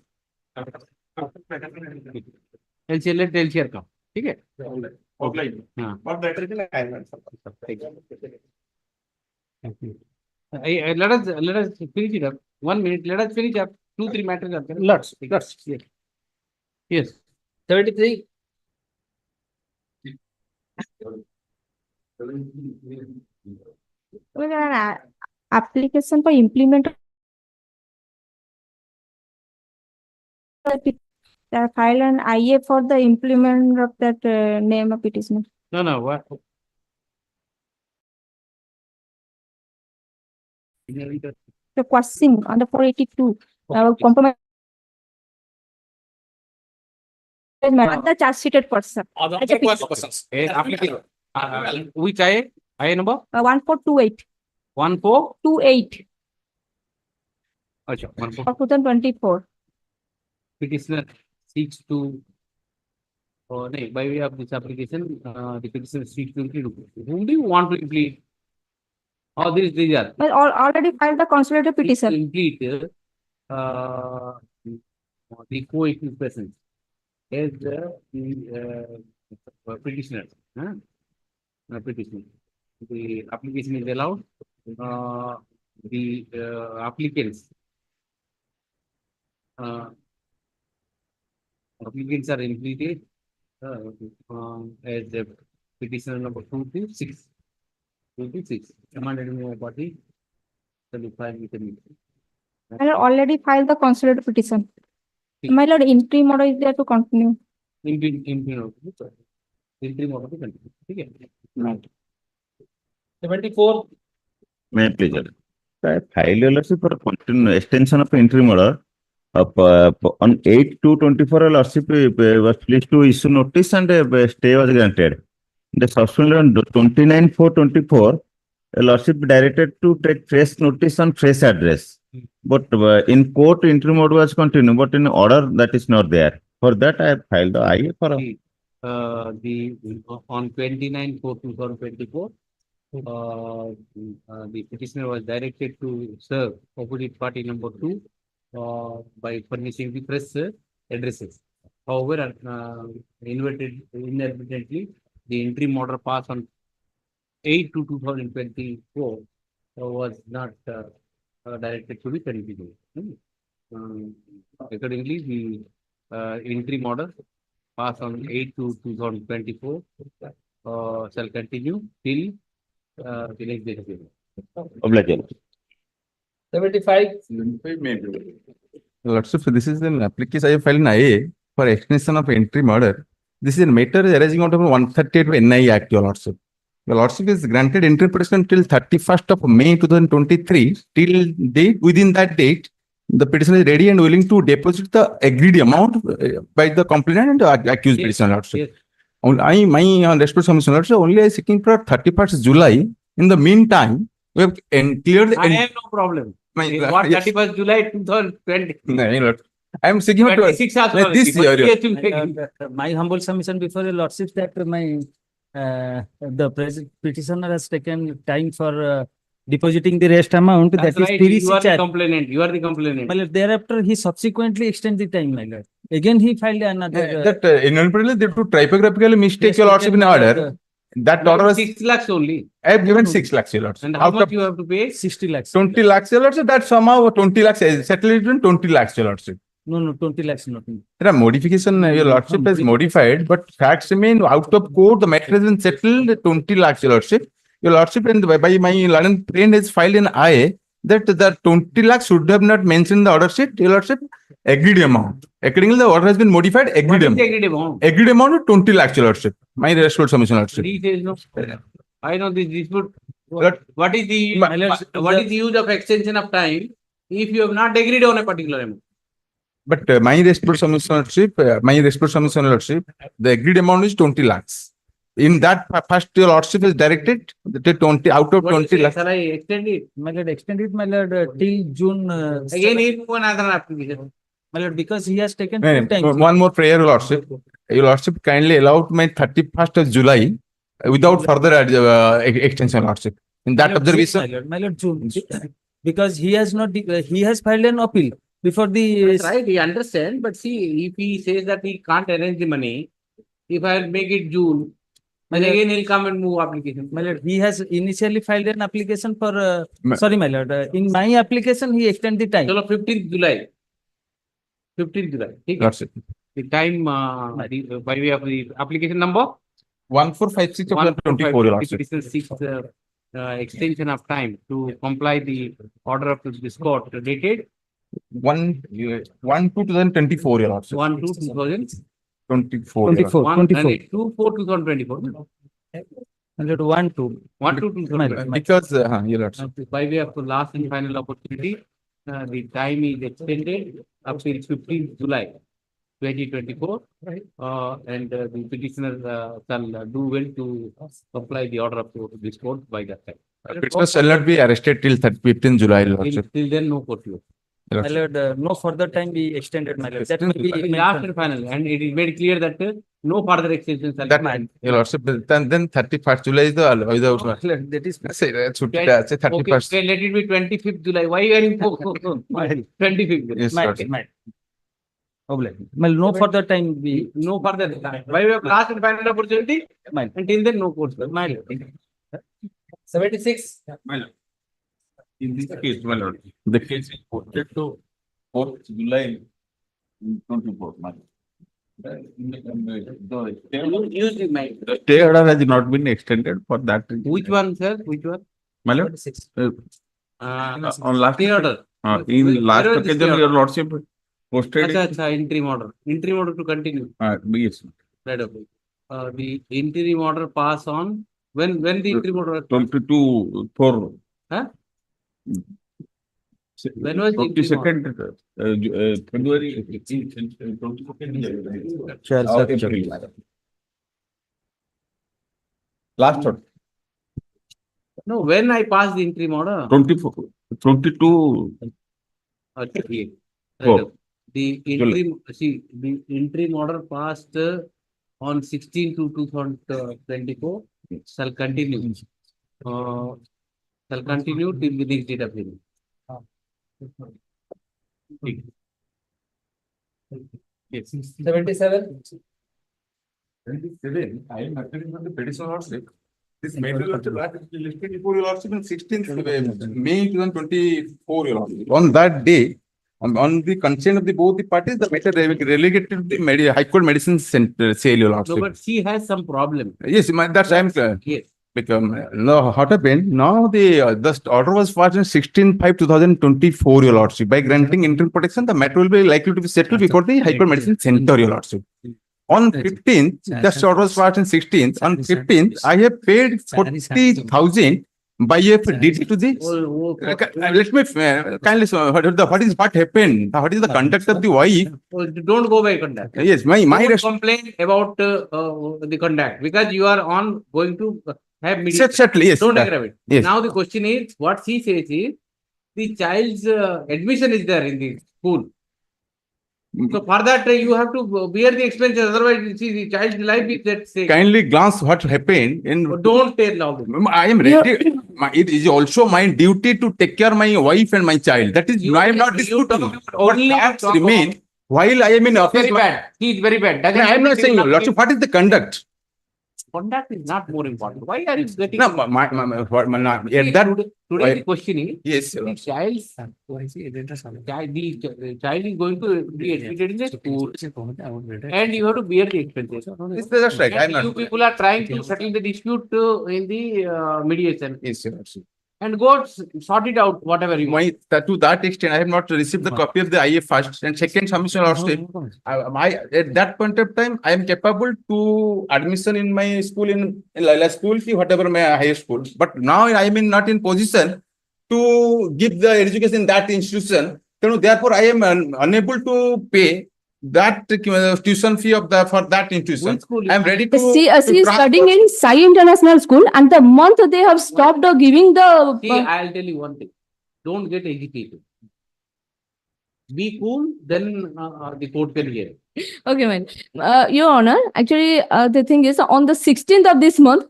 LCR, let LCR come. ठीक है? हाँ. But that is an assignment. Let us finish it up. 1 minute. Let us finish up. 2-3 matters are there. Lots. Yes. 73. Well, an application for implement file an IA for the implement of that name of petitioner. No. What? The question on the 482 compromise. Not the charge sheeted person. Other questions. Application. Which IA number? 1428. 1428. 2024. Petitioner seeks to, by way of this application, the petitioner seeks to include. Whom do you want to include? These are. Well, already filed the consolidated petition. Complete the co-accused persons as the petitioner. Petitioner. The application is allowed. The applicants. Applicants are included as the petitioner number 226. 226. Commanded in my body. 35 with the meeting. I already filed the consolidated petition. My lord, interim order is there to continue. Interim order to continue. Okay. Right. 74. May I please? File for extension of interim order. On 8/2/24, lordship was pleased to issue notice and a stay was granted. The subsequently on 29/4/24, lordship directed to take fresh notice on fresh address. But in court, interim order was continued, but in order that is not there. For that, I have filed the IA for on 29/4/2024. The petitioner was directed to serve opposite party number 2 by furnishing the fresh addresses. However, inadvertently, the interim order passed on 8/2/2024 was not directed to the continued. Accordingly, the interim order passed on 8/2/2024 shall continue till the next day. 75. Lordship, this is an application I have filed in IA for extension of interim order. This is a matter arising out of 138 NI Act, Your Lordship. The Lordship is granted interim petition till 31st of May 2023. Till date, within that date, the petition is ready and willing to deposit the agreed amount by the complainant and the accused petitioner, Lordship. My response submission, Lordship, only I seeking for 31st July. In the meantime, we have cleared the. I have no problem. What 31st July 2020? No, I am seeking for 26 this year. My humble submission before your lordship that the petitioner has taken time for depositing the rest amount. That's that right. is You are the complainant. You are the complainant. Well, thereafter, he subsequently extended the time, my lord. Again, he filed another. That inadvertently they do typographically mistake, Your Lordship, in order. That order was 6 lakhs only. I have given 6 lakhs, Your Lordship. And how much you have to pay? 60 lakhs. 20 lakhs, Your Lordship. That somehow 20 lakhs settled in 20 lakhs, Your Lordship. No, 20 lakhs nothing. There are modification, your lordship has modified, but facts remain out of court. The matter has been settled 20 lakhs, your lordship. Your lordship, and by my learned friend has filed an IA that the 20 lakhs should have not mentioned in the order sheet, your lordship. Agreed amount. Accordingly, the order has been modified. Agreed amount. Agreed amount. Agreed amount of 20 lakhs, your lordship. My respectful submission, lordship. I know this dispute. What is the use of extension of time if you have not agreed on a particular amount? But my respectful submission, lordship, the agreed amount is 20 lakhs. In that first, your lordship is directed the 20 out of 20 lakhs. Shall I extend it? My lord, extend it, my lord, till June. Again, he will another application. My lord, because he has taken 2 times. One more prayer, your lordship. Your lordship kindly allowed my 31st of July without further extension, lordship. In that observation. My lord, June. Because he has not, he has filed an appeal before the. That's right, he understands. But see, if he says that he can't arrange the money, if I will make it June, then again he'll come and move application. My lord, he has initially filed an application for, sorry, my lord, in my application, he extended the time. So, 15th July. 15th July. That's it. The time by way of the application number? 1456 of 24, your lordship. Extension of time to comply the order of this court dated 1/2/2024, your lordship. 1/2/2024. 2/4/2024. 1/2. Because your lordship. By way of the last and final opportunity, the time is extended up till 15th July 2024. And the petitioner shall do well to comply the order of this court by that time. Petitioner shall not be arrested till 15th July, lordship. Till then, no court. My lord, no further time be extended, my lord. That will be last and final, and it is made clear that no further extensions shall be made. Your lordship, then 31st July is the that is say 31st. Okay, let it be 25th July. Why are you 25th? Yes, lordship. Well, no further time be. No further time. By way of last and final opportunity, until then, no court. 76. In this case, my lord, the case is posted to 4th July 24. The stay order has not been extended for that reason. Which one, sir? Which one? My lord, on last stay order. in last occasion, your lordship posted interim order. Interim order to continue. Yes. Right away. The interim order pass on when the interim order 22/4. Huh? When was the 22nd February 22nd last one. No, when I passed the interim order? 22. Okay. Right. The interim order passed on 16/2/2024 shall continue. Shall continue till the next date of hearing. Yes. 77. 77. I am appearing on the petition lordship. This matter listed before your lordship on 16th May 2024, your lordship. On that day, on the consent of both the parties, the matter relegated to the High Court Medicine Center, sale, your lordship. No, but she has some problem. Yes, that's I am clear. Yes. Because what happened now, the order was passed on 16/5/2024, your lordship. By granting interim protection, the matter will be likely to be settled before the High Court Medicine Center, your lordship. On 15th, the order was passed on 16th. On 15th, I have paid 40,000 by a DT to the. Let me kindly. What happened? What is the conduct of the wife? Don't go by conduct. Yes, my don't complain about the conduct because you are going to have media. Certainly, yes. Don't aggravate. Yes. Now the question is, what she says is, the child's admission is there in the school. So for that you have to bear the expenses. Otherwise, the child's life is at stake. Kindly glance what happened. Don't tell loud. I am ready. It is also my duty to take care of my wife and my child. That is, I am not disputing. Only facts remain while I am in office. Very bad. He is very bad. I am not saying, lordship, what is the conduct? conduct is not more important. Why are you getting? No, at that. Today the questioning. Yes, sir. The child is going to be admitted in the school, and you have to bear the expenses. Yes, that's right. And I'm not. you people are trying to settle the dispute in the mediation. Yes, sir. And go sort it out, whatever you want. To that extent, I have not received the copy of the IA first and second submission also. At that point of time, I am capable to admission in my school in Lala school, whatever my higher school. But now I am not in position to give the education in that institution. So therefore, I am unable to pay that tuition fee of for that institution. I am ready to. She is studying in Sai International School, and the month they have stopped giving the. See, I'll tell you one thing. Don't get agitated. Be cool, then the court can hear it. Okay, man. Your Honor, actually, the thing is, on the 16th of this month,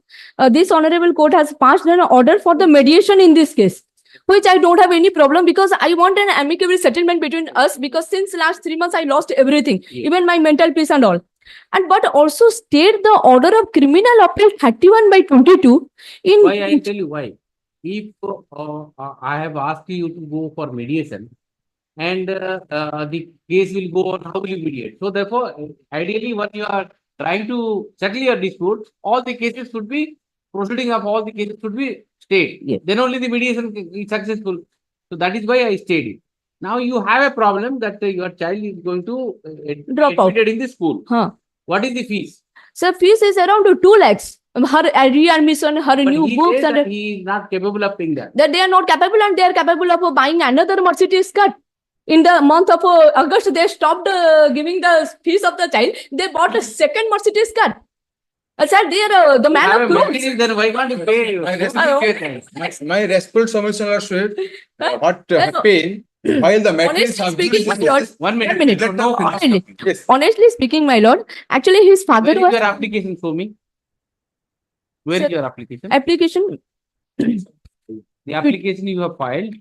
this honorable court has passed an order for the mediation in this case, which I don't have any problem, because I want an amicable settlement between us, because since last 3 months I lost everything, even my mental peace and all. And but also state the order of criminal appeal 31/22 in. Why I tell you why? If I have asked you to go for mediation, and the case will go on, how will you mediate? So therefore, ideally, when you are trying to settle your dispute, all the cases should be proceeding of all the cases should be stayed. Yes. Then only the mediation is successful. So that is why I stayed it. Now you have a problem that your child is going to Drop out in the school. What is the fees? So fees is around 2 lakhs. Her readmission, her But new he books, says that and he is not capable of paying that. that they are not capable, and they are capable of buying another Mercedes car. In the month of August, they stopped giving the fees of the child. They bought a second Mercedes car. Sir, they are the man of crooks. Then why can't you pay? My respectful submission are sweet. What happened while the matter is Honestly speaking, my lord, 1 minute. 1 minute. No, Yes. Honestly speaking, my lord, actually his father Where is was your application for me? Where Sir, is your application? application. The application you have filed.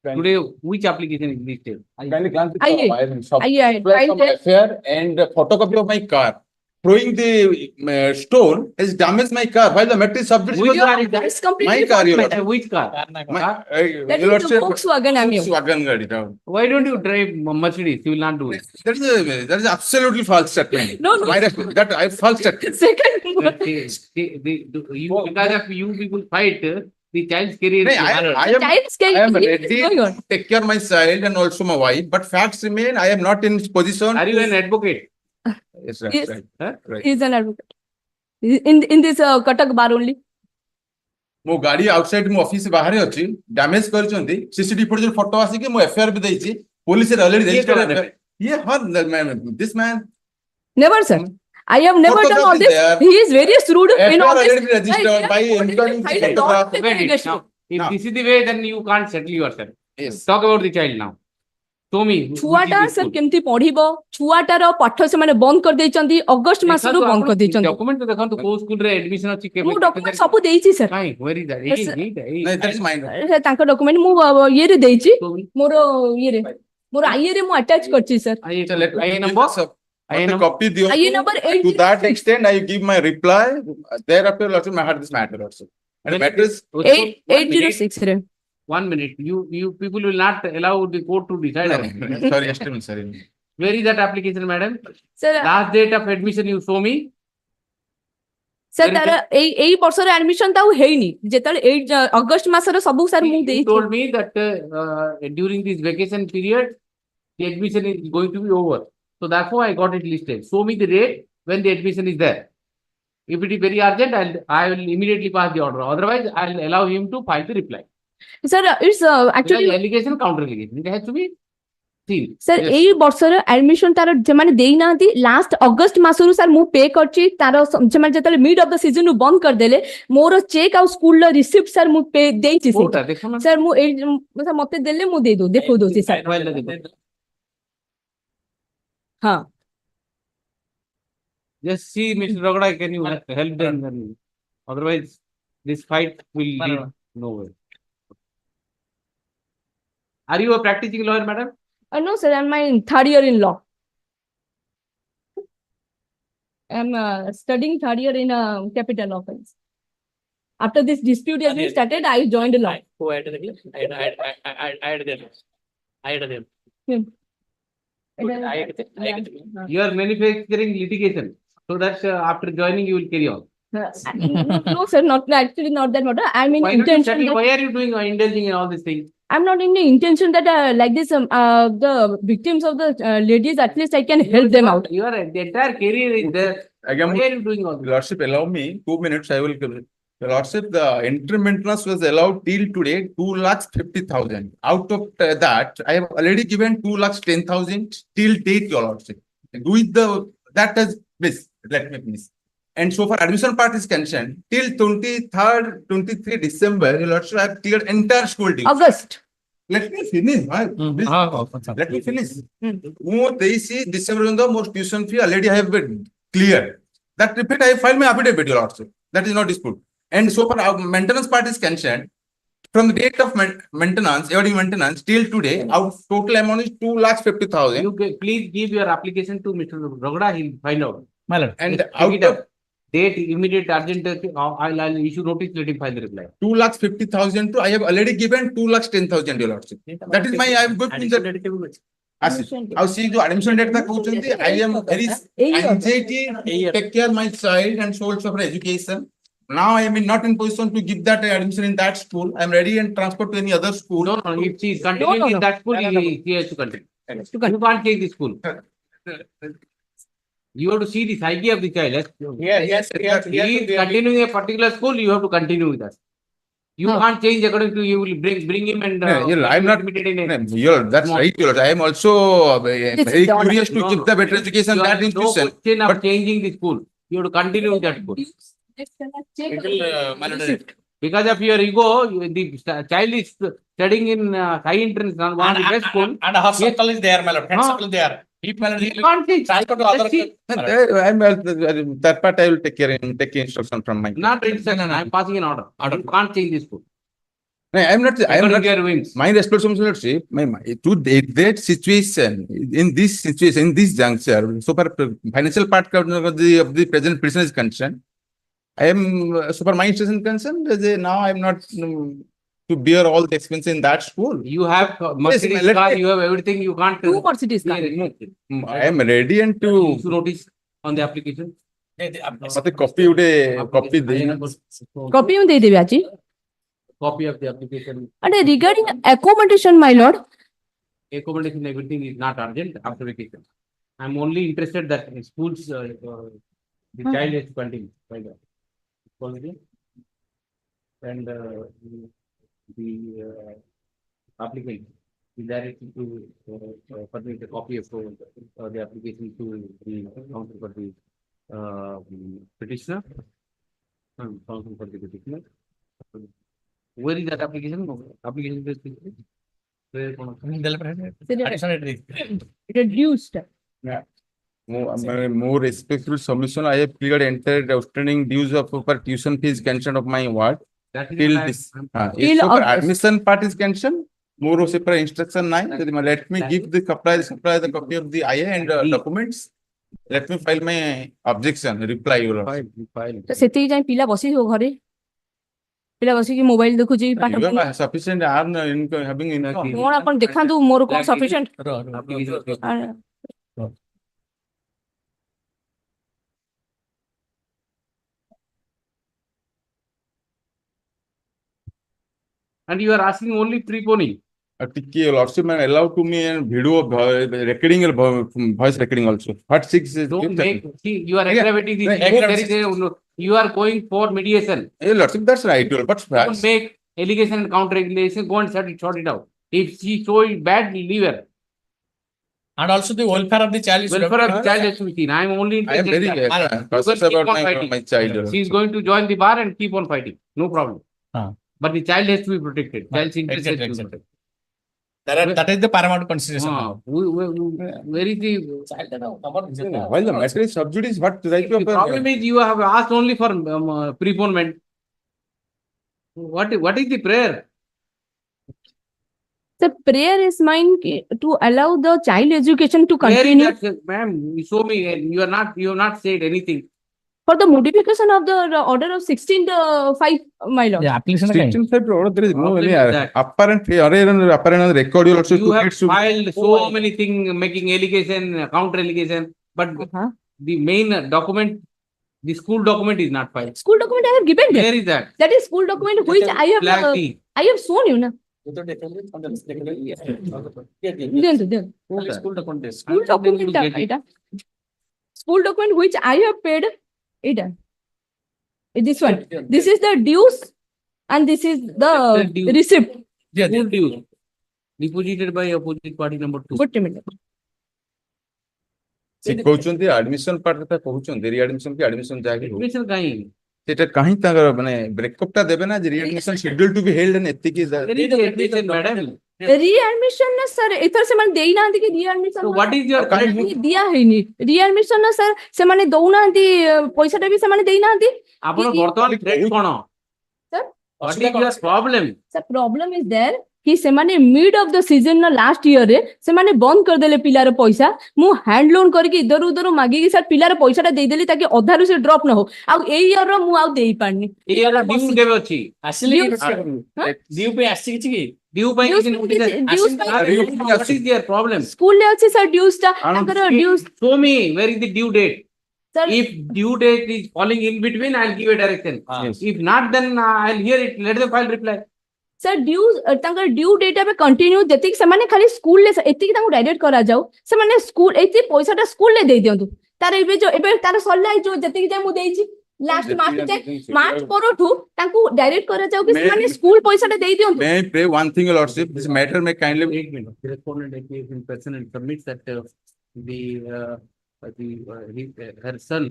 Today, which application is listed? Kindly glance at Aye. the file. Aye, Some affair and a photocopy of my car. Throwing the stone has damaged my car while the matter is subject. Which car is that? It's completely My car, your fine. lordship. Which car? That is the Volkswagen Amio. Volkswagen Gadi. Why don't you drive Mercedes? You will not do it. That is absolutely false statement. No, no. That I false statement. Second one. Because of you people fight, the child's career is I am Child's care I am is ready going on. to take care of my child and also my wife, but facts remain. I am not in position. Are you an advocate? Yes, right, Yes. right. Huh? Right. He is an advocate. In this Katak bar only. मो गाड़ी outside मो office बाहर अछि damage करछन्ती CCTV footage photo आसी के मो FIR भी देछि पुलिस रे ऑलरेडी रजिस्टर ये her this man Never, sir. I have never done all this. He is very shrewd in all this. already registered by incoming If this is the way, then you can't settle yourself. Yes. Talk about the child now. Show me. ଛୁଆଟା sir କେମିତି ପଢିବ ଛୁଆଟାର ପାଠ ସେମାନେ ବନ୍ଦ କରିଦେଇଛନ୍ତି August ମାସରୁ ବନ୍ଦ କରିଦେଇଛନ୍ତି ଡକୁମେଣ୍ଟ ଦେଖନ୍ତୁ କୋଉ ସ୍କୁଲରେ ଆଡମିସନ ଅଛି ମୁଁ ଡକୁମେଣ୍ଟ ସବୁ ଦେଇଛି ସାର୍ କାଇଁ where is that? No, that is mine. ତାଙ୍କ ଡକୁମେଣ୍ଟ ମୁଁ ଇଏରେ ଦେଇଛି ମୋର ଇଏରେ ମୋର ଆଇଏରେ ମୁଁ ଆଟାଚ କରିଛି sir I number I copy the IA number to that extent I give my reply. Thereafter also I had this matter also. And matter is 806 ରେ 1 minute. You people will not allow the court to decide. No, sorry, estimate, sorry. Where is that application, madam? Sir, Last date of admission you show me. Sir ତାର ଏଇ ବର୍ଷର admission ତାଉ ହେଇନି ଯେତେବେଳେ August ମାସର ସବୁ sir ମୁଁ You ଦେଇଛି told me that during this vacation period, the admission is going to be over. So therefore, I got it listed. Show me the date when the admission is there. If it is very urgent, I will immediately pass the order. Otherwise, I will allow him to file the reply. Sir it's actually Allegation, counter allegation. It has to be seen. ସାର୍ ଏଇ ବର୍ଷର admission ତାର ସେମାନେ ଦେଇନାହାନ୍ତି last August ମାସରୁ sir ମୁଁ pay କରିଛି ତାର ସେମାନେ ଯେତେବେଳେ ମିଡ୍ ଅଫ ଦ ସିଜନ ବନ୍ଦ କରିଦେଲେ ମୋର ଚେକ୍ ଆଉ ସ୍କୁଲର ରିସିପ୍ଟ ସାର୍ ମୁଁ ପେ ଦେଇଛି ସାର୍ ମୁଁ ଏଇ ସାର୍ ମତେ ଦେଲେ ମୁଁ ଦେଇ ଦେଖଉ ଦଉଛି ସାର୍ ହଁ Just see, Mr. Ragada, can you help them? Otherwise, this fight will lead nowhere. Are you a practicing lawyer, madam? no sir I'm my third year in law am studying third year in capital offense. After this dispute has been started, I joined law. Who added the I added them. I added them. You are manufacturing litigation. So that after joining, you will carry on. No, sir, not actually not that matter. I'm in Why not you intention. study? Why are you doing indulging in all these things? I'm not in the intention that like this the victims of the ladies, at least I can help them out. Your the entire career is there. Again, Why are you doing all this? Lordship, allow me 2 minutes. I will. Lordship, the interim maintenance was allowed till today 2,50,000. Out of that, I have already given 2,10,000 till date, Your Lordship. With the that has please let me finish. And so far admission part is concerned, till 23rd, 23 December, Your Lordship, I have cleared entire school dues. August. Let me finish. Let me finish. More 23 December on the most tuition fee already I have been cleared. That repeat I filed my affidavit, Your Lordship. That is not dispute. And so far our maintenance part is concerned, from the date of maintenance, awarding maintenance till today, our total amount is 2,50,000. You please give your application to Mr. Rogda. He'll find out. My lord. And Take out it of up. Date, immediate, urgent. I'll issue notice. Let him file the reply. 2,50,000 to I have already given 2,10,000, Your Lordship. That is my I am good in that. I'll see the admission date. I am very anxiety to take care of my child and source of education. Now I am not in position to give that admission in that school. I am ready and transfer to any other school. No, if she is continuing in that school, he has to continue. You can't change the school. You have to see the psyche of the child. Yes. He is continuing a particular school, you have to continue with us. You can't change according to you will bring him and I'm not admitted in a that's right. I am also very curious to give the better education that no institution. question of changing the school. You have to continue with that school. Because of your ego, the child is studying in high entrance, one of the best school. And a half circle is there, my lord. Head circle there. If my lord, You can't change. transfer to other. That part I will take instruction from my. Not instruction. I am passing an order. You can't change the school. No, I am not. Wings. My responsibility, to that situation, in this juncture, so far financial part of the present person is concerned, I am so far my institution concerned. Now I am not to bear all the expense in that school. You have Mercedes car, you have everything. You can't. Two Mercedes car. I am ready and to issue notice on the application. copy Copy on the Bachi. Copy of the application. And regarding accommodation, my lord. Accommodation, everything is not urgent after vacation. I'm only interested that in schools, the child has to continue. And the applicant is directed to submit a copy of the application to the counsel for the petitioner. Counsel for the petitioner. Where is that application? Application is Reduced. Yeah. More respectful submission. I have cleared entire outstanding dues of for tuition fees concerned of my ward. Till this. If so admission part is concerned, more of separate instruction 9. Let me give the copy of the IA and documents. Let me file my objection. Reply your ସେତିକି ଯାଇ ପିଲା ବସିଥିବ ଘରେ ପିଲା ବସିକି mobile ଦେଖୁଛି ପାଠ ପଢୁଛି sufficient having income. କଣ ଆପଣ ଦେଖାନ୍ତୁ ମୋର କଣ sufficient And you are asking only preponing. Lordship, allow to me and video recording, voice recording also. What 6 is? Don't make. See, you are aggravating the. You are going for mediation. Lordship, that's right. But don't make allegation and counter allegation. Go and sort it out. If she so bad, leave her. And also the welfare of the child is welfare of the child has to be seen. I am only interested. I am very cautious about my child. She is going to join the bar and keep on fighting. No problem. But the child has to be protected. Child's interest has to be protected. That is the paramount consideration. Where is the child? While the matter is sub judice, what right the problem is you have asked only for preponement. What is the prayer? The prayer is mine to allow the child education to Where is continue that, ma'am? You show me. You have not said anything. for the modification of the order of 16/5, my lord. application 16 type order, there is no Problem any is that apparent record. You also you have to filed so many things, making allegation, counter allegation, but the main document, the school document is not filed. School document I have given them. Where is that? That is school document which I have Flag D. I have shown you na. School document. School document ita. School document which I have paid ita. This one. This is the dues and this is the dues. receipt. School dues deposited by opposite party number 2. Good minute. ସେ କହୁଛନ୍ତି admission part କଥା କହୁଛନ୍ତି readmission କି admission ଯାହାକି ହଉ Admission କାହିଁ? ସେଟା କାହିଁ ତାଙ୍କର ମାନେ ବ୍ରେକଅପ୍ ଟା ଦେବେ ନା ଯେ readmission schedule to be held and ଏତିକି Madam. Readmission na sir ଏଥର ସେମାନେ ଦେଇନାହାନ୍ତି କି readmission So what is your ଦିଆ ହେଇନି readmission ନା sir ସେମାନେ ଦଉନାହାନ୍ତି ପଇସାଟା ବି ସେମାନେ ଦେଇନାହାନ୍ତି ଆପଣ ବର୍ତ୍ତମାନ threat କଣ? Sir? What is your problem? sir problem is there कि ସେମାନେ mid of the season na last year ରେ ସେମାନେ ବନ୍ଦ କରିଦେଲେ ପିଲାର ପଇସା ମୁଁ ହ୍ୟାଣ୍ଡ ଲୋନ୍ କରିକି ଇଧର ଉଧର ମାଗିକି ସାର୍ ପିଲାର ପଇସାଟା ଦେଇଦେଲି ତାକି ଅଧାରୁ ସେ ଡ୍ରପ ନ ହଉ ଆଉ ଏଇ ଇୟର ର ମୁଁ ଆଉ ଦେଇପାରିନି ଏଇ ଇୟର ଡ୍ୟୁ କେବେ ଅଛି? ଆସିଲେ ଡ୍ୟୁ ପାଇଁ ଆସିଛି କିଛି କି ଡ୍ୟୁ ପାଇଁ କିଛି notice what is their problem? School ରେ ଅଛି ସାର୍ ଡ୍ୟୁସ୍ ଟା ତାଙ୍କର Deutsche Show me where is the due date. Sir, If due date is falling in between, I'll give a direction. If not, then I'll hear it. Let the file reply. Sir due तांकर due date पे continue जतिक से खाली school ले एतिक तांको direct करा जाऊ से माने स्कूल एति पैसाटा स्कूल ले दे दियंतु तार एबे जो एबे तार सल्ला जो जतिक जे मु देइछि लास्ट मार्च परठू तांको डायरेक्ट करा जाऊ कि से माने स्कूल पैसाटा दे दियंतु May I pray one thing, Your Lordship? This matter may kindly Wait a minute. The respondent appears in person and submits that her son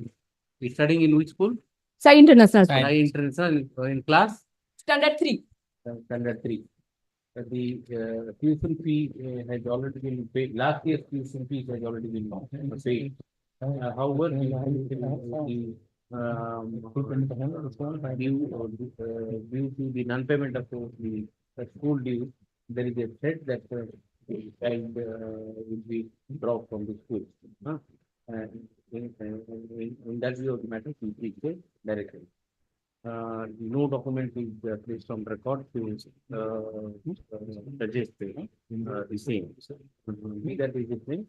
is studying in which school? Sai International School. Sai International in class Standard 3. Standard 3. The tuition fee has already been paid. Last year's tuition fee has already been paid. However, due to the non-payment of the school due, there is a threat that the child will be dropped from the school. In that view of the matter, we please say directly. No document is placed on record to suggest the same. Be that is it may,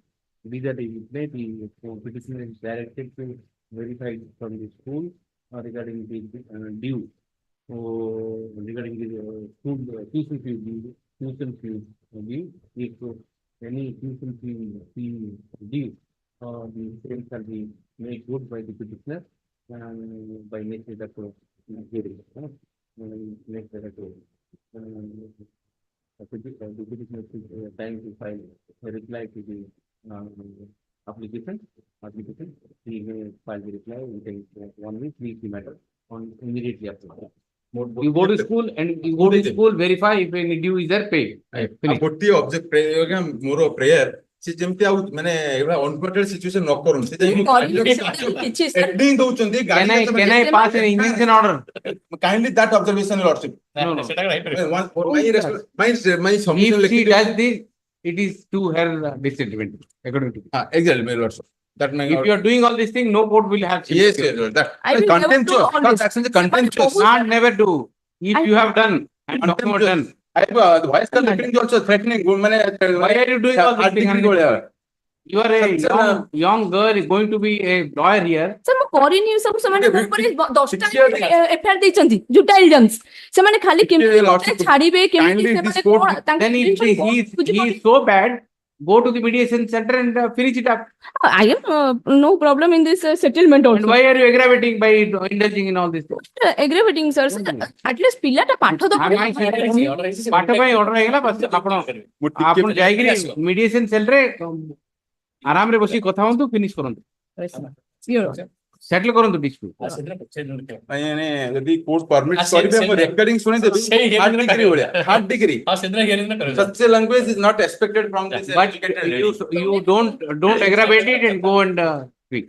the petitioner is directed to verify from the school regarding the due. Regarding the school tuition fee due, if any tuition fee due, the same shall be made good by the petitioner by next date of hearing. Next date of the petitioner is time to file a reply to the application. He may file the reply within 1 week, leave the matter on immediately after. You go to school and you go to school, verify if any due is there, pay. ଗୋଟିଏ object ମୋର prayer ସେ ଯେମିତି ଆଉ ମାନେ ଏଗୁଡା ଅନପଟେଡ୍ situation ନ କରନ୍ତୁ ସେ ଏଡିଂ ଦଉଛନ୍ତି Can I pass an injunction order? kindly that observation, Lordship. No. my If she does this, it is to her disadvantage, according to me. Exactly, my Lordship. That may If you are doing all these things, no court will have. yes, Lord. That I will never do contemptuous. all Not this. action, contemptuous. Not never do. If you have done and document done, I have the voice collecting also threatening. why are you doing all these things? You are a young girl going to be a lawyer here. Sir मु करिनी सब समान ऊपर 10टा FIR देचंती जुटाइल germs समान खाली केमती छाड़ीबे केमती से माने कोन Then if he is so bad, go to the mediation center and finish it up. I am no problem in this settlement And also. why are you aggravating by indulging in all this? Aggravating sir at least ପିଲାଟା ପାଠ ତ ପାଠ ପାଇଁ order ହେଇଗଲା ବସ ଆପଣ ଯାଇକିରି ମିଡିଏସନ cell ରେ ଆରାମରେ ବସି କଥା ହୁଅନ୍ତୁ ଫିନିଶ କରନ୍ତୁ ସେଟଲ କରନ୍ତୁ ଡିସ୍ପ୍ୟୁଟ ମାନେ ଯଦି କୋର୍ଟ ପରମିଟ କରିବେ ମୁଁ ରେକର୍ଡିଂ ଶୁଣି ଦେବି hard degree such a language is not expected from this but you don't aggravate it and go and speak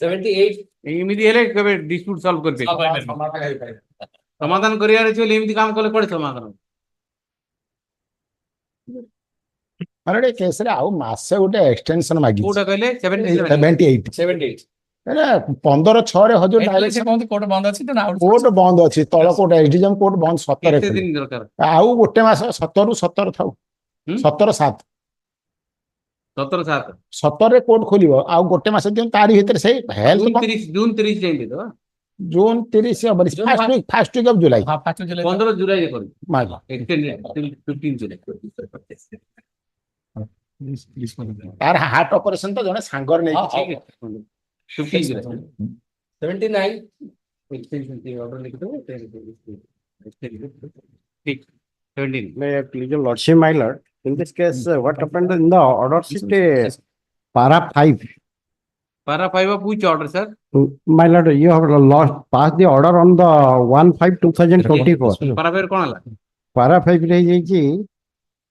78 ଏମିତି ହେଲେ କେବେ ଡିସ୍ପ୍ୟୁଟ ସଲ୍ଭ କରିପାରିବେ ସମାଧାନ କରିବାର ଅଛି ବୋଲି ଏମିତି କାମ କଲେ କୁଆଡେ ସମାଧାନ ମାନେ କେସ୍ ରେ ଆଉ ମାସେ ଗୋଟେ ଏକ୍ସଟେନସନ ମାଗିଛି କୋଉଟା କହିଲେ 78 78 15/6 ହଜୁର ଡାଇରେକ୍ସନ କୋର୍ଟ ବନ୍ଦ ଅଛି ତେଣୁ ଆଉ କୋର୍ଟ ବନ୍ଦ ଅଛି ତଳ କୋର୍ଟ ଏସଡିଏମ କୋର୍ଟ ବନ୍ଦ 17 କେତେ ଦିନ ଦରକାର? ଆଉ ଗୋଟେ ମାସ 17 ଥାଉ 17/7 17/7 17ରେ କୋର୍ଟ ଖୋଲିବ ଆଉ ଗୋଟେ ମାସ ଦିଅନ୍ତୁ ତାରି ଭିତରେ ସେଇ ହେଲ୍ଥ ଜୁନ 30 ଯାଇ ଦେଇଦବା। ଜୁନ 30 ହବନି first week of July 15 July କରୁ ମାଗ extended till 15 ଜୁଲାଇ। ତାର ହାର୍ଟ ଅପରେସନ ତ ଜଣେ ସାଙ୍ଗରେ ନେଇକି 15 ଜୁଲାଇ 79 extension की order लिख दो ठीक 17 Lordship, my lord, in this case, what happened in the order sheet, para 5. Para 5 of which order, sir? My lord, you have lost, passed the order on the 1/5/2024. Para 5 कौन आला? Para 5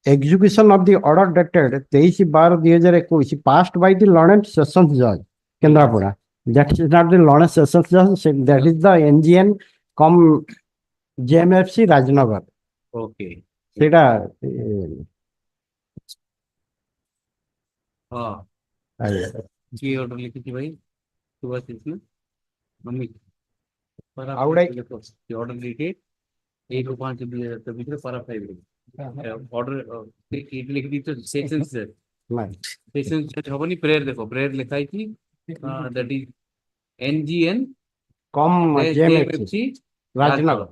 execution of the order dated 23/12/2021 passed by the Lawrence Sessions Judge, Kendrapada. That is not the Lawrence Sessions Judge, that is the NGN com JMFC Rajnagar. Okay. Seda हाँ ये order लिखी थी भाई सुबह से इसमें mummy para order dated 1/5/2023 para 5 order it लिख दी तो सेशंस हबनी प्रेयर देखो प्रेयर लिखा है कि that is NGN com JMFC Rajnagar.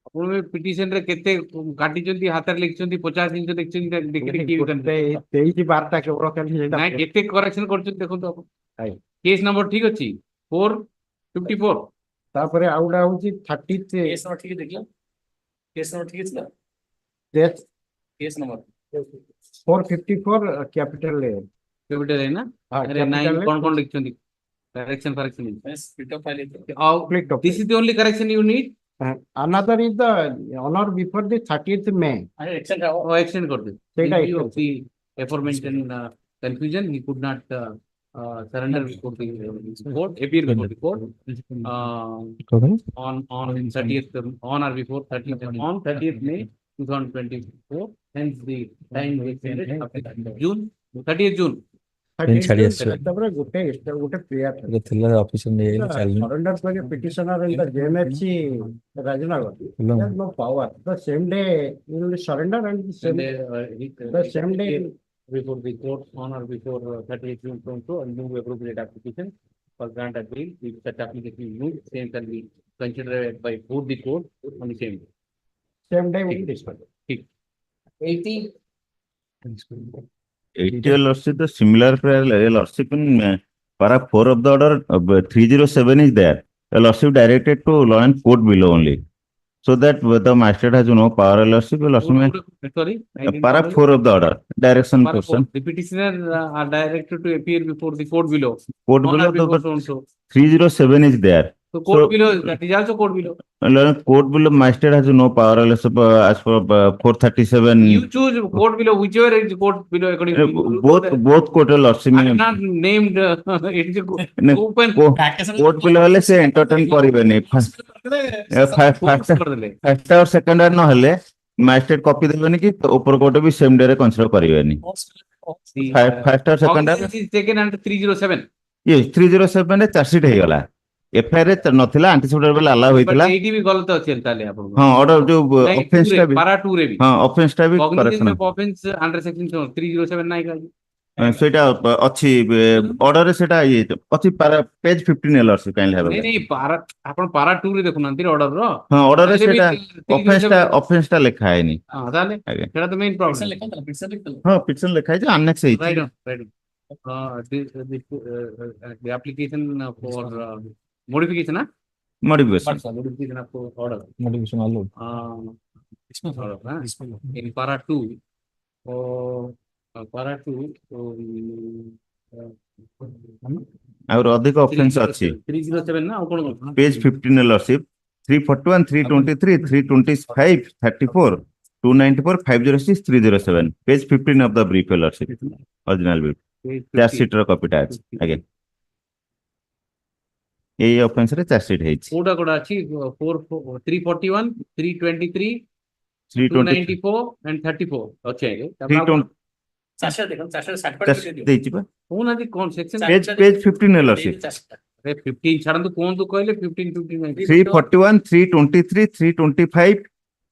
ଆପଣ ପିଟିସନ ରେ କେତେ କାଟିଛନ୍ତି ହାତରେ ଲେଖିଛନ୍ତି 50 ଜିନିଷ ଲେଖିଛନ୍ତି ଦେଖିକି 23/12 କେବଳ ଖାଲି ସେଇଟା ନାଇଁ କେତେ କରେକ୍ସନ କରୁଛନ୍ତି ଦେଖନ୍ତୁ ଆପଣ କେସ୍ ନମ୍ବର ଠିକ ଅଛି 454 ତାପରେ ଆଉ ଗୋଟେ ହଉଛି 30 केस नंबर ठीक है देखिए केस नंबर ठीक है इसका case number 454 capital A capital है ना अरे नाइन कौन लिखଛନ୍ତି correction split of file this is the only correction you need another is the honor before the 30th May. Extend कर दे of the aforementioned confusion he could not surrender before the court appear before the court on 30th on or before 30th on 30th May 2024 hence the time was extended up to June 30th June ତାପରେ ଗୋଟେ prayer ଥିଲା officer ନେଇ surrender by a petitioner in the JMFC Rajnagar. There's no power. The same day you will surrender and the same day before the court on or before 30th June 2022 and move appropriate application for grant of bail if such application is moved same can be considered by both the court on the same day. Same day we will discuss. 80 lordship, the similar prayer lordship in para 4 of the order 307 is there. The lordship directed to law and court below only. So that the magistrate has no power lordship. Sorry, para 4 of the order direction person. The petitioner are directed to appear before the court below. Court below the 307 is there. So court below that is also court below. Court below magistrate has no power as for 437. You choose court below whichever is court below according to you. Both court lordship I am not named it is open court below ले से entertain करिवेनी first or second or न हेले magistrate copy देबेनी कि ऊपर court भी same day रे consider करिवेनी first or second is taken under 307 yes 307 रे charge sheet हे गला FIR रे नथिला एंटीसिपेटेड बेला अलाउ होइतला एटी भी गलत अछि ताले आपन हां ऑर्डर जो ऑफेंस टा भी पारा 2 रे भी हां ऑफेंस टा भी करेक्शन ऑफेंस अंडर सेक्शन 307 नाही का सेटा अछि ऑर्डर रे सेटा ये अछि पेज 15 एलआर से काइंडली हैबे नहीं पारा आपन पारा 2 रे देखु नंती ऑर्डर रो हां ऑर्डर रे सेटा ऑफेंस टा लिखा है नहीं हां ताले सेटा तो मेन प्रॉब्लम हां पिक्चर लिखा है जो अनेक्स है right the application for modification modification of order modification allowed in para 2 para 2 और अधिक ऑप्शंस अछि 307 ना कोन page 15 lordship 341 323 325 34 294 506 307 page 15 of the brief lordship original brief charge sheet रो कॉपी टा अगेन ए ऑफेंस रे चार्ज शीट है कोडा कोडा अछि 341 323 320 294 and 34 వచ్చాయి 320 চারশো দেখুন, চারশো ষাট পার just কেটে দিও। ଦେଇଛି ବା କହୁନାହାନ୍ତି କଣ ସେକ୍ସନ page 15 LRC 15 ଛାଡ଼ନ୍ତୁ କୁହନ୍ତୁ କହିଲେ 15 59 341 323 325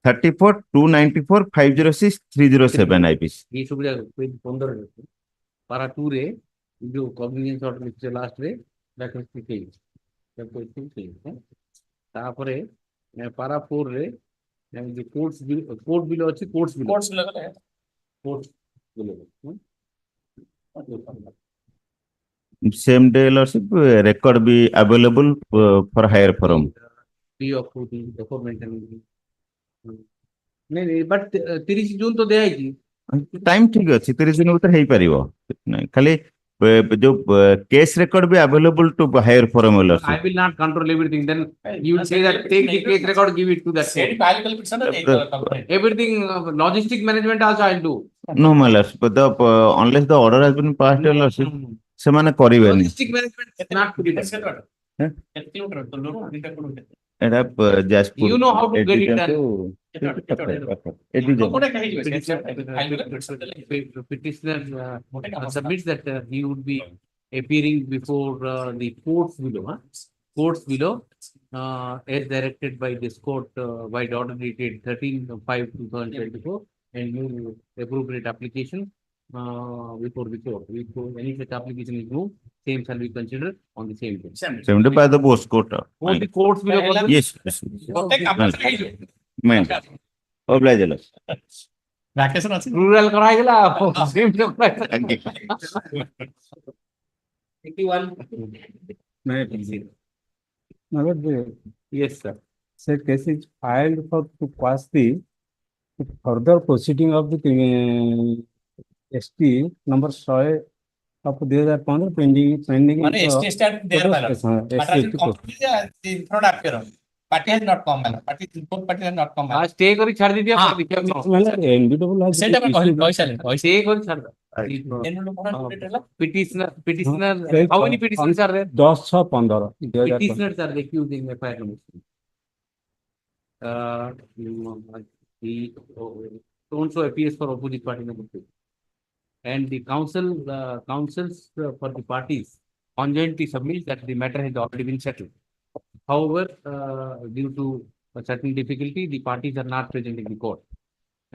34 294 506 307 IPC ये सब जाक पेज 15 ରେ ଅଛି ପାରା 2 ରେ जो କଗ୍ନିଜେନ୍ସ ଅର୍ଡର ଲିଖିଛି ଲାଷ୍ଟ ରେ ଭ୍ୟାକେନ୍ସି ହେଇଛି ତାପରେ ପାରା 4 ରେ जो कोर्ट बिल ଅଛି कोर्ट्स बिल କୋର୍ଟସ ଗଲେ courts bill same day LRC record be available for higher forum free of the document नहीं बट 30 जून तो दिया है टाइम ठीक अछि 30 दिन भीतर हेई परिबो खाली जो case record be available to higher forum LRC I will not control everything. Then you will say that take the case record, give it to that. Everything logistic management also I will do. no my lord but the unless the order has been passed LRC semane karibeନି Logistic management is not to be done. Etah Jajpur You know how to get it done. Petitioner submits that he would be appearing before the courts below, as directed by this court by the order dated 13/5/2024 and new appropriate application before the court. If any such application is moved, same shall be considered on the same day. same day by the both court Both the courts below. yes man oblige LRC vacation আছে Rural କରାଇଗଲା same day. 81. My lord, Yes, sir. said case is filed for to pass the further proceeding of the ST number 100 of 2015 pending মানে ST stand there ম্যালার but I complete in front after party has not come ম্যালার party both party has not come हाँ stay करी छाड़ दीजिए आप देखिए NBW has সেটা আমি কইসালে stay करी छाड़ दो petitioner how many petitioners are there 10/6/15 petitioners are accused in FIR number he also appears for opposite party number 2 and the councils for the parties conjointly submit that the matter has already been settled. However, due to a certain difficulty, the parties are not present in the court,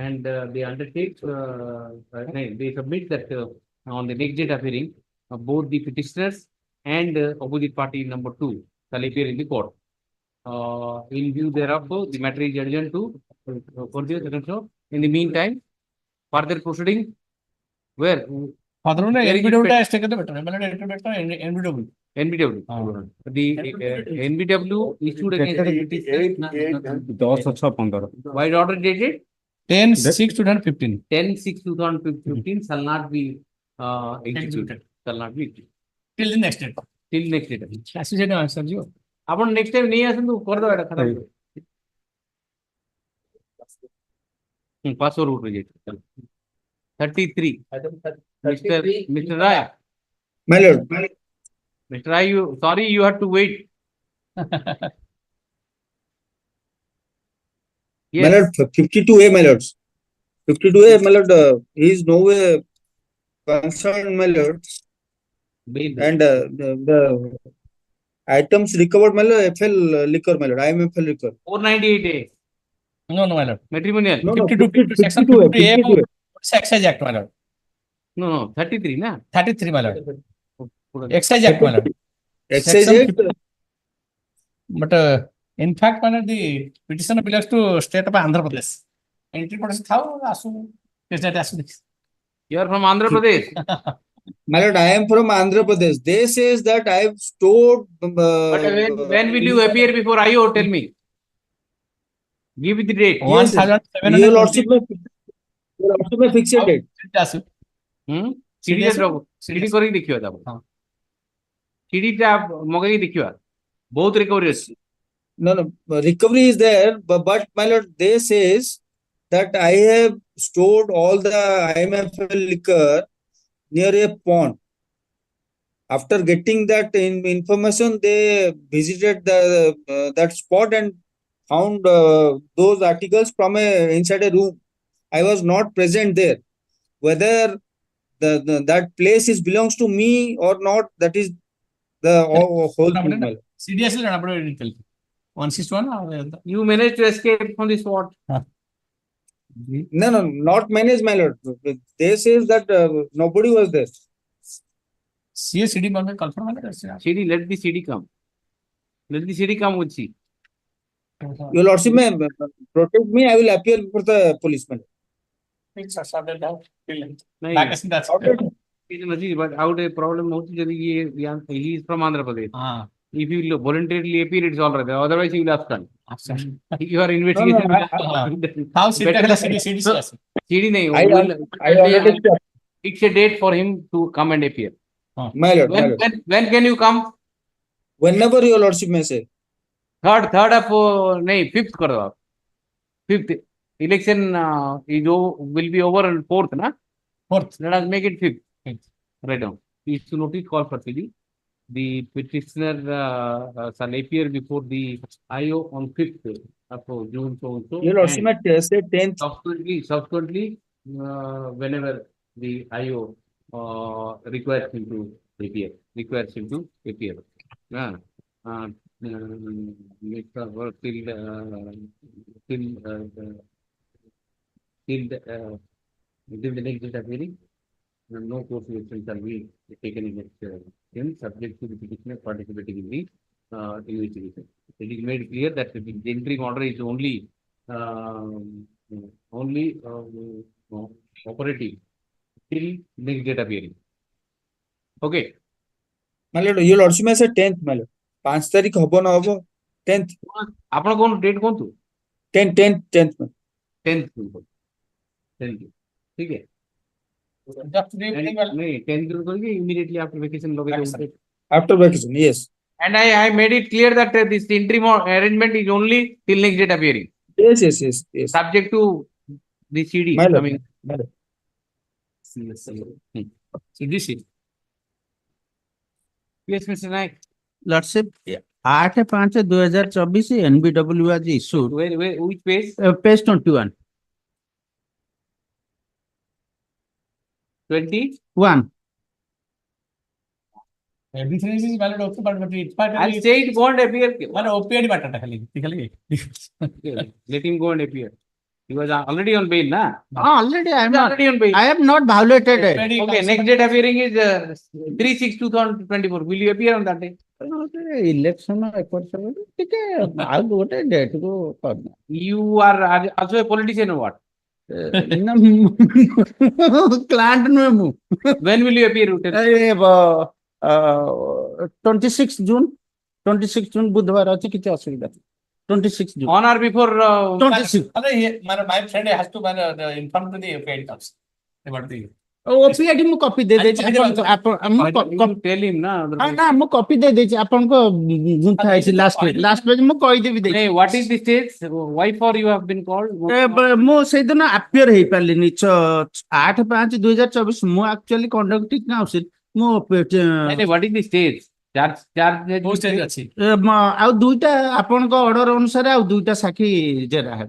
and they undertake. They submit that on the next date appearing, both the petitioners and opposite party number 2 shall appear in the court. In view thereof, the matter is adjourned to further discussion. In the meantime, further proceeding where ফাদারুনে এনবিডব্লিউটা স্টেকে তো better মানে এনবিডব্লিউ NBW. The NBW issued against the petitioner 10/6/15 by order dated 10/6/2015 10/6/2015 shall not be executed. Shall not be till the next date. till next date. Associate answer jo. ଆପଣ next time नहीं आसନ୍ତୁ କରିଦବା ଏଟା ଖରାପ password ଉଠେ ଯାଇଥିବ 33 Mr. Rai. My lord, Mr. Rai, sorry you have to wait. my lord, 52A, my lords. 52A, my lord, he is no way concerned, my lord. And the items recovered, my lord, FL liquor, my lord, IMFL liquor. 498A. No, my lord. Matrimonial. No, 52 section 52A excise act, my lord. No, 33 na. 33, my lord. Excise act, my lord. Excise act. But in fact, my lord, the petitioner belongs to state of Andhra Pradesh. Entry Pradesh thao asu is that asu. You are from Andhra Pradesh. My lord, I am from Andhra Pradesh. They says that I have stored. But when will you appear before IO? Tell me. Give me the date. Yes, your lordship may fix a date. CD କରି ଦେଖିବା ତାପରେ CD ଟା ମଗେଇ ଦେଖିବା ବହୁତ recovery ଅଛି. No, recovery is there, but my lord, they says that I have stored all the IMFL liquor near a pond. After getting that information, they visited that spot and found those articles from inside a room. I was not present there. Whether that place is belongs to me or not, that is the whole thing. my lord. CDS is not 161 or You managed to escape from the spot. No, no, not managed, my lord. They says that nobody was there. CD confirm. CD, let the CD come. Let the CD come with C. Your lordship may protect me. I will appear before the policeman. But out a problem he is from Andhra Pradesh. If you voluntarily appear, it's all right. Otherwise, you will abscond. You are investigation. How CD? I already Fix a date for him to come and appear. My lord, my lord. When can you come? Whenever your lordship may say. Third of fifth कर दो आप. Fifth election will be over on 4th, na? 4th. Let us make it 5th. Right down. Please to notice call for CD. The petitioner shall appear before the IO on 5th of June. So Your lordship may say 10th. Subsequently, whenever the IO requires him to appear. Make the work till the next date of hearing. No course action shall be taken against him, subject to the petitioner participating in the investigation. It is made clear that the interim order is only operative till next date of hearing. Okay. My lord, your lordship may say 10th, my lord. 5 तारीख हबो ना हबो 10th. आपण कोन date कोन तू 10th 10th 10th ठीक है. नहीं 10th immediately after vacation after vacation, yes. And I made it clear that this interim arrangement is only till next date of hearing. Yes. Subject to the CD My lord, coming. my lord. CDC. Yes, Mr. Naik. Lordship, 8/5/2024 NBW was issued. Which page? Page 21. 21. Everything is valid also, but it's part I'll say it won't appear. One OPD button. Let him go and appear. He was already on bail, na? Already I am not. Already on bail. I have not violated it. Okay, next date of hearing is 3/6/2024. Will you appear on that day? Election date. You are also a politician or what? Client no. When will you appear? 26 June. 26 June बुधवार अछि किछ असुविधा 26 June. On or before 26. My friend has to inform to the OPD comes about the OPD मु copy दे देछि tell him na. ना मु copy दे देछि आपन को गुंथा है लास्ट पेज मु कहि देबि दे. Hey, what is the stage? Why for you have been called? मु से दिन अपियर हे पालिनी 8/5/2024 मु एक्चुअली कंडक्टिंग काउंसिल मु what is the stage? Charge stage अछि आ दुईटा आपन को ऑर्डर अनुसार आ दुईटा साखी जेरा है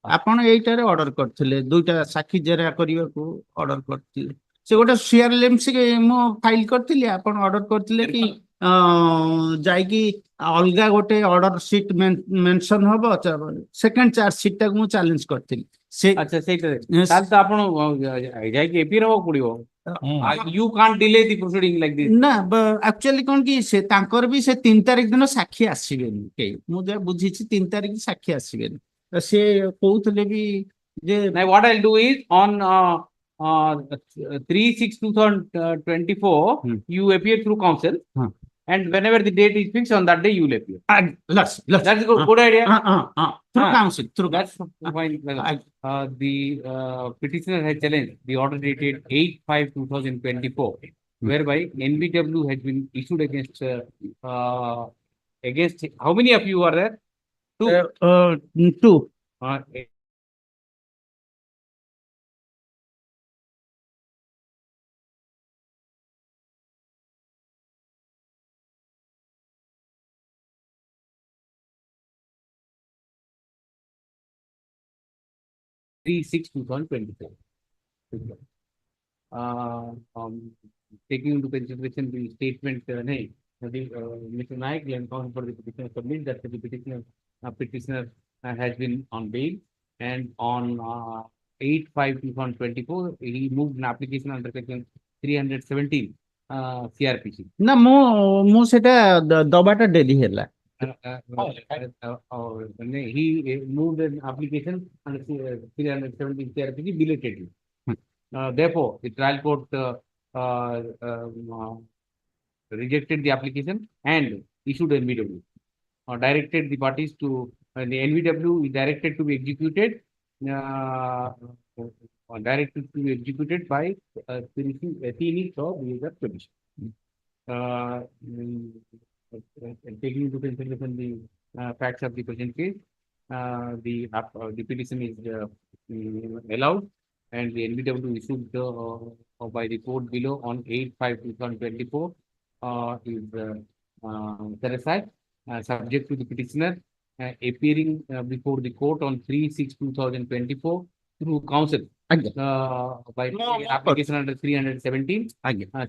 आपण एइटारे ऑर्डर करथिले दुईटा साखी जेरा करिवा को ऑर्डर करथिले से गोटे शेयर लिम्स मु फाइल करथिले आपण ऑर्डर करथिले कि जाई कि अलगा गोटे ऑर्डर शीट मेंशन हबो सेकंड चार्ज शीट तक मु चैलेंज करथिले से अच्छा सेटा ताल तो आपण जाई कि एपी रहबो पड़िबो. You can't delay the proceeding like this. ना एक्चुअली कोन कि से तांकर भी से 3 तारिख दिन साखी आसीबेनी के मु जे बुझीछि 3 तारिख साखी आसीबेनी से कहउतले भी जे now what I'll do is on 3/6/2024 you appear through council and whenever the date is fixed on that day you will appear. That's a good idea. Through council through that's fine. The petitioner has challenged the order dated 8/5/2024 whereby NBW has been issued against how many of you are there? Two. 3/6/2024. Taking into consideration the statement, Mr. Naik, counsel for the petitioner submit that the petitioner has been on bail, and on 8/5/2024 he moved an application under section 317 CRPC. ନା ମୁଁ ସେଟା ଦବାଟା ଡେରି ହେଲା। He moved an application under 317 CRPC belatedly. Therefore, the trial court rejected the application and issued NVW. Directed the parties to the NVW is directed to be executed. Directed to be executed by Tini of the Commission. Taking into consideration the facts of the present case, the petition is allowed, and the NVW issued by the court below on 8/5/2024 is set aside, subject to the petitioner appearing before the court on 3/6/2024 through counsel by application under 317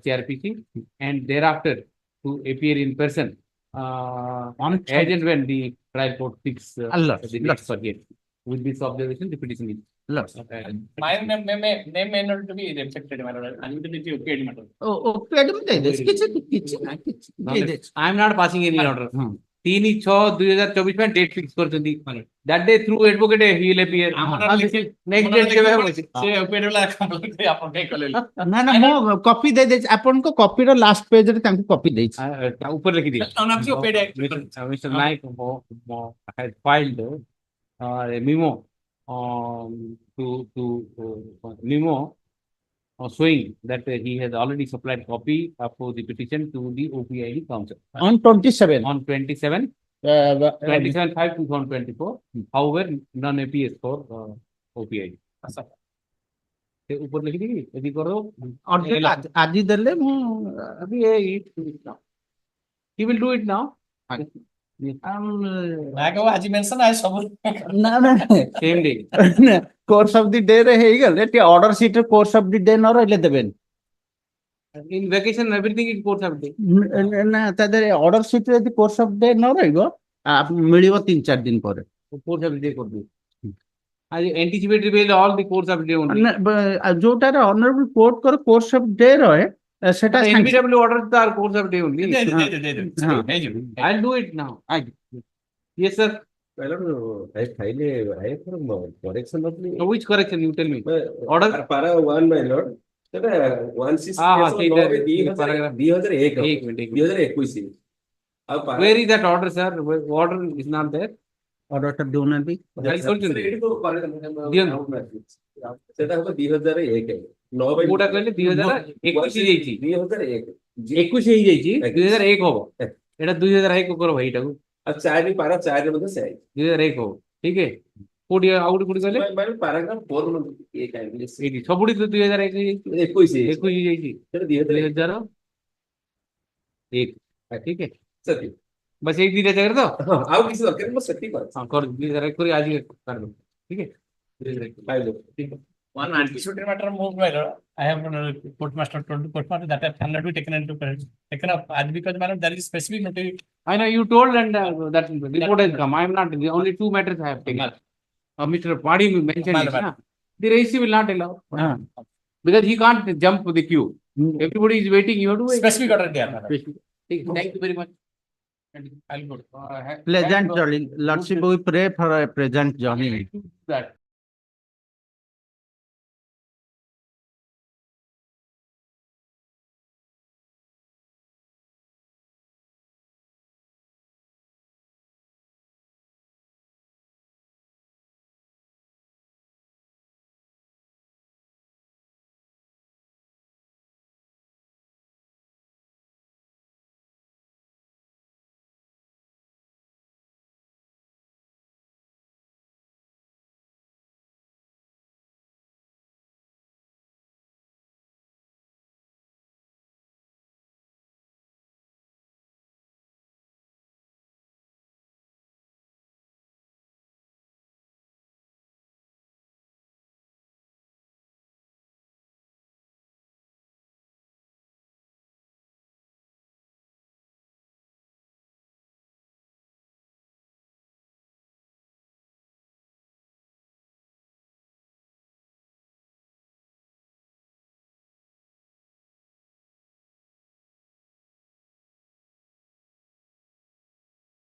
CRPC, and thereafter to appear in person as and when the trial court fixes the next forget. With this observation, the petition is My name may not be rejected, my lord. I need to be okayed, my lord. I am not passing any order. 3/6/2024 में date fix कर चुकी that day through advocate he will appear next date केबे होई से okayed वाला complaint से आपण के कले ନା ମୁଁ କପି ଦେଇ ଦେଇଛି ଆପଣଙ୍କ କପିର ଲାଷ୍ଟ ପେଜରେ ତାଙ୍କୁ କପି ଦେଇଛି। ऊपर लिख दिया Mr. Naik has filed a memo to memo showing that he has already supplied copy of the petition to the OPID council on 27 5/2024. However, none appears for OPID. ऊपर लिख दी यदि करो आज देले ମୁଁ अभी he will do it now. आज mention आए सब ନା ନା Same day. Course of the day ରେ ହେଇଗଲେ ଟିକେ ଅର୍ଡର ସିଟ୍ ରେ କୋର୍ସ ଅଫ ଦି ଡେ ନ ରହିଲେ ଦେବେନି। In vacation everything is course of day. ନା ତା ଦେହରେ ଅର୍ଡର ସିଟ୍ ରେ ଯଦି କୋର୍ସ ଅଫ ଡେ ନ ରହିବ ମିଳିବ 3-4 ଦିନ ପରେ। Course of day कर दो। आज anticipatory bail all the course of day only. ଯୋଉଟାରେ ଅନରେବଲ କୋର୍ଟ କର କୋର୍ସ ଅଫ ଡେ ରହେ ସେଟା NBW order the course of day only. I'll do it now. Yes, sir. I filed a correction of the Which correction you tell me? Order para 1 my lord. That 16 paragraph 2021 Where is that order, sir? Order is not there. Order ଟା ଦେଉନାହାନ୍ତି ସେଟା ହବ 2001 କୋଉଟା କହିଲେ 2021 ହେଇଯାଇଛି 21 ହେଇଯାଇଛି 2001 ହବ ଏଟା 2001 କର ଭାଇ ଏଟାକୁ ଆଉ 4 ପାରା 4 ରେ ମଧ୍ୟ ସେ 2001 ହବ ଠିକ है କୋଉଠି ଆଉ କୋଉଠି କହିଲେ ପାରାଗ୍ରାଫ 4 ନ एक आइए ଏଇଠି ସବୁଠି 2001 ହେଇଯାଇଛି ସେଟା 2001 ठीक है सत्य बस एक दिन जगह तो हां आउ किसी दरकार मैं सत्य कर हां कर 2001 कर आज कर दो ठीक है फाइल दो ठीक है one anticipated matter moved by lord. I have court master told court master that cannot be taken up as because madam there is specific notice. I know you told and that report has come. I am not the only 2 matters I have taken. Mr. Padi mentioned it, the registry will not allow because he can't jump the queue. Everybody is waiting. You have to wait. Specific order there. Thank you very much. Pleasant journey. Lordship, we pray for a pleasant journey. That